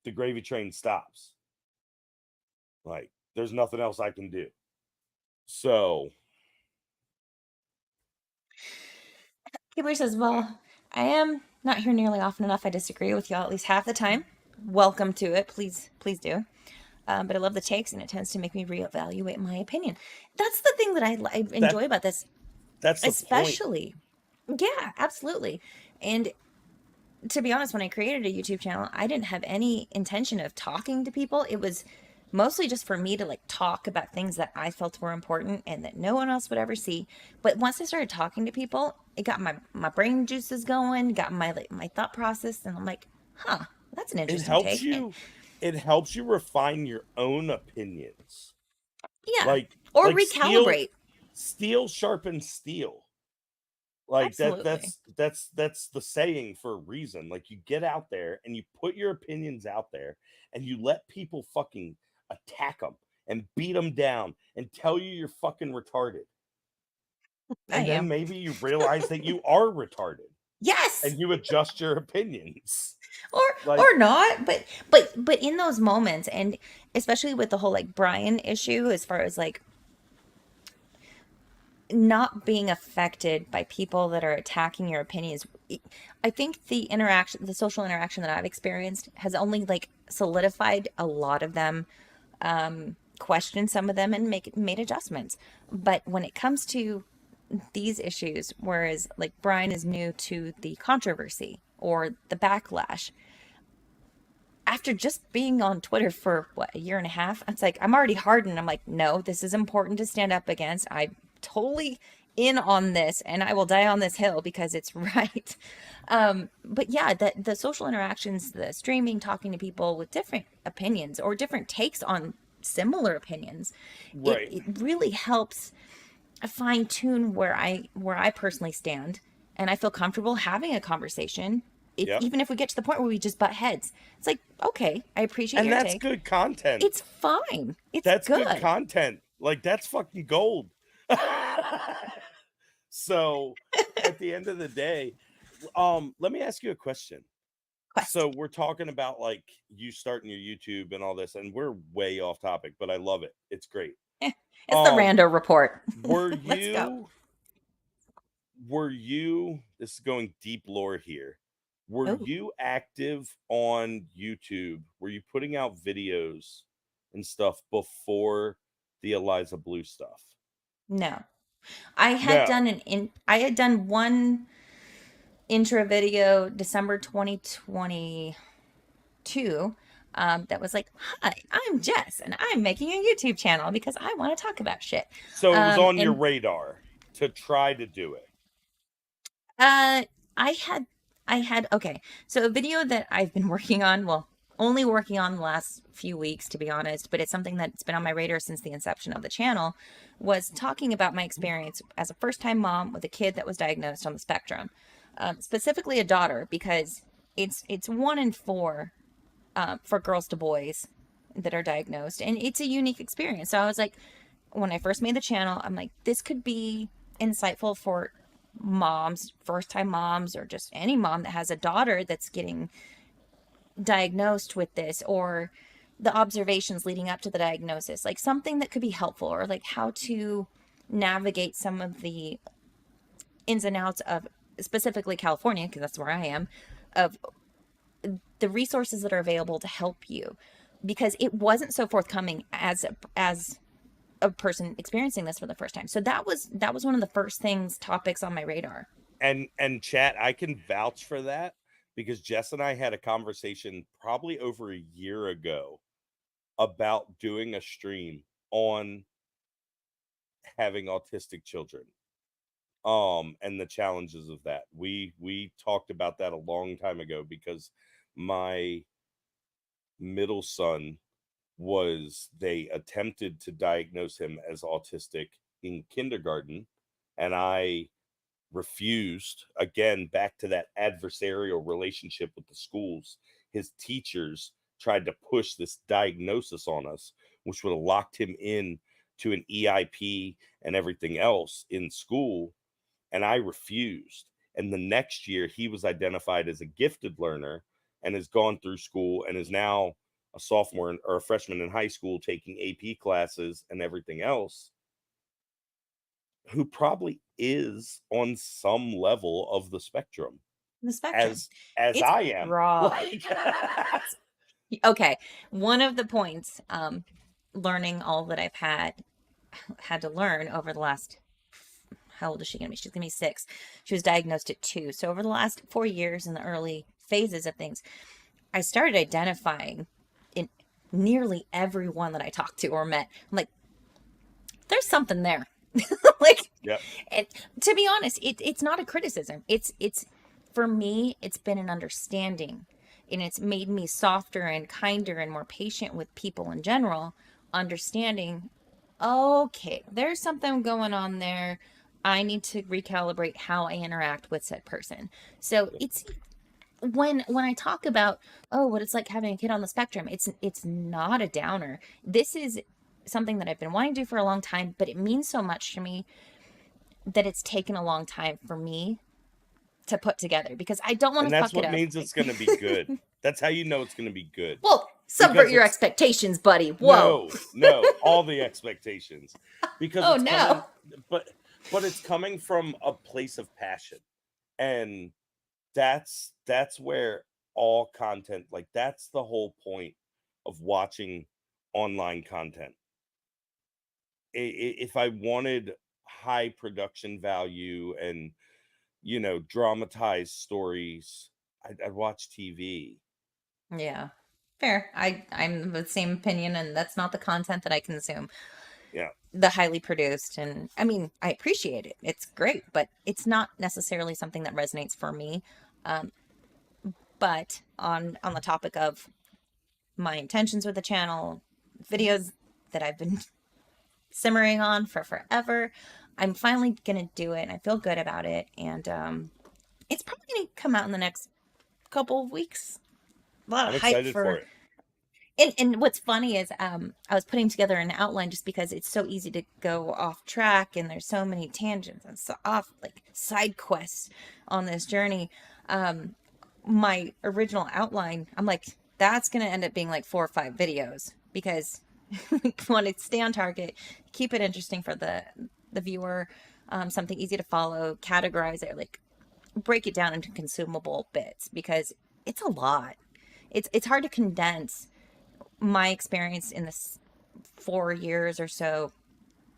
the gravy train stops. Like, there's nothing else I can do. So Kimberly says, well, I am not here nearly often enough. I disagree with y'all at least half the time. Welcome to it. Please do. But I love the takes, and it tends to make me reevaluate my opinion. That's the thing that I enjoy about this. that's the point. Especially. Yeah, absolutely. And to be honest, when I created a YouTube channel, I didn't have any intention of talking to people. It was mostly just for me to like talk about things that I felt were important and that no one else would ever see. But once I started talking to people, it got my brain juices going, got my my thought process, and I'm like, huh, that's an It interesting helps take. you. It helps you refine your own opinions. Yeah. Like Recalibrate. Steel sharpens steel. Like Absolutely. that's the saying for a reason. Like, you get out there and you put your opinions out there and you let people fucking attack them and beat them down and tell you you're fucking retarded. And then maybe you realize that you are retarded. Yes. And you adjust your opinions. Or not, but in those moments, and especially with the whole like Brian issue, as far as like not being affected by people that are attacking your opinions, I think the social interaction that I've experienced has only like solidified a lot of them, questioned some of them, and made adjustments. But when it comes to these issues, whereas like Brian is new to the controversy or the backlash, after just being on Twitter for a year and a half, it's like I'm already hardened. I'm like, no, this is important to stand up against. I'm totally in on this, and I will die on this hill because it's right. But yeah, the social interactions, the streaming, talking to people with different opinions or different takes on similar opinions, right, it really helps fine tune where I personally stand, and I feel comfortable having a conversation. Even if we get to the point where we just butt heads, it's like, okay, I appreciate your take. And that's good content. It's fine. That's good content. Like, that's fucking gold. So at the end of the day, let me ask you a question. So we're talking about like you starting your YouTube and all this, and we're way off topic, but I love it. It's great. It's the Rando report. Were you, this is going deep lore here. Were you active on YouTube? Were you putting out videos and stuff before the Eliza Blue stuff? No. I had done one intro video December 2022 that was like, hi, I'm Jess and I'm making a YouTube channel because I want to talk about shit. So it was on your radar to try to do it. I had okay. So a video that I've been working on, well, only working on the last few weeks, to be honest, but it's something that's been on my radar since the inception of the channel, was talking about my experience as a first-time mom with a kid that was diagnosed on the spectrum, specifically a daughter, because it's 1 in 4 for girls to boys that are diagnosed, and it's a unique experience. So I was like, when I first made the channel, I'm like, this could be insightful for moms, first-time moms, or just any mom that has a daughter that's getting diagnosed with this, or the observations leading up to the diagnosis, like something that could be helpful, or like how to navigate some of the ins and outs of specifically California, because that's where I am, of the resources that are available to help you, because it wasn't so forthcoming as a person experiencing this for the first time. So that was one of the first topics on my radar. And chat, I can vouch for that, because Jess and I had a conversation probably over a year ago about doing a stream on having autistic children, and the challenges of that. We talked about that a long time ago, because my middle son was they attempted to diagnose him as autistic in kindergarten, and I refused. Again, back to that adversarial relationship with the schools. His teachers tried to push this diagnosis on us, which would have locked him in to an EIP and everything else in school, and I refused. And the next year he was identified as a gifted learner and has gone through school and is now a sophomore or a freshman in high school taking AP classes and everything else, who probably is on some level of the spectrum The spectrum. as It's I am. broad. Like, Okay, one of the points, learning all that I've had to learn over the last, how old is she gonna be? She's gonna be 6. She was diagnosed at 2. So over the last 4 years in the early phases of things, I started identifying in nearly everyone that I talked to or met. I'm like, there's something there. Like, yep. and to be honest, it's not a criticism. It's for me, it's been an understanding, and it's made me softer and kinder and more patient with people in general, understanding, okay, there's something going on there. I need to recalibrate how I interact with said person. So it's when I talk about, oh, what it's like having a kid on the spectrum, it's not a downer. This is something that I've been wanting to do for a long time, but it means so much to me that it's taken a long time for me to put together, because I don't want And to that's fuck it what up. means it's going to be good. That's how you know it's going to be good. Well, subvert Because your it's- expectations, buddy. Whoa. No, all the expectations. Because Oh, it's no. coming, but it's coming from a place of passion. And that's where all content, like, that's the whole point of watching online content. If I wanted high production value and, you know, dramatized stories, I'd watch TV. Yeah. Fair. I'm the same opinion, and that's not the content that I consume. Yeah. The highly produced, and I mean, I appreciate it. It's great, but it's not necessarily something that resonates for me. But on the topic of my intentions with the channel, videos that I've been simmering on for forever, I'm finally gonna do it, and I feel good about it. And it's probably gonna come out in the next couple of weeks. A lot I'm of hype excited for it. And what's funny is I was putting together an outline just because it's so easy to go off track, and there's so many tangents and like side quests on this journey. My original outline, I'm like, that's gonna end up being like 4 or 5 videos, because we want to stay on target, keep it interesting for the viewer, something easy to follow, categorize it, like break it down into consumable bits, because it's a lot. It's hard to condense my experience in this 4 years or so,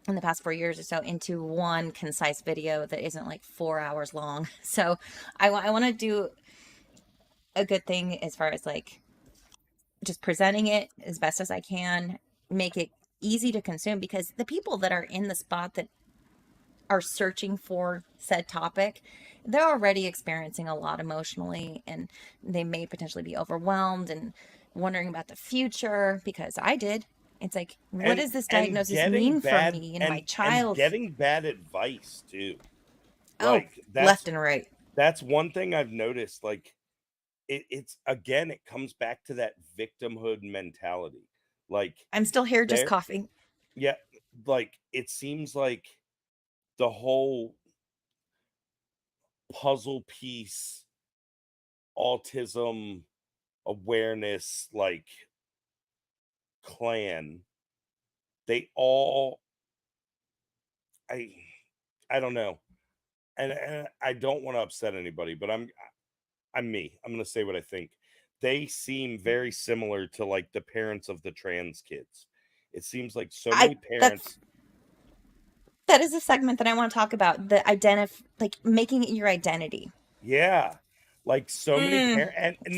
in the past 4 years or so, into one concise video that isn't like 4 hours long. So I want to do a good thing as far as like just presenting it as best as I can, make it easy to consume, because the people that are in the spot that are searching for said topic, they're already experiencing a lot emotionally, and they may potentially be overwhelmed and wondering about the future, because I did. It's like, what does this diagnosis mean for me and my child? And getting bad advice too. Oh, Like, left and right. That's one thing I've noticed. Like, it's again, it comes back to that victimhood mentality. Like, I'm still here just coughing. Yeah, like, it seems like the whole puzzle piece autism awareness, like, clan, they all, I don't know, and I don't want to upset anybody, but I'm me. I'm gonna say what I think. They seem very similar to, like, the parents of the trans kids. It seems like so many parents. That is a segment that I want to talk about. The like making it your identity. Yeah, like so many parents, and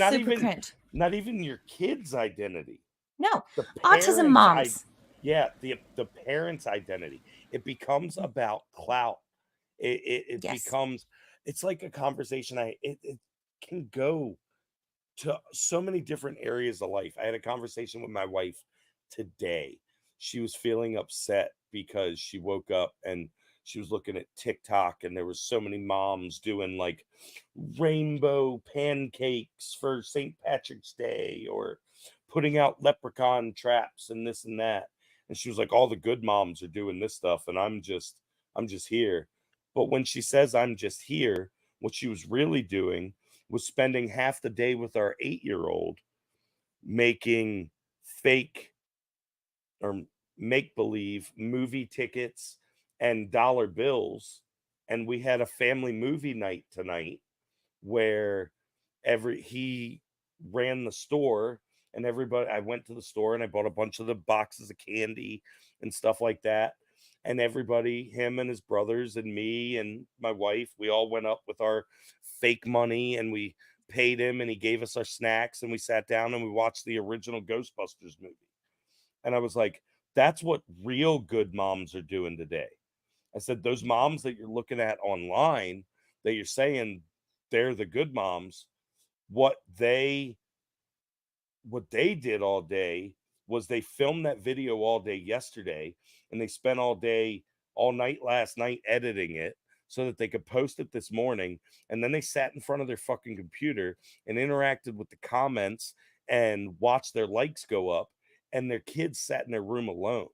not even your kid's identity. No, The autism moms. The parents' identity. It becomes about clout. It Yes. becomes. It's like a conversation. It can go to so many different areas of life. I had a conversation with my wife today. She was feeling upset because she woke up and she was looking at TikTok, and there was so many moms doing like rainbow pancakes for St. Patrick's Day, or putting out leprechaun traps and this and that. And she was like, all the good moms are doing this stuff, and I'm just here. But when she says I'm just here, what she was really doing was spending half the day with our 8-year-old making fake or make believe movie tickets and dollar bills. And we had a family movie night tonight where he ran the store, and everybody, I went to the store and I bought a bunch of the boxes of candy and stuff like that. And everybody, him and his brothers and me and my wife, we all went up with our fake money, and we paid him, and he gave us our snacks, and we sat down and we watched the original Ghostbusters movie. And I was like, that's what real good moms are doing today. I said, those moms that you're looking at online, that you're saying they're the good moms, what they did all day was they filmed that video all day yesterday, and they spent all night last night editing it so that they could post it this morning. And then they sat in front of their fucking computer and interacted with the comments and watched their likes go up, and their kids sat in their room alone.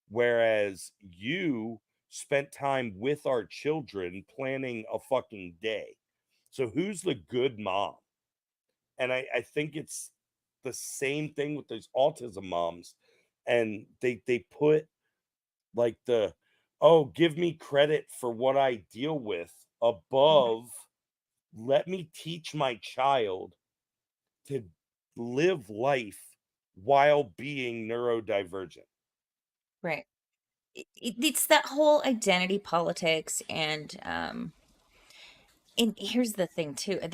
Whereas you spent time with our children planning a fucking day. So who's the good mom? And I think it's the same thing with those autism moms. And they put like give me credit for what I deal with above, let me teach my child to live life while being neurodivergent. Right. It's that whole identity politics, and here's the thing too. And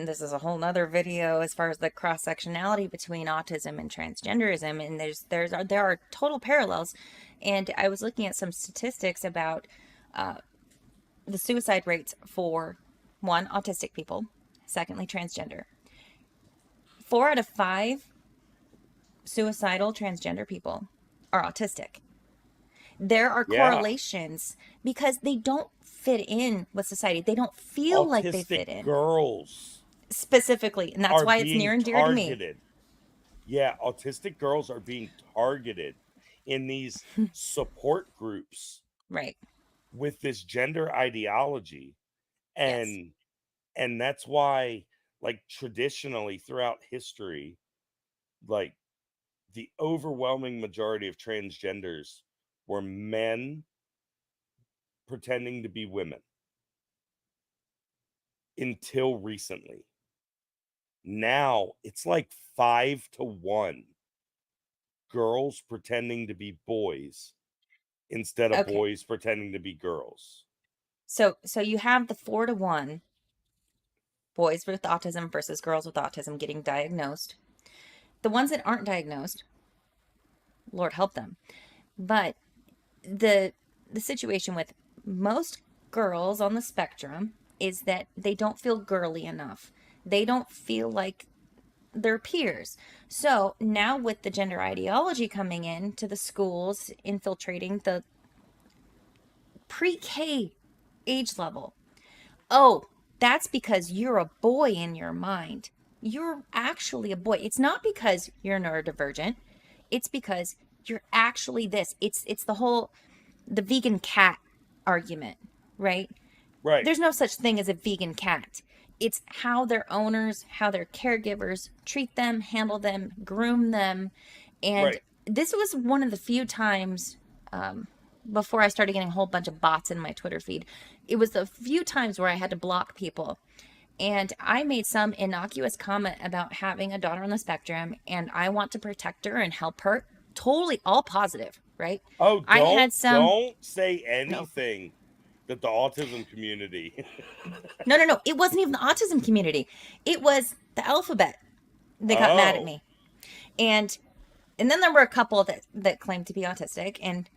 this is a whole nother video as far as the cross sectionality between autism and transgenderism, and there are total parallels. And I was looking at some statistics about the suicide rates for, one, autistic people, secondly, transgender. 4 out of 5 suicidal transgender people are autistic. There are correlations because they don't fit in with society. They don't feel like they fit in. Girls specifically, and that's why it's near and dear to me. Yeah, autistic girls are being targeted in these support groups, right, with this gender ideology. And that's why, like, traditionally throughout history, like, the overwhelming majority of transgenders were men pretending to be women until recently. Now it's like 5-1 girls pretending to be boys instead of boys pretending to be girls. So you have the 4-1 boys with autism versus girls with autism getting diagnosed. The ones that aren't diagnosed, Lord help them. But the situation with most girls on the spectrum is that they don't feel girly enough. They don't feel like their peers. So now with the gender ideology coming in to the schools, infiltrating the pre-K age level. Oh, that's because you're a boy in your mind. You're actually a boy. It's not because you're neurodivergent. It's because you're actually this. It's the vegan cat argument, right? Right. There's no such thing as a vegan cat. It's how their owners, how their caregivers treat them, handle them, groom them. And this was one of the few times before I started getting a whole bunch of bots in my Twitter feed. It was the few times where I had to block people. And I made some innocuous comment about having a daughter on the spectrum, and I want to protect her and help her. Totally all positive, right? Oh, don't say anything that the autism community. No. It wasn't even the autism community. It was the alphabet that got mad at me. And then there were a couple that claimed to be autistic, and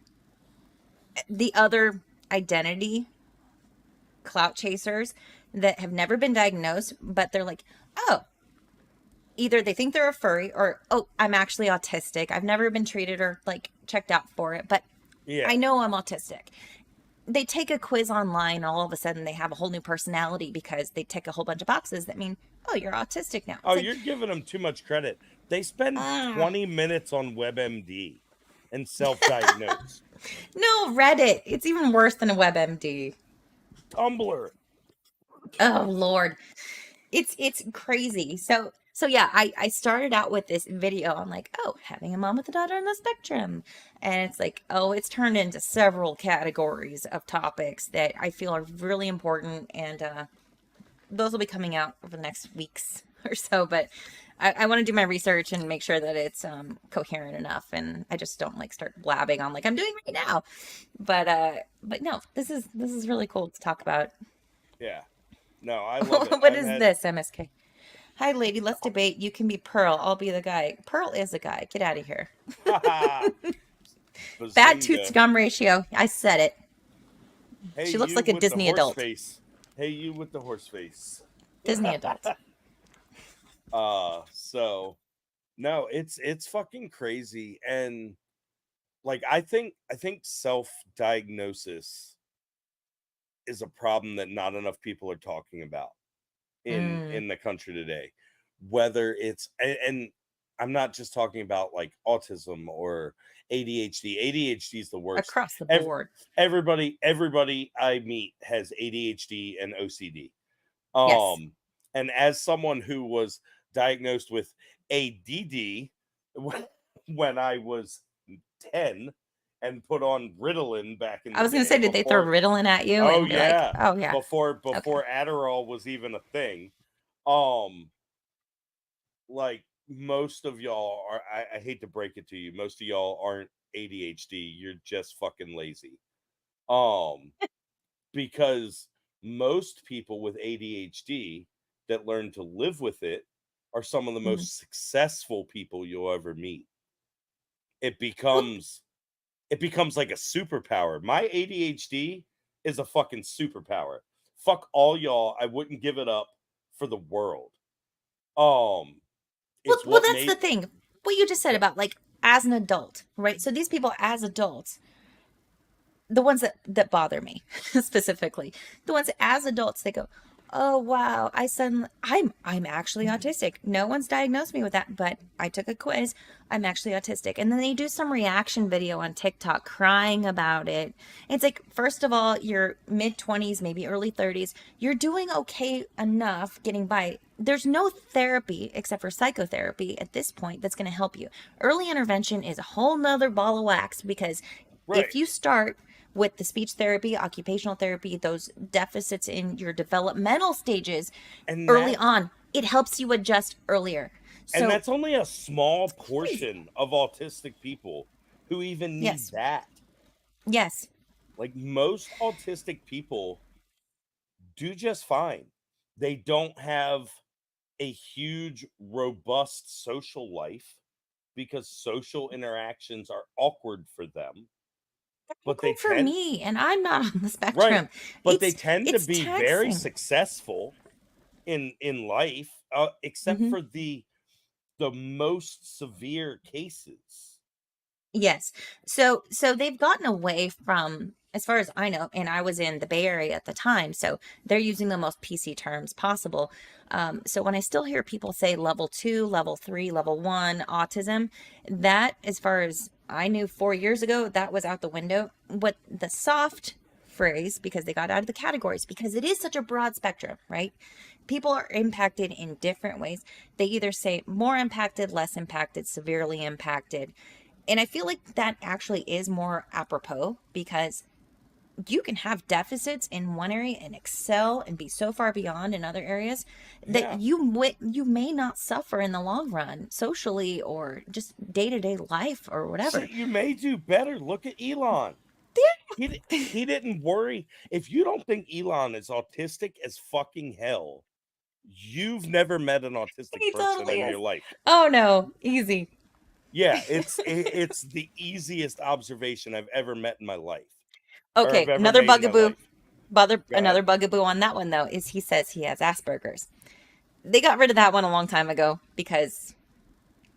the other identity clout chasers that have never been diagnosed, but they're like, oh, either they think they're a furry or, oh, I'm actually autistic. I've never been treated or like checked out for it, but Yeah. I know I'm autistic. They take a quiz online and all of a sudden they have a whole new personality because they tick a whole bunch of boxes that mean, oh, you're autistic now. It's Oh, like, you're giving them too much credit. They spend 20 minutes on WebMD and self-diagnose. no, Reddit. It's even worse than a WebMD. Tumblr. Oh Lord. It's crazy. So yeah, I started out with this video. I'm like, oh, having a mom with a daughter on the spectrum. And it's like, oh, it's turned into several categories of topics that I feel are really important, and those will be coming out over the next weeks or so. But I want to do my research and make sure that it's coherent enough, and I just don't like start blabbing on like I'm doing right now. But no, this is really cool to talk about. Yeah. No, I love it. What is this, MSK? Hi, lady. Let's debate. You can be Pearl. I'll be the guy. Pearl is a guy. Get out of here. Bad tooth to gum ratio. I said it. Hey, she looks you like a with the Disney horse adult. Face. Hey, you with the horse face. Disney adult. So no, it's fucking crazy. And like I think self-diagnosis is a problem that not enough people are talking about in the country today. Whether it's and I'm not just talking about like autism or ADHD. ADHD is the worst. Across the board. Everybody I meet has ADHD and OCD. Yes. And as someone who was diagnosed with ADD when I was 10 and put on Ritalin back in the I was going to say, did they throw Ritalin at you? Oh and be yeah. Like, oh yeah. Before Adderall was even a thing. Like most of y'all are, I hate to break it to you, most of y'all aren't ADHD. You're just fucking lazy. Because most people with ADHD that learn to live with it are some of the most successful people you'll ever meet. It becomes like a superpower. My ADHD is a fucking superpower. Fuck all y'all. I wouldn't give it up for the world. Well, that's the thing. What you just said about like as an adult, right? So these people as adults, the ones that bother me specifically, the ones as adults, they go, oh wow, I'm actually autistic. No one's diagnosed me with that, but I took a quiz. I'm actually autistic. And then they do some reaction video on TikTok crying about it. It's like, first of all, you're mid-20s, maybe early 30s. You're doing okay enough getting by. There's no therapy except for psychotherapy at this point that's going to help you. Early intervention is a whole nother ball of wax, because if you start with the speech therapy, occupational therapy, those deficits in your developmental stages and early on, it helps you adjust earlier. And that's only a small portion of autistic people who even need that. Yes. Like most autistic people do just fine. They don't have a huge, robust social life because social interactions are awkward for them. But they for me, and I'm not on the spectrum. Right. But they tend to be very successful in life, except for the most severe cases. Yes. So they've gotten away from, as far as I know, and I was in the Bay Area at the time, so they're using the most PC terms possible. So when I still hear people say level 2, level 3, level 1 autism, that, as far as I knew 4 years ago, that was out the window. What the soft phrase, because they got out of the categories, because it is such a broad spectrum, right? People are impacted in different ways. They either say more impacted, less impacted, severely impacted. And I feel like that actually is more apropos, because you can have deficits in one area and excel and be so far beyond in other areas that you may not suffer in the long run, socially or just day-to-day life or whatever. So you may do better. Look at Elon. He didn't worry. If you don't think Elon is autistic as fucking hell, you've never met an autistic person in your life. Oh no, easy. Yeah, it's the easiest observation I've ever met in my life. Okay, another bugaboo. Another bugaboo on that one though is he says he has Asperger's. they got rid of that one a long time ago because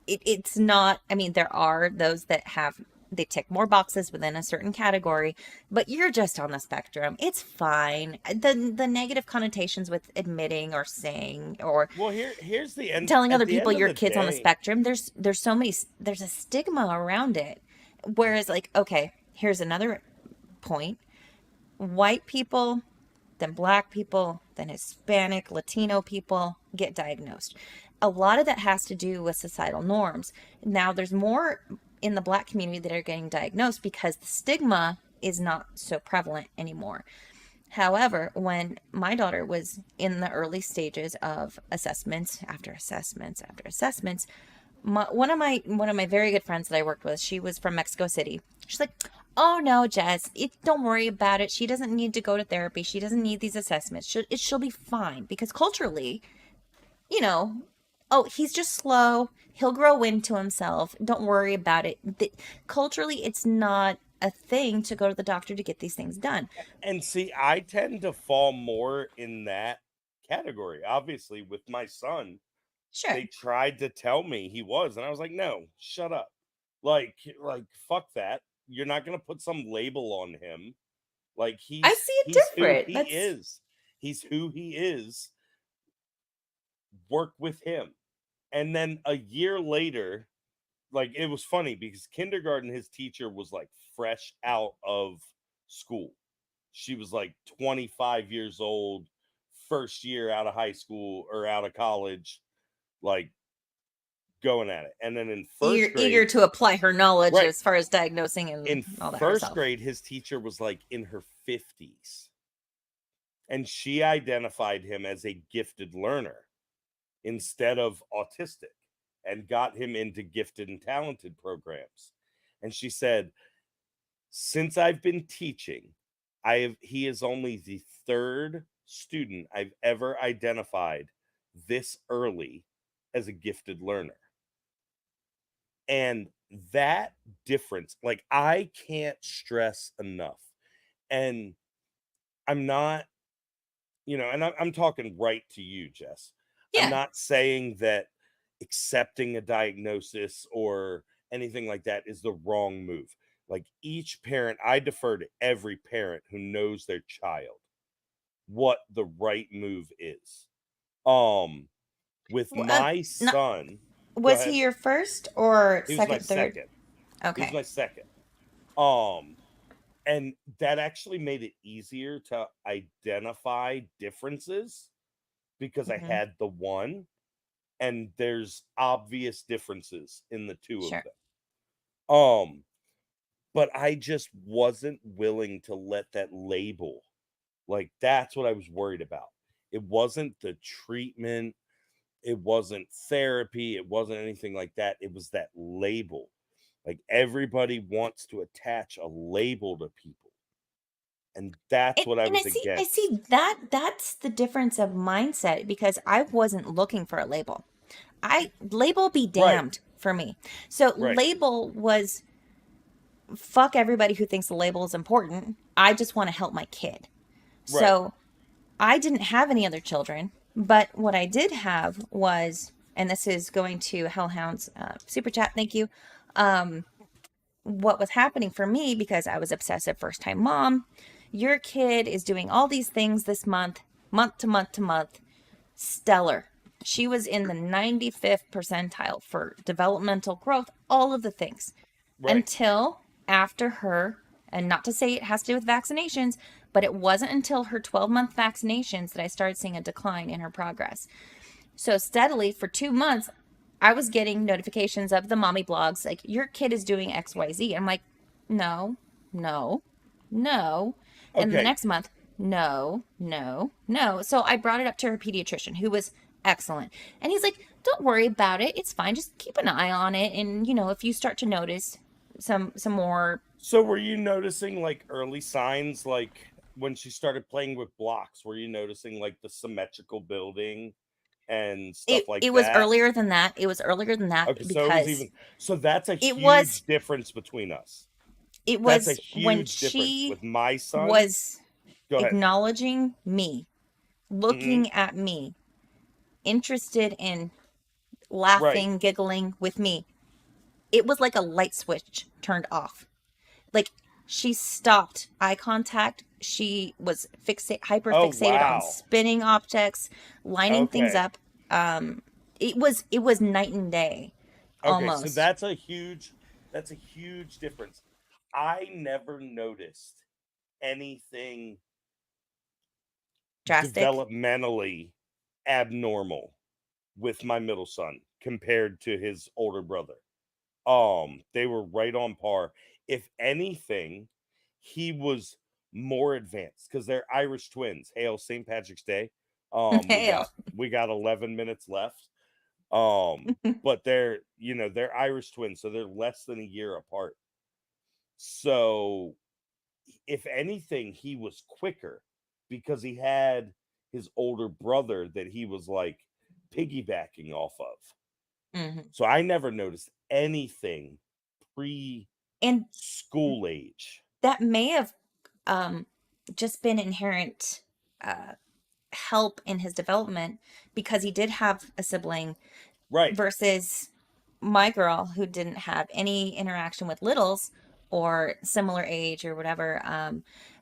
it's not, I mean, there are those that they tick more boxes within a certain category, but you're just on the spectrum. It's fine. The negative connotations with admitting or saying or Well, here's the end. telling At other the people end of your the kid's on the day, spectrum, there's so many, there's a stigma around it. Whereas, like, okay, here's another point. White people, then black people, then Hispanic, Latino people get diagnosed. A lot of that has to do with societal norms. Now, there's more in the black community that are getting diagnosed because the stigma is not so prevalent anymore. However, when my daughter was in the early stages of assessments after assessments after assessments, one of my very good friends that I worked with, she was from Mexico City. She's like, "Oh no, Jess, don't worry about it. She doesn't need to go to therapy. She doesn't need these assessments. She'll be fine because culturally, you know, oh, he's just slow. He'll grow into himself. Don't worry about it." Culturally, it's not a thing to go to the doctor to get these things done. and see, I tend to fall more in that category. Obviously, with my son, Sure. they tried to tell me he was, and I was like, no, shut up. Like fuck that. You're not gonna put some label on him. Like I see it he's who different. he That's is. He's who he is. Work with him. And then a year later, like, it was funny because kindergarten, his teacher was like fresh out of school. She was like 25 years old, first year out of high school or out of college, like going at it. And then in first eager grade, to apply her knowledge right, as far as diagnosing and in all that first herself. grade, his teacher was like in her 50s. And she identified him as a gifted learner instead of autistic and got him into gifted and talented programs. And she said, since I've been teaching, he is only the third student I've ever identified this early as a gifted learner. And that difference, like, I can't stress enough. And I'm not, and I'm talking right to you, Jess. I'm Yeah. not saying that accepting a diagnosis or anything like that is the wrong move. Like, each parent, I defer to every parent who knows their child what the right move is. With my son, Was he your first or he was my second, third? second. Okay. He was my second. And that actually made it easier to identify differences because I had the one, and there's obvious differences in the two Sure. of them. But I just wasn't willing to let that label. Like, that's what I was worried about. It wasn't the treatment, it wasn't therapy, it wasn't anything like that. It was that label. Like, everybody wants to attach a label to people. And that's what I was I against. see that's the difference of mindset because I wasn't looking for a label. Label be damned for me. So label was fuck everybody who thinks the label is important. I just want to help my kid. So I didn't have any other children, but what I did have was, and this is going to Hellhound's super chat, thank you. What was happening for me, because I was obsessive first time mom, your kid is doing all these things this month to month to month, stellar. She was in the 95th percentile for developmental growth, all of the things, until after her, and not to say it has to do with vaccinations, but it wasn't until her 12-month vaccinations that I started seeing a decline in her progress. So steadily for 2 months, I was getting notifications of the mommy blogs, like, your kid is doing XYZ. I'm like, no. And the next month, no. So I brought it up to her pediatrician, who was excellent. And he's like, don't worry about it. It's fine. Just keep an eye on it. And, if you start to notice some more. So were you noticing, like, early signs, like when she started playing with blocks, were you noticing, like, the symmetrical building and stuff like that? It was earlier than that. Okay, because that's a huge difference between us. It was that's a huge when difference she with my son. Was acknowledging me, looking at me. interested in laughing, giggling with me, it was like a light switch turned off. Like, she stopped eye contact. She was hyper Oh, fixated on wow. spinning objects, lining things Okay. up. It was night and day, Okay, almost. so that's a huge difference. I never noticed anything Drastic. developmentally abnormal with my middle son compared to his older brother. They were right on par. If anything, he was more advanced because they're Irish twins. Hail St. Patrick's Day. Hail. We got 11 minutes left. But they're Irish twins, so they're less than a year apart. So if anything, he was quicker because he had his older brother that he was like piggybacking off of. Mm-hmm. So I never noticed anything And school age. that may have just been inherent help in his development because he did have a sibling, Right. versus my girl who didn't have any interaction with littles or similar age or whatever.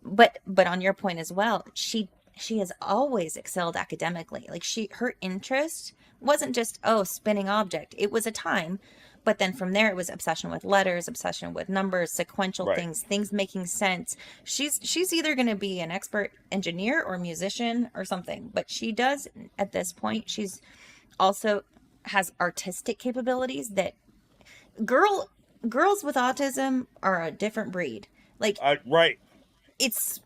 But on your point as well, she has always excelled academically. Like, her interest wasn't just, spinning object. It was a time, but then from there it was obsession with letters, obsession with numbers, sequential Right. things making sense. She's either going to be an expert engineer or musician or something, but she does at this point. She's also has artistic capabilities that girls with autism are a different breed. Like, Right. it's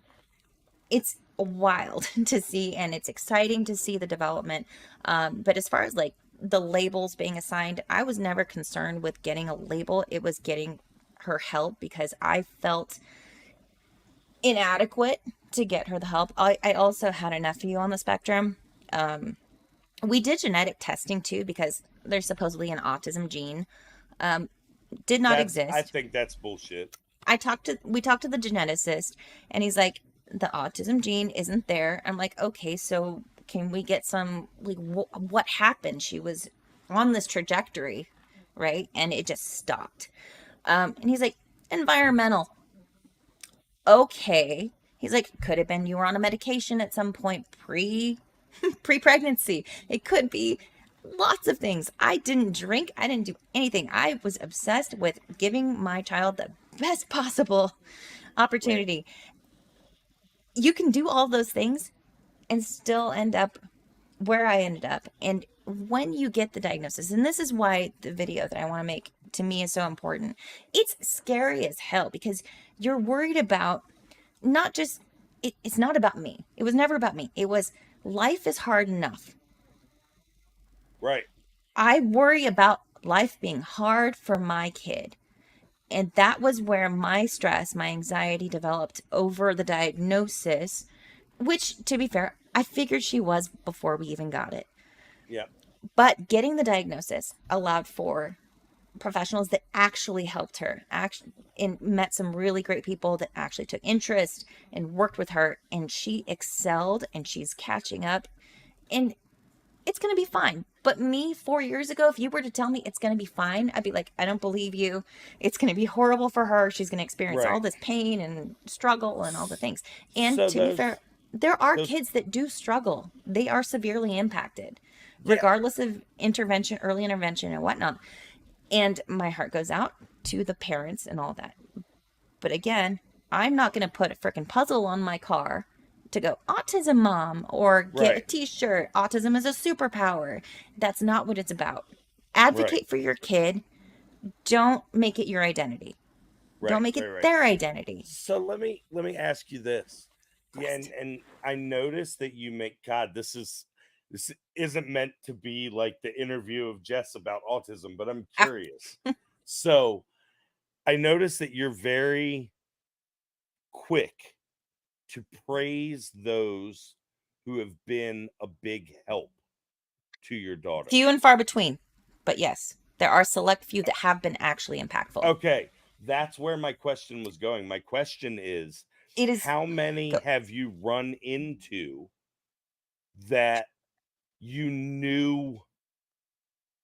wild to see, and it's exciting to see the development. But as far as like the labels being assigned, I was never concerned with getting a label. It was getting her help because I felt inadequate to get her the help. I also had a nephew on the spectrum. We did genetic testing too because there's supposedly an autism gene. Did not exist. I think that's bullshit. We talked to the geneticist, and he's like, the autism gene isn't there. I'm like, okay, so can we get some, like, what happened? She was on this trajectory, right? And it just stopped. And he's like, environmental. Okay. He's like, could have been you were on a medication at some point pre-pregnancy. It could be lots of things. I didn't drink. I didn't do anything. I was obsessed with giving my child the best possible opportunity. Right. You can do all those things and still end up where I ended up. And when you get the diagnosis, and this is why the video that I want to make to me is so important, it's scary as hell because you're worried about not just, it's not about me. It was never about me. It was, life is hard enough. Right. I worry about life being hard for my kid. And that was where my stress, my anxiety developed over the diagnosis, which, to be fair, I figured she was before we even got it. Yeah. But getting the diagnosis allowed for professionals that actually helped her, and met some really great people that actually took interest and worked with her, and she excelled, and she's catching up, and it's going to be fine. But me 4 years ago, if you were to tell me it's going to be fine, I'd be like, I don't believe you. It's going to be horrible for her. She's going to experience all this pain and struggle and all the things. And so to be fair, there are kids that do struggle. They are severely impacted, regardless of intervention, early intervention and whatnot. And my heart goes out to the parents and all that. But again, I'm not going to put a freaking puzzle on my car to go, autism mom, or get a t-shirt, autism is a superpower. That's not what it's about. Advocate for your kid. Don't make it your identity. Don't make it their identity. So let me ask you this. Yeah, and I noticed that you make, God, this isn't meant to be like the interview of Jess about autism, but I'm curious. So I noticed that you're very quick to praise those who have been a big help to your daughter. Few and far between, but yes, there are select few that have been actually impactful. Okay, that's where my question was going. My question is, how many have you run into that you knew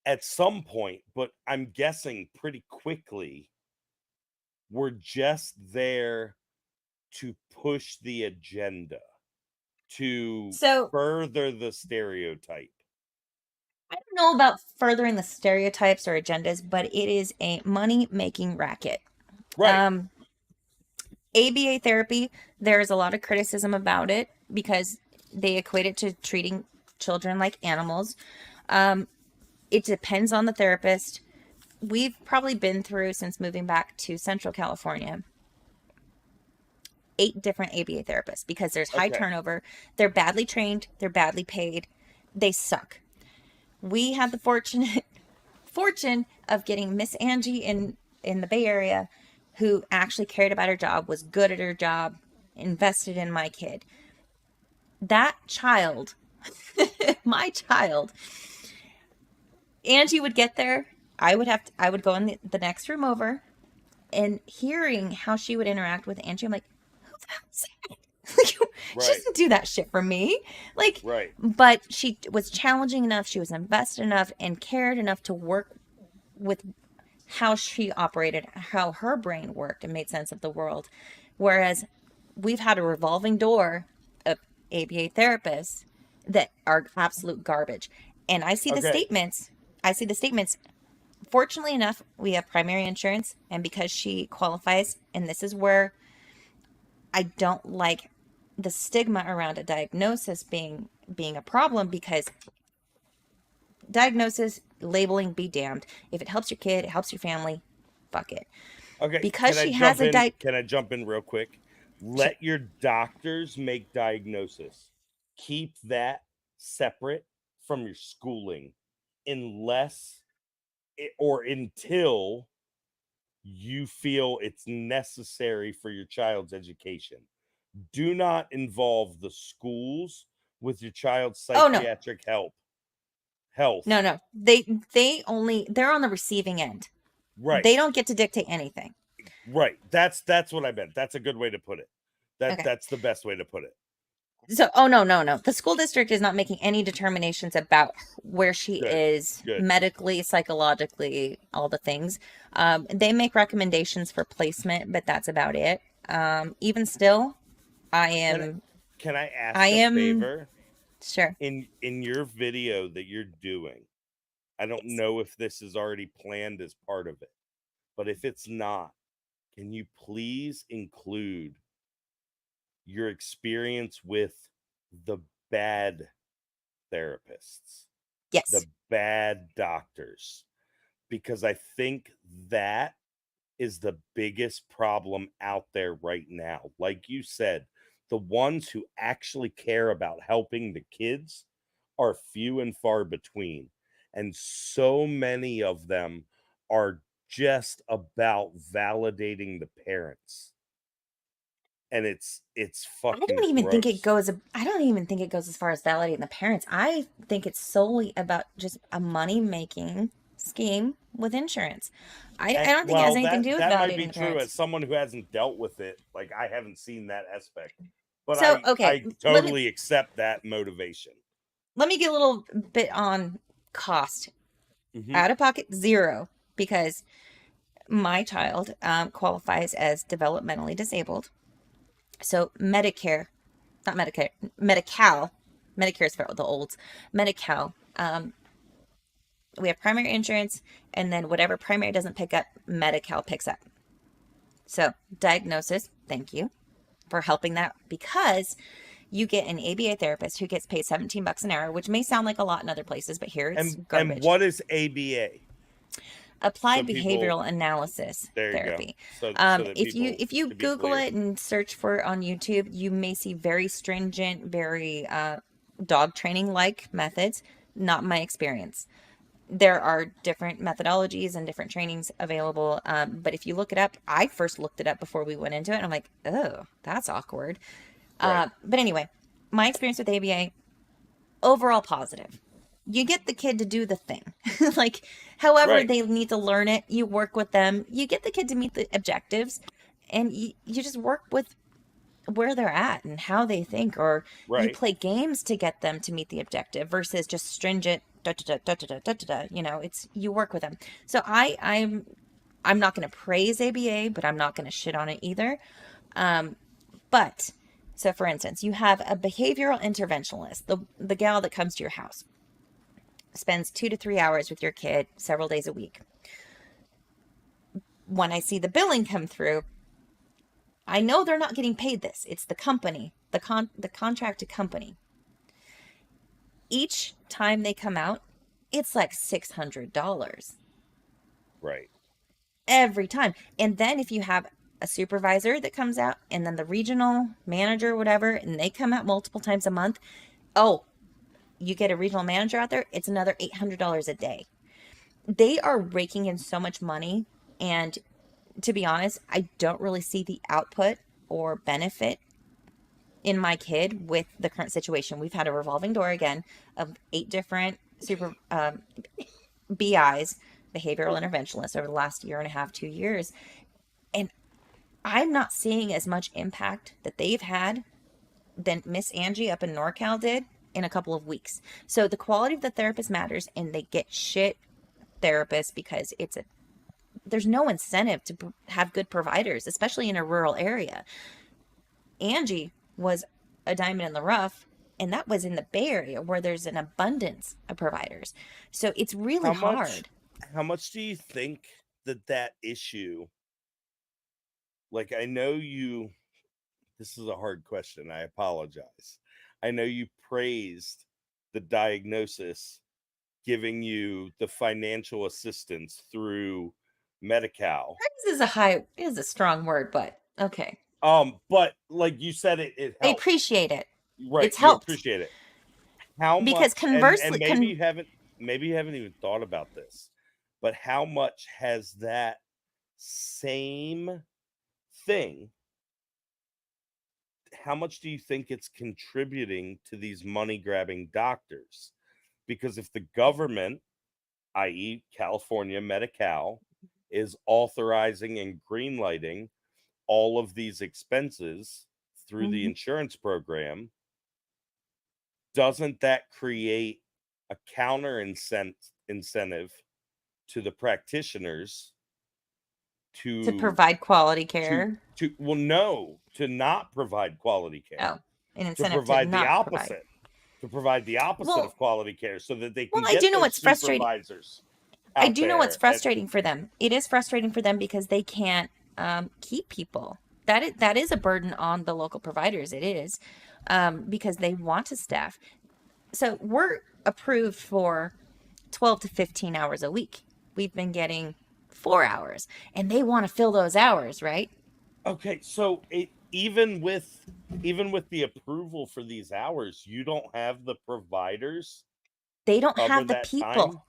at some point, but I'm guessing pretty quickly, were just there to push the agenda, to So further the stereotype. I don't know about furthering the stereotypes or agendas, but it is a money-making racket. Right. ABA therapy, there is a lot of criticism about it because they equate it to treating children like animals. It depends on the therapist. We've probably been through, since moving back to Central California, 8 different ABA therapists because there's high Okay. turnover. They're badly trained. They're badly paid. They suck. We had the fortune of getting Miss Angie in the Bay Area, who actually cared about her job, was good at her job, invested in my kid. That child, my child, Angie would get there. I would go in the next room over, and hearing how she would interact with Angie, I'm like, who the hell is that? Like, she Right. doesn't do that shit for me. Like, Right. but she was challenging enough, she was invested enough, and cared enough to work with how she operated, how her brain worked, and made sense of the world. Whereas we've had a revolving door of ABA therapists that are absolute garbage. And I see the Okay. statements. Fortunately enough, we have primary insurance, and because she qualifies, and this is where I don't like the stigma around a diagnosis being a problem, because diagnosis, labeling, be damned. If it helps your kid, it helps your family, fuck it. Okay. Because Can I she has jump a in? Can I jump in real quick? Let your doctors make diagnosis. Keep that separate from your schooling, unless or until you feel it's necessary for your child's education. Do not involve the schools with your child's Oh no, psychiatric health. no. They're on the receiving end. Right. They don't get to dictate anything. Right. That's what I meant. That's a good way to put it. Okay. That's the best way to put it. So, oh no. The school district is not making any determinations about where she Good. is Good. medically, psychologically, all the things. They make recommendations for placement, but that's about it. Even still, Can I ask a favor? Sure. In your video that you're doing, I don't know if this is already planned as part of it, but if it's not, can you please include your experience with the bad therapists, Yes. the bad doctors? Because I think that is the biggest problem out there right now. Like you said, the ones who actually care about helping the kids are few and far between. And so many of them are just about validating the parents. And it's fucking I don't even think it gross. goes. I don't even think it goes as far as validating the parents. I think it's solely about just a money making scheme with insurance. I And don't think it has well, anything to do with that might be validating the true. As parents. someone who hasn't dealt with it, like I haven't seen that aspect. But So I okay, totally accept that motivation. let me get a little bit on cost. Mhm. Out of pocket, zero, because my child qualifies as developmentally disabled. So Medicare, not Medicare, Medi-Cal, Medicare is for the olds. Medi-Cal. We have primary insurance, and then whatever primary doesn't pick up, Medi-Cal picks up. So diagnosis, thank you for helping that, because you get an ABA therapist who gets paid $17 an hour, which may sound like a lot in other places, but here it's garbage. And what is ABA? Applied So behavioral analysis there you therapy. go. So that if you to be Google clear. it and search for it on YouTube, you may see very stringent, very dog training like methods. Not my experience. There are different methodologies and different trainings available. But if you look it up, I first looked it up before we went into it, and I'm like, oh, that's awkward. Right. But anyway, my experience with ABA, overall positive. You get the kid to do the thing. Like, however Right. they need to learn it, you work with them. You get the kid to meet the objectives, and you just work with where they're at and how they think, or you Right. play games to get them to meet the objective versus just stringent da, da, da, da, da, da, da, da, you know, it's you work with them. So I'm not going to praise ABA, but I'm not going to shit on it either. But so for instance, you have a behavioral interventionist, the gal that comes to your house, spends 2 to 3 hours with your kid several days a week. When I see the billing come through, I know they're not getting paid this. It's the company, the contracted company. Each time they come out, it's like $600 Right. every time. And then if you have a supervisor that comes out, and then the regional manager, whatever, and they come out multiple times a month, oh, you get a regional manager out there, it's another $800 a day. They are raking in so much money, and to be honest, I don't really see the output or benefit in my kid with the current situation. We've had a revolving door again of 8 different BIs, behavioral interventionists, over the last year and a half, 2 years. And I'm not seeing as much impact that they've had than Miss Angie up in NorCal did in a couple of weeks. So the quality of the therapist matters, and they get shit therapists because there's no incentive to have good providers, especially in a rural area. Angie was a diamond in the rough, and that was in the Bay Area where there's an abundance of providers. So it's really hard. How much do you think that issue, like, I know you, this is a hard question, I apologize. I know you praised the diagnosis giving you the financial assistance through Medi-Cal. This is a strong word, but okay. But like you said, it helps. I appreciate it. Right, It's helped. You appreciate it. How because much? conversely, and maybe you haven't even thought about this, but how much has that same thing? How much do you think it's contributing to these money grabbing doctors? Because if the government, i.e., California Medi-Cal, is authorizing and greenlighting all of these expenses through the insurance program, doesn't that create a counter incentive to the practitioners to provide quality care? To not provide quality care. Oh, an incentive to provide to the not opposite. To provide the opposite of quality care, so that they can get I do know what's frustrating. I do know what's frustrating for them. It is frustrating for them because they can't keep people. That is a burden on the local providers. It is because they want to staff. So we're approved for 12 to 15 hours a week. We've been getting 4 hours, and they want to fill those hours, right? Okay, so even with the approval for these hours, you don't have the providers. They don't have the people. Time?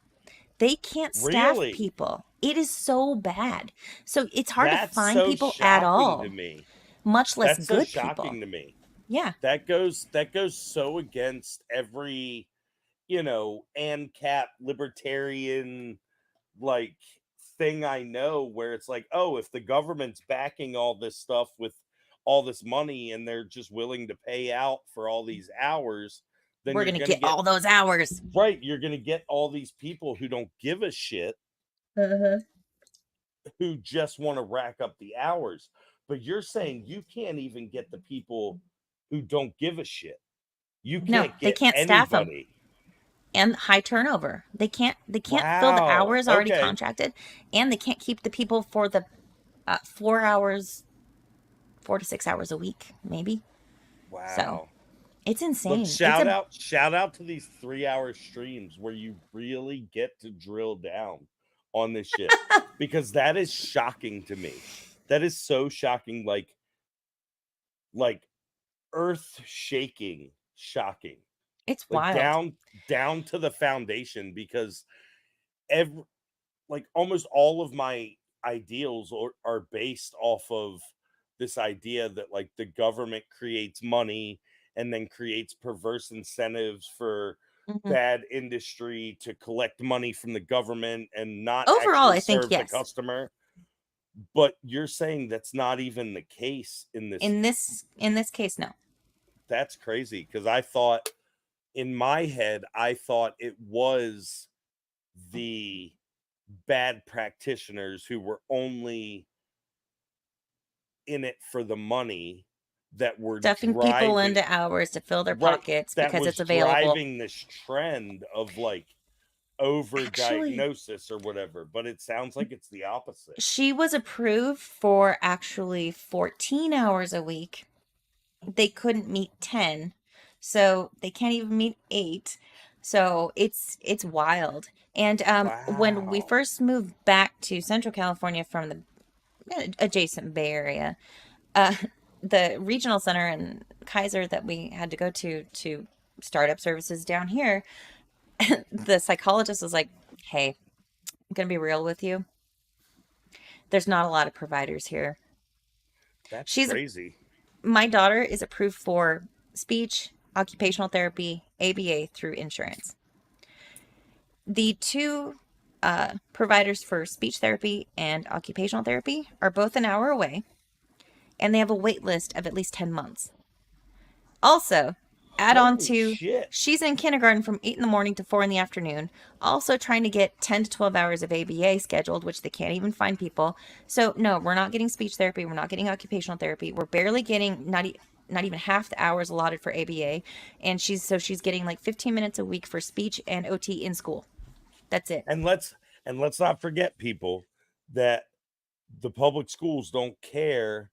They can't staff people. It is so bad. So it's hard to find people at all. To me. Much less That's good so shocking people. To me. Yeah. That goes so against every, ANCAP libertarian like thing I know, where it's like, oh, if the government's backing all this stuff with all this money and they're just willing to pay out for all these hours, then we're going to get all those hours. Right. You're going to get all these people who don't give a shit, who just want to rack up the hours. But you're saying you can't even get the people who don't give a shit. You can't they can't staff them. And high turnover. They can't fill the hours already contracted, and they can't keep the people for the 4 to 6 hours a week, maybe. Wow. So it's insane. Look, shout out to these 3-hour streams where you really get to drill down on this shit. Because that is shocking to me. That is so shocking, like earth shaking shocking. It's wild. Down to the foundation, because almost all of my ideals are based off of this idea that like the government creates money and then creates perverse incentives for bad industry to collect money from the government and not overall, I think serve the customer. But you're saying that's not even the case in this. In this case, no. That's crazy, because I thought, in my head, I thought it was the bad practitioners who were only in it for the money that were Stuffing people driving, into hours to fill their right, pockets that because was it's available. driving this trend of like Actually, overdiagnosis or whatever. But it sounds like it's the opposite. she was approved for actually 14 hours a week. They couldn't meet 10, so they can't even meet 8. So it's wild. And when we Wow. first moved back to Central California from the adjacent Bay Area, the regional center in Kaiser that we had to go to start up services down here, the psychologist was like, "Hey, I'm gonna be real with you. There's not a lot of providers here. That's She's crazy. My daughter is approved for speech, occupational therapy, ABA through insurance. The two providers for speech therapy and occupational therapy are both an hour away, and they have a wait list of at least 10 months. Also, add on Holy to, shit. she's in kindergarten from 8 in the morning to 4 in the afternoon, also trying to get 10 to 12 hours of ABA scheduled, which they can't even find people. So no, we're not getting speech therapy, we're not getting occupational therapy, we're barely getting not even half the hours allotted for ABA, and she's getting like 15 minutes a week for speech and OT in school. That's it. And let's not forget, people, that the public schools don't care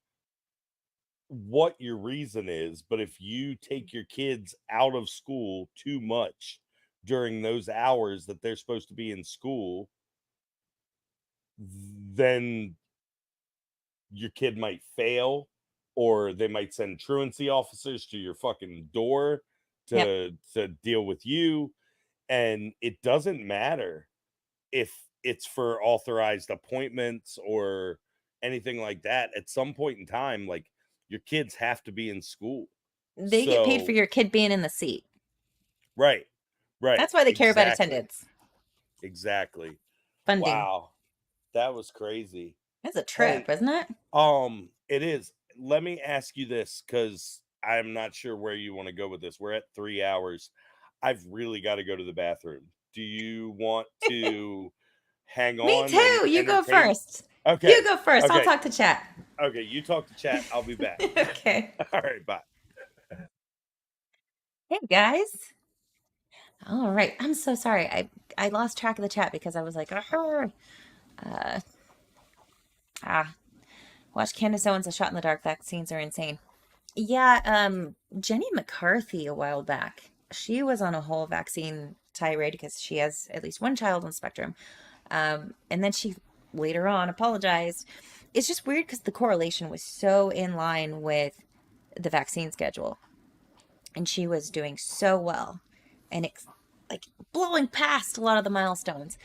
what your reason is, but if you take your kids out of school too much during those hours that they're supposed to be in school, then your kid might fail, or they might send truancy officers to your fucking door Yep. to deal with you. And it doesn't matter if it's for authorized appointments or anything like that. At some point in time, like, your kids have to be in school. They get paid for So your kid being in the seat. right. That's why they care about Exactly. attendance. Exactly. Funding. Wow. That was crazy. It's a trip, Hey, isn't it? it is. Let me ask you this, because I'm not sure where you want to go with this. We're at 3 hours. I've really got to go to the bathroom. Do you want to hang Me on and too. You go entertain? first. Okay. You go first. I'll Okay. talk to chat. Okay, you talk to chat. I'll be back. Okay. All right, bye. Hey guys. All right. I'm so sorry. I lost track of the chat because I was like, watch Candace Owens, a shot in the dark. Vaccines are insane. Yeah, Jenny McCarthy a while back. She was on a whole vaccine tirade because she has at least one child on the spectrum. And then she later on apologized. It's just weird because the correlation was so in line with the vaccine schedule. And she was doing so well. And it's like blowing past a lot of the milestones.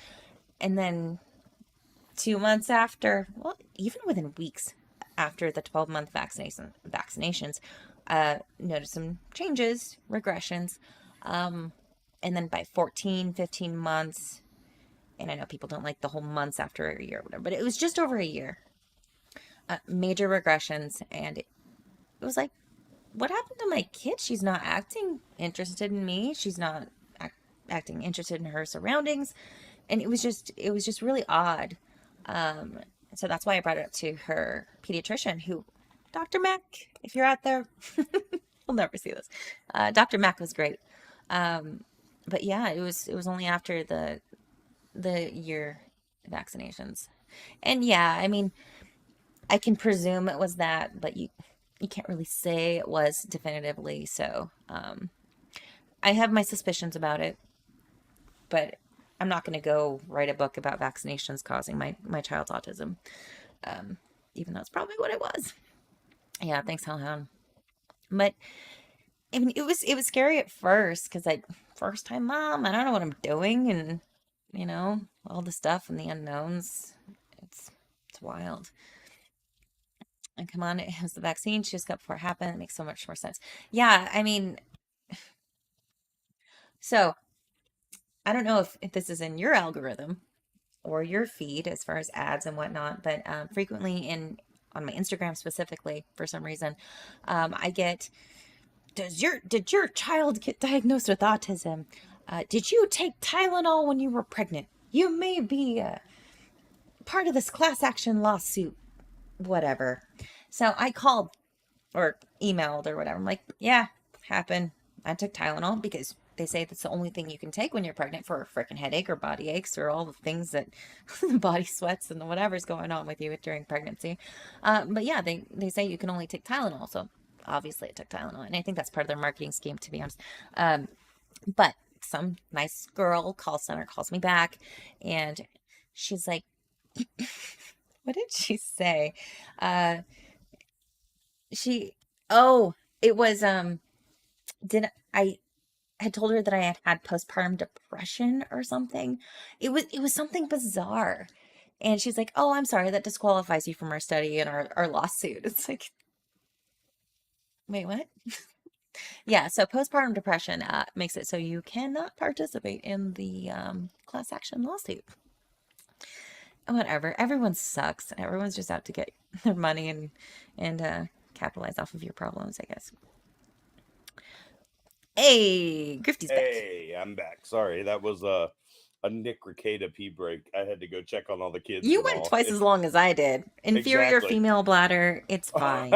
And then 2 months after, well, even within weeks after the 12-month vaccinations, noticed some changes, regressions. And then by 14, 15 months, and I know people don't like the whole months after a year or whatever, but it was just over a year, major regressions. And it was like, what happened to my kid? She's not acting interested in me. She's not acting interested in her surroundings. And it was just really odd. So that's why I brought it up to her pediatrician, who, Dr. Mack, if you're out there, you'll never see this. Dr. Mack was great. But yeah, it was only after the year vaccinations. And yeah, I mean, I can presume it was that, but you can't really say it was definitively. So I have my suspicions about it, but I'm not going to go write a book about vaccinations causing my child's autism, even though it's probably what it was. Yeah, thanks, Hellhound. But I mean, it was scary at first because first time mom, I don't know what I'm doing, and all the stuff and the unknowns. It's wild. And come on, it was the vaccine. She just got before it happened. It makes so much more sense. Yeah, I mean, so I don't know if this is in your algorithm, or your feed as far as ads and whatnot, but frequently on my Instagram specifically, for some reason, I get, did your child get diagnosed with autism? Did you take Tylenol when you were pregnant? You may be part of this class action lawsuit, whatever. So I called or emailed or whatever. I'm like, yeah, happened. I took Tylenol because they say that's the only thing you can take when you're pregnant for a freaking headache or body aches or all the things that body sweats and whatever's going on with you during pregnancy. But yeah, they say you can only take Tylenol. So obviously I took Tylenol. And I think that's part of their marketing scheme, to be honest. But some nice girl call center calls me back and she's like, what did she say? Uh, she, oh, it was, did I had told her that I had postpartum depression or something. It was something bizarre. And she's like, "Oh, I'm sorry, that disqualifies you from our study and our lawsuit." It's like, wait, what? Yeah, so postpartum depression makes it so you cannot participate in the class action lawsuit. Whatever. Everyone sucks. Everyone's just out to get their money and capitalize off of your problems, I guess. Hey, Grifty's back. Hey, I'm back. Sorry, that was a Nick Ricada pee break. I had to go check on all the kids. You and went all. twice as long as I did. Inferior Exactly. female bladder, it's fine.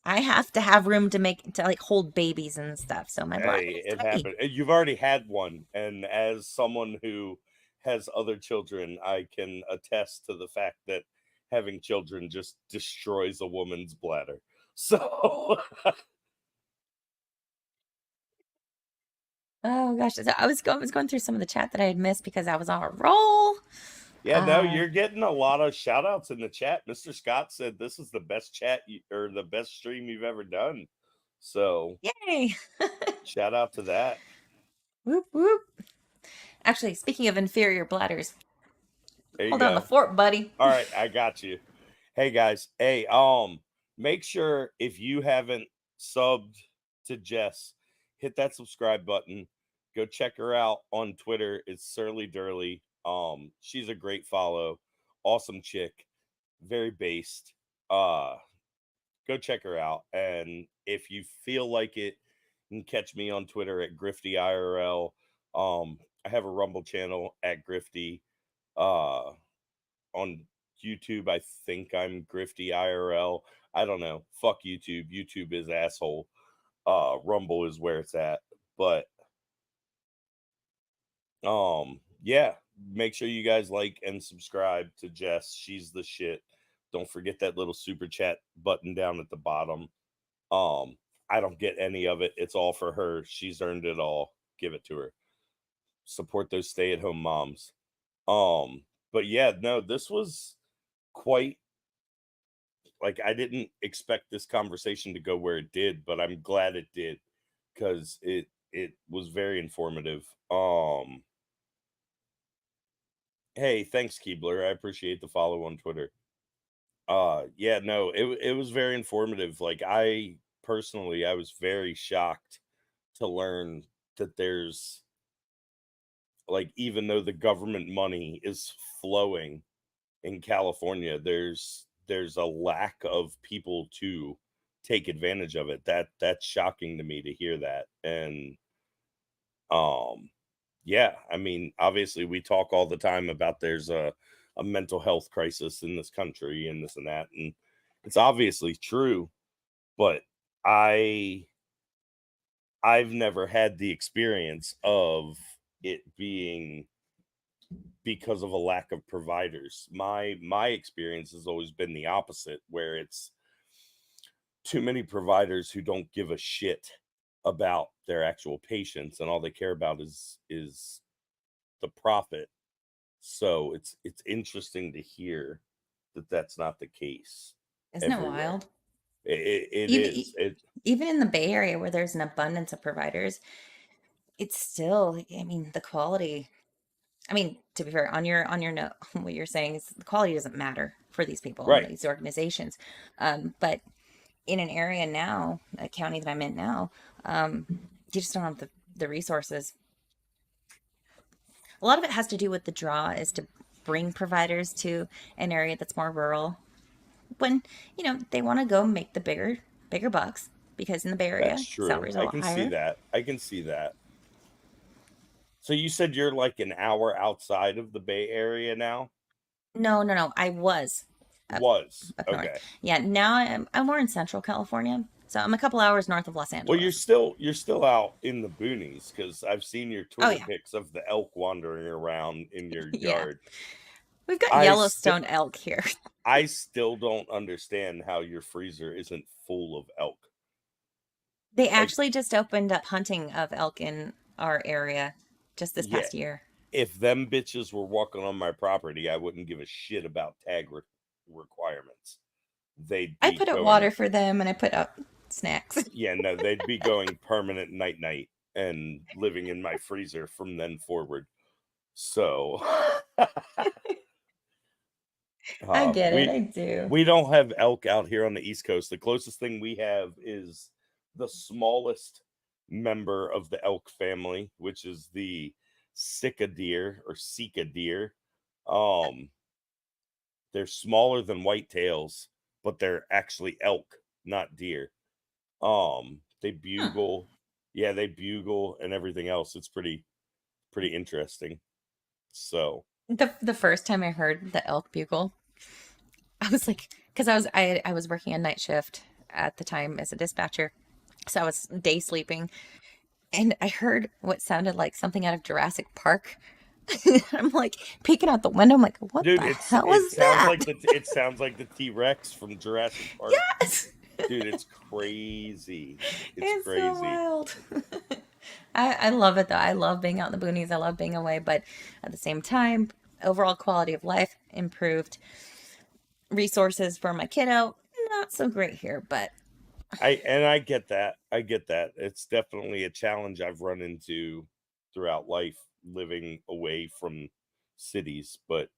I have to have room to like hold babies and stuff, so my bladder Hey, is it tiny. happened. You've already had one, and as someone who has other children, I can attest to the fact that having children just destroys a woman's bladder. So Oh gosh, so I was going through some of the chat that I had missed because I was on a roll. yeah, no, you're getting a lot of shout outs in the chat. Mr. Scott said this is the best chat or the best stream you've ever done. So Yay! shout out to that. Whoop whoop. Actually, speaking of inferior bladders, There you hold down go. the fort, buddy. All right, I got you. Hey guys, hey, make sure if you haven't subbed to Jess, hit that subscribe button. Go check her out on Twitter. It's Surly Durly. She's a great follow. Awesome chick. Very based. Go check her out. And if you feel like it, you can catch me on Twitter at GriftyIRL. I have a Rumble channel at Grifty. On YouTube, I think I'm GriftyIRL. I don't know. Fuck YouTube. YouTube is asshole. Rumble is where it's at. But yeah, make sure you guys like and subscribe to Jess. She's the shit. Don't forget that little super chat button down at the bottom. I don't get any of it. It's all for her. She's earned it all. Give it to her. Support those stay-at-home moms. But yeah, no, this was quite like I didn't expect this conversation to go where it did, but I'm glad it did because it was very informative. Hey, thanks, Keebler. I appreciate the follow on Twitter. Yeah, no, it was very informative. Like I personally, I was very shocked to learn that there's like even though the government money is flowing in California, there's a lack of people to take advantage of it. That's shocking to me to hear that. And yeah, I mean, obviously we talk all the time about there's a mental health crisis in this country and this and that, and it's obviously true, but I've never had the experience of it being because of a lack of providers. My experience has always been the opposite, where it's too many providers who don't give a shit about their actual patients and all they care about is the profit. So it's interesting to hear that that's not the case. Isn't it everywhere. wild? It Even is. even in the Bay Area where there's an abundance of providers, it's still, I mean, the quality. I mean, to be fair, on your note, what you're saying is the quality doesn't matter for these people Right. and these organizations. But in an area now, a county that I'm in now, you just don't have the resources. a lot of it has to do with the draw is to bring providers to an area that's more rural when, they want to go make the bigger bucks because in the Bay Area, That's true. salaries are a I lot can see higher. that. I can see that. So you said you're like an hour outside of the Bay Area now? No, no, no. I was Was. up north. Okay. Yeah, now I'm more in Central California. So I'm a couple hours north of Los Well, Angeles. you're still out in the boonies because I've seen your Oh Twitter yeah. pics of the elk wandering around in your Yeah. yard. We've got I still Yellowstone elk here. I still don't understand how your freezer isn't full of elk. They Like, actually just opened up hunting of elk in our area just this yeah, past year. if them bitches were walking on my property, I wouldn't give a shit about tag requirements. They'd I be put out going, water for them and I put out snacks. yeah, no, they'd be going permanent night and living in my freezer from then forward. So I get it. we I do. we don't have elk out here on the East Coast. The closest thing we have is the smallest member of the elk family, which is the Sika deer or Sika deer. Um, they're smaller than whitetails, but they're actually elk, not deer. They Huh. bugle, yeah, they bugle and everything else. It's pretty interesting. So The first time I heard the elk bugle, I was like, because I was working a night shift at the time as a dispatcher, so I was day sleeping, and I heard what sounded like something out of Jurassic Park. I'm like peeking out the window. I'm like, what dude, the hell it is sounds that? like it sounds like the T-Rex from Jurassic Park. Yes, Dude, it's crazy. It's it's so crazy. wild. I love it though. I love being out in the boonies. I love being away, but at the same time, overall quality of life improved. Resources for my kiddo, not so great here, but I get that. I get that. It's definitely a challenge I've run into throughout life living away from cities, but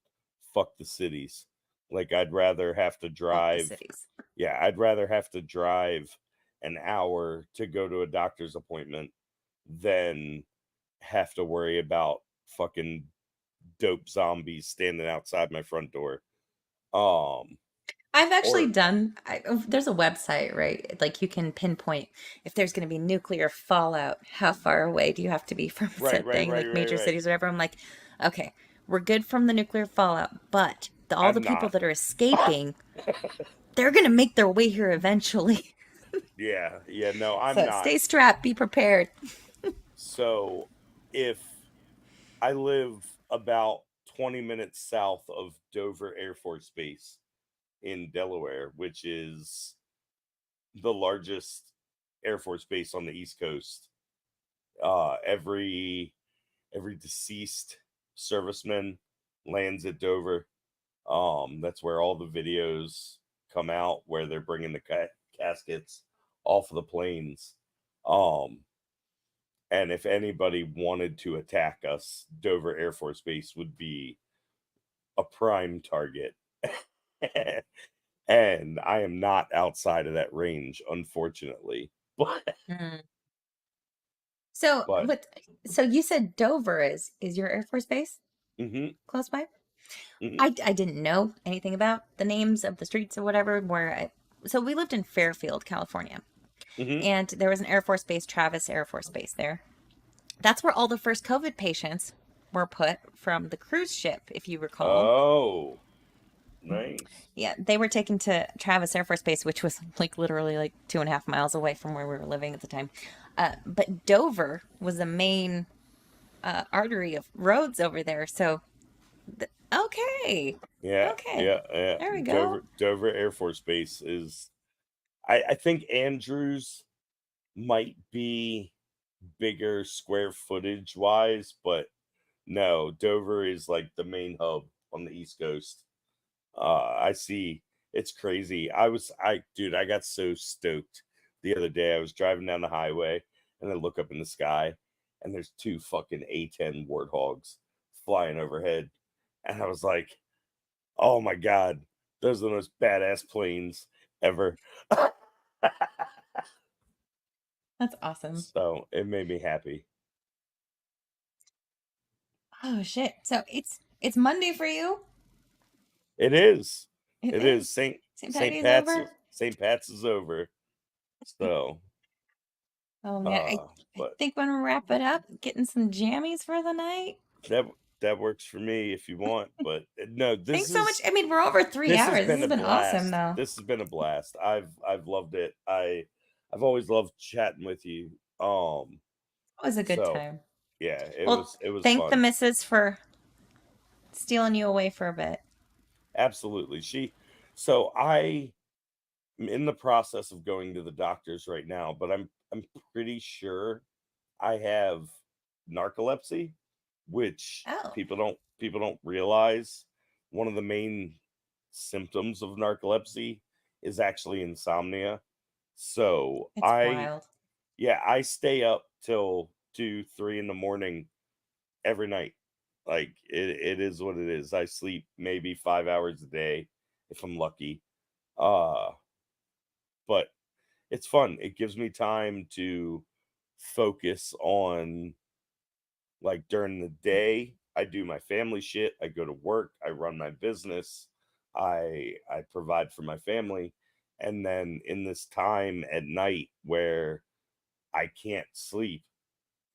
fuck the cities. Like I'd rather have to fuck the drive. cities. Yeah, I'd rather have to drive an hour to go to a doctor's appointment than have to worry about fucking dope zombies standing outside my front door. I've actually Or done, there's a website, right? Like you can pinpoint if there's going to be nuclear fallout, how far away do you have to be from right, said right, thing, right, like right, major right. cities or whatever. I'm like, okay, we're good from the nuclear fallout, but all the I'm people not. that are escaping, they're going to make their way here eventually. Yeah, yeah, no, I'm So not. stay strapped, be prepared. So if I live about 20 minutes south of Dover Air Force Base in Delaware, which is the largest Air Force base on the East Coast. Every deceased serviceman lands at Dover. That's where all the videos come out where they're bringing the caskets off of the planes. And if anybody wanted to attack us, Dover Air Force Base would be a prime target. And I am not outside of that range, unfortunately. But Mm. So but what? So you said Dover is your Air Force base mhm, close by? mhm, I didn't know anything about the names of the streets or whatever. So we lived in Fairfield, California, mhm. and there was an Air Force base, Travis Air Force Base there. That's where all the first COVID patients were put from the cruise ship, if you recall. Oh, nice. Yeah, they were taken to Travis Air Force Base, which was like literally like 2.5 miles away from where we were living at the time. But Dover was the main artery of roads over there. So, okay, Yeah, okay, yeah, yeah. there we go. Dover Air Force Base is I think Andrews might be bigger square footage wise, but no, Dover is like the main hub on the East Coast. I see. It's crazy. Dude, I got so stoked the other day. I was driving down the highway and I look up in the sky and there's two fucking A-10 warthogs flying overhead. And I was like, oh my God, those are the most badass planes ever. That's awesome. So it made me happy. Oh shit! So it's Monday for you. It is. It It is. is. St. Patty's Pat's. over. St. Pat's is over. So, Oh man, I but think we're gonna wrap it up. Getting some jammies for the night. that works for me if you want. But no, Thanks so much. I mean, we're over 3 this hours. has been This has a been awesome, blast. though. This has been a blast. I've loved it. I've always loved chatting with you. It was a good So time. yeah, it Well, was thank the fun. missus for stealing you away for a bit. Absolutely. So I am in the process of going to the doctors right now, but I'm pretty sure I have narcolepsy, which Oh, people don't realize. One of the main symptoms of narcolepsy is actually insomnia. So it's wild. I stay up till 2, 3 in the morning every night. Like it is what it is. I sleep maybe 5 hours a day if I'm lucky. Uh, but it's fun. It gives me time to focus on, like, during the day. I do my family shit. I go to work. I run my business. I provide for my family. And then in this time at night where I can't sleep,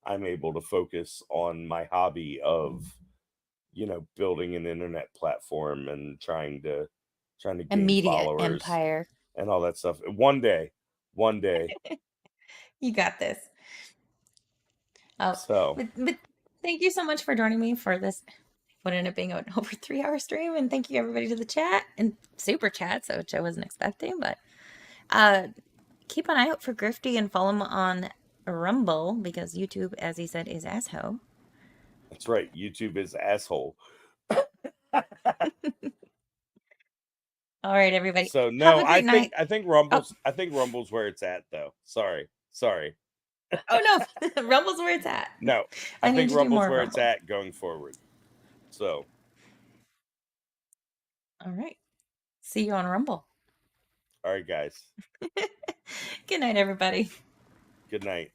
I'm able to focus on my hobby of, building an internet platform and trying to A gain media followers empire. and all that stuff. One day. You got this. Oh, So but thank you so much for joining me for this. What ended up being an over 3 hour stream, and thank you everybody to the chat and super chats, which I wasn't expecting. But keep an eye out for Grifty and follow him on Rumble because YouTube, as he said, is asshole. that's right. YouTube is asshole. All right, everybody. So Have no, a great night. I think Rumble's where it's at though. Sorry. Oh no, Rumble's where it's at. No, I I need think to do Rumble's more where Rumble. it's at going forward. So All right. See you on Rumble. all right, guys. Good night, everybody. Good night.